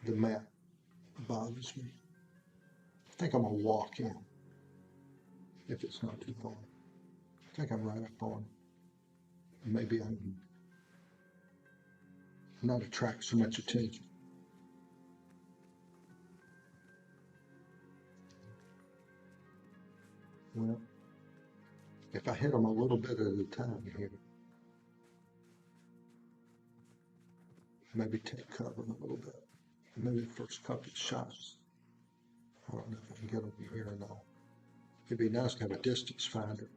the map bothers me. I think I'm gonna walk in if it's not too far. I think I'm right up on. Maybe I'm not attract so much attention. Well, if I hit them a little bit at a time here, maybe take cover a little bit. Maybe the first couple of shots. I don't know if I can get over here or not. It'd be nice to have a distance finder.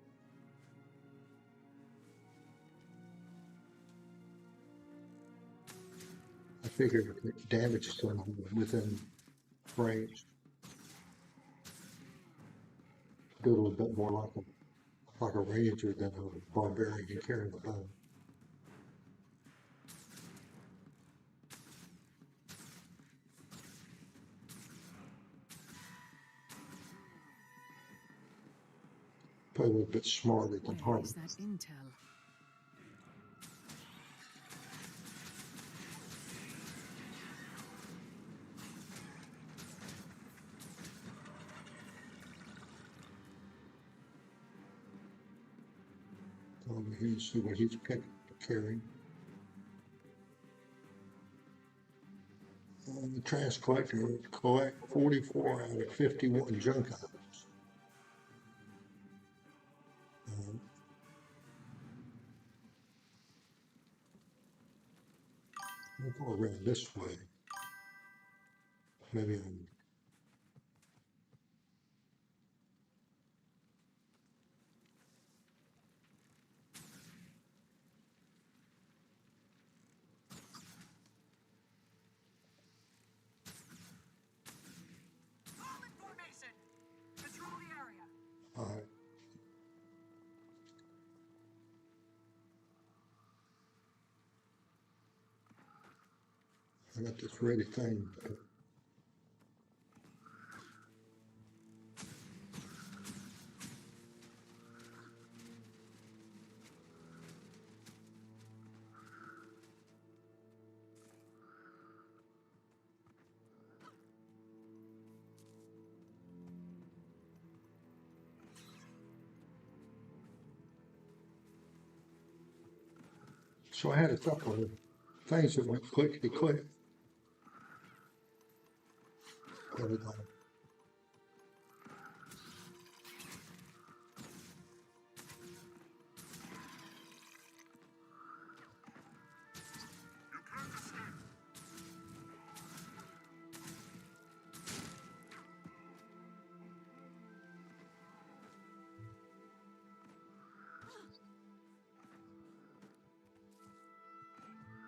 I figure if it damages them within range, do a little bit more like a ranger than a barbarian carrying a bow. Probably a little bit smarter than Where Harvey. is that intel? Over here and see what he's carrying. The trash collector would collect 44 out of 51 junk items. We'll go around this way. Maybe I'm. All right. I got this ready thing. So I had a couple of things that went clickety click. There we go.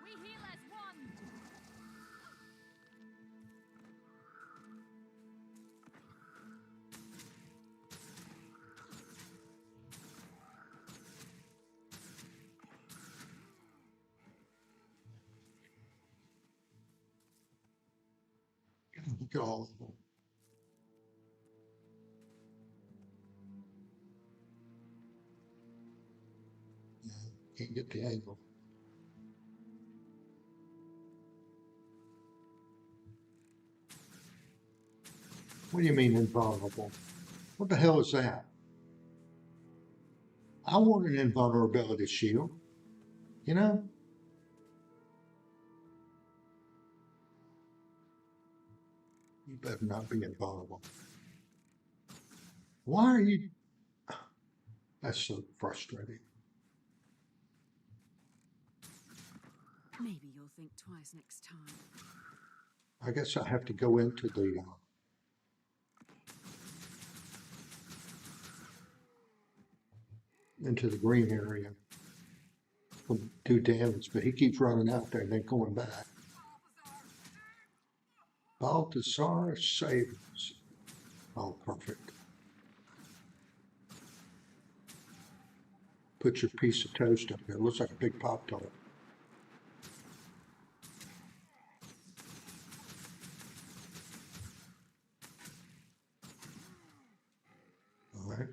We heal as one! Look at all of them. Yeah, can't get the angle. What do you mean invulnerable? What the hell is that? I want an invulnerability shield. You know? You better not be invulnerable. Why are you? That's so frustrating. Maybe you'll think twice next time. I guess I have to go into the green area to do damage, but he keeps running out there and then going back. Balthazar saves. Oh, perfect. Put your piece of toast up there. It looks like a big Pop-Tart. All right.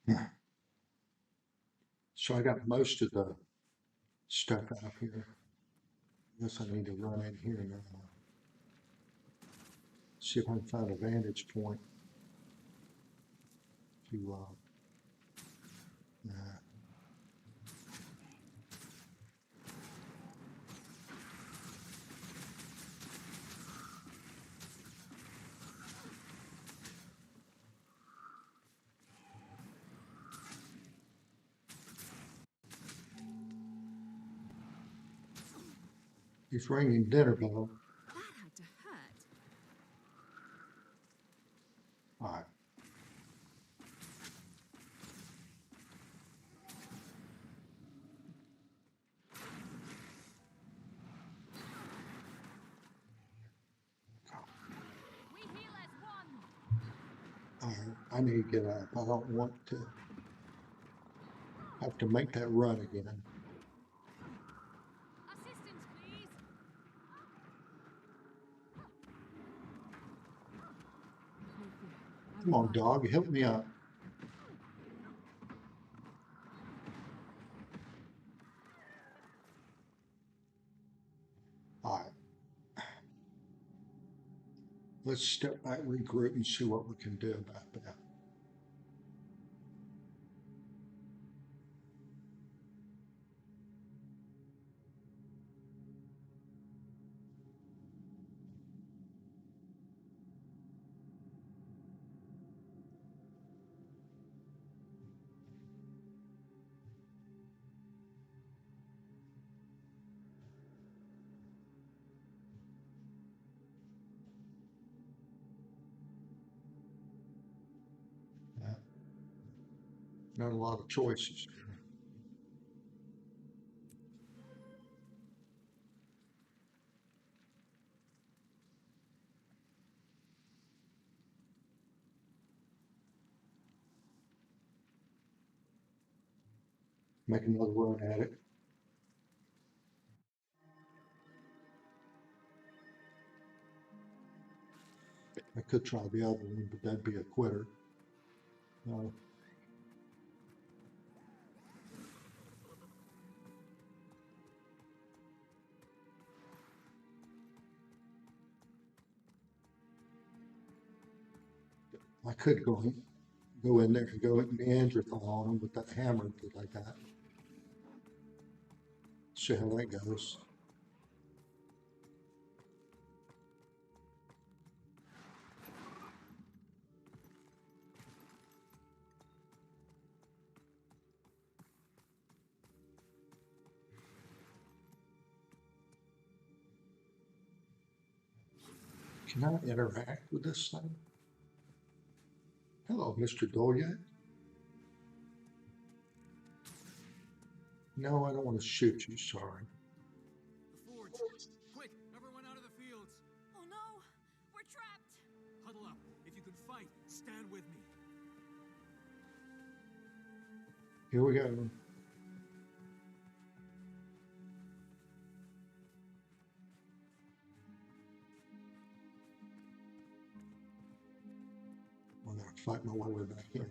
Yeah. So I got most of the stuff out here. I guess I need to run in here now. See if I can find a vantage point to he's ringing dinner bell. That had to hurt. All right. We heal as one! All right. I need to get up. I don't want to have to make that run again. Assistance, please! Come on, dog. Help me up. All right. Let's step back, regroup, and see what we can do about that. Not a lot of choices. Make another run at it. I could try the other one, but that'd be a quitter. No. I could go in there and go at Neanderthal on him with that hammer that I got. See how that goes. Can I interact with this thing? Hello, Mr. Dorian. No, I don't want to shoot you, sorry. The forge! Quick! Everyone out of the fields! Oh no! We're trapped! Huddle up. If you can fight, stand with me. Here we go. I'm going to fight my way back in.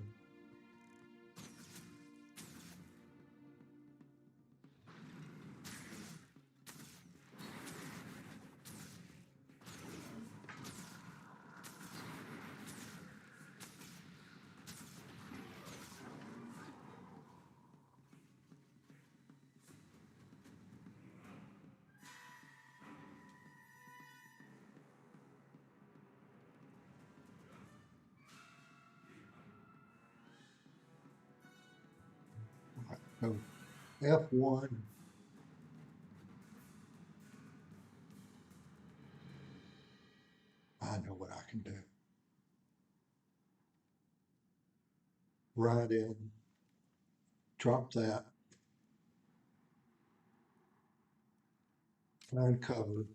So F1. I know what I can do. Ride in, drop that, find cover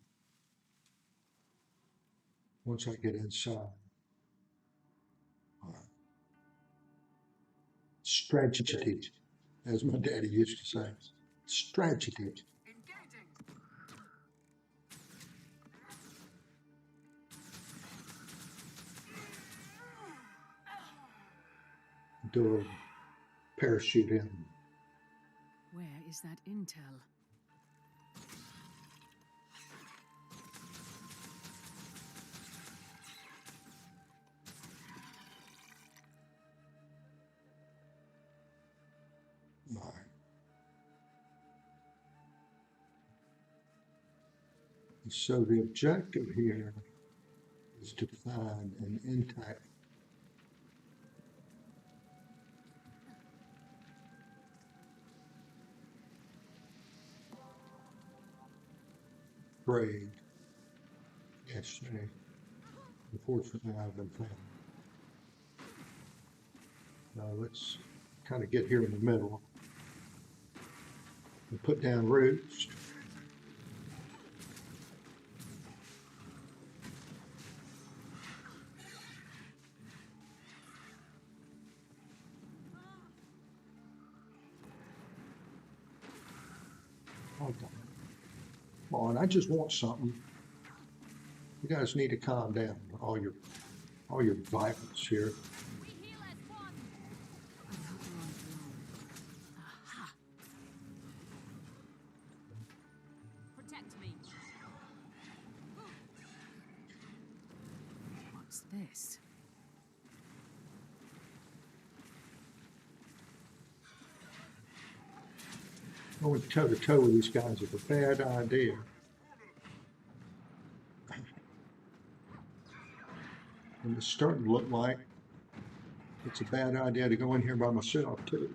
once I get inside. Strategy, as my daddy used to say. Strategy. Do a parachute in. Where is that intel? So the objective here is to find an intact grade. Yes, unfortunately I've been found. Now let's kind of get here in the middle and put down roots. Come on, I just want something. You guys need to calm down. All your violence here. Protect me. What's this? Going toe to toe with these guys is a bad idea. And it's starting to look like it's a bad idea to go in here by myself too.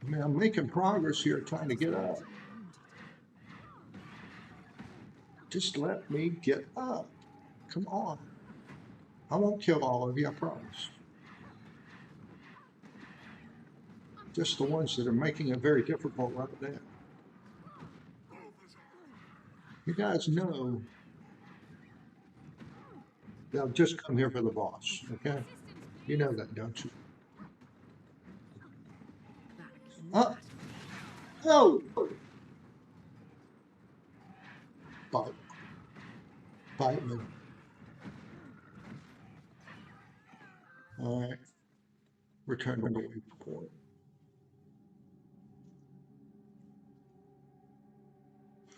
I mean, I'm making progress here trying to get up. Just let me get up. Come on. I won't kill all of you, I promise. Just the ones that are making it very difficult right now. You guys know that I've just come here for the boss, okay? You know that, don't you? Oh! Bite. Bite me. All right. Return to the report.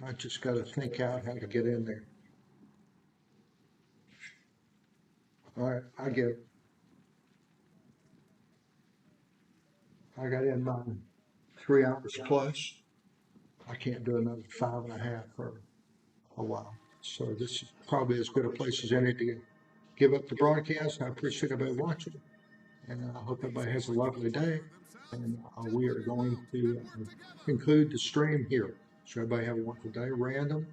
I just got to think out how to get in there. All right, I get it. I got in mine 3 hours plus. I can't do another 5.5 for a while. So this is probably as good a place as any to give up the broadcast. I appreciate everybody watching. And I hope everybody has a lovely day. And we are going to conclude the stream here. So everybody have a wonderful day. Random.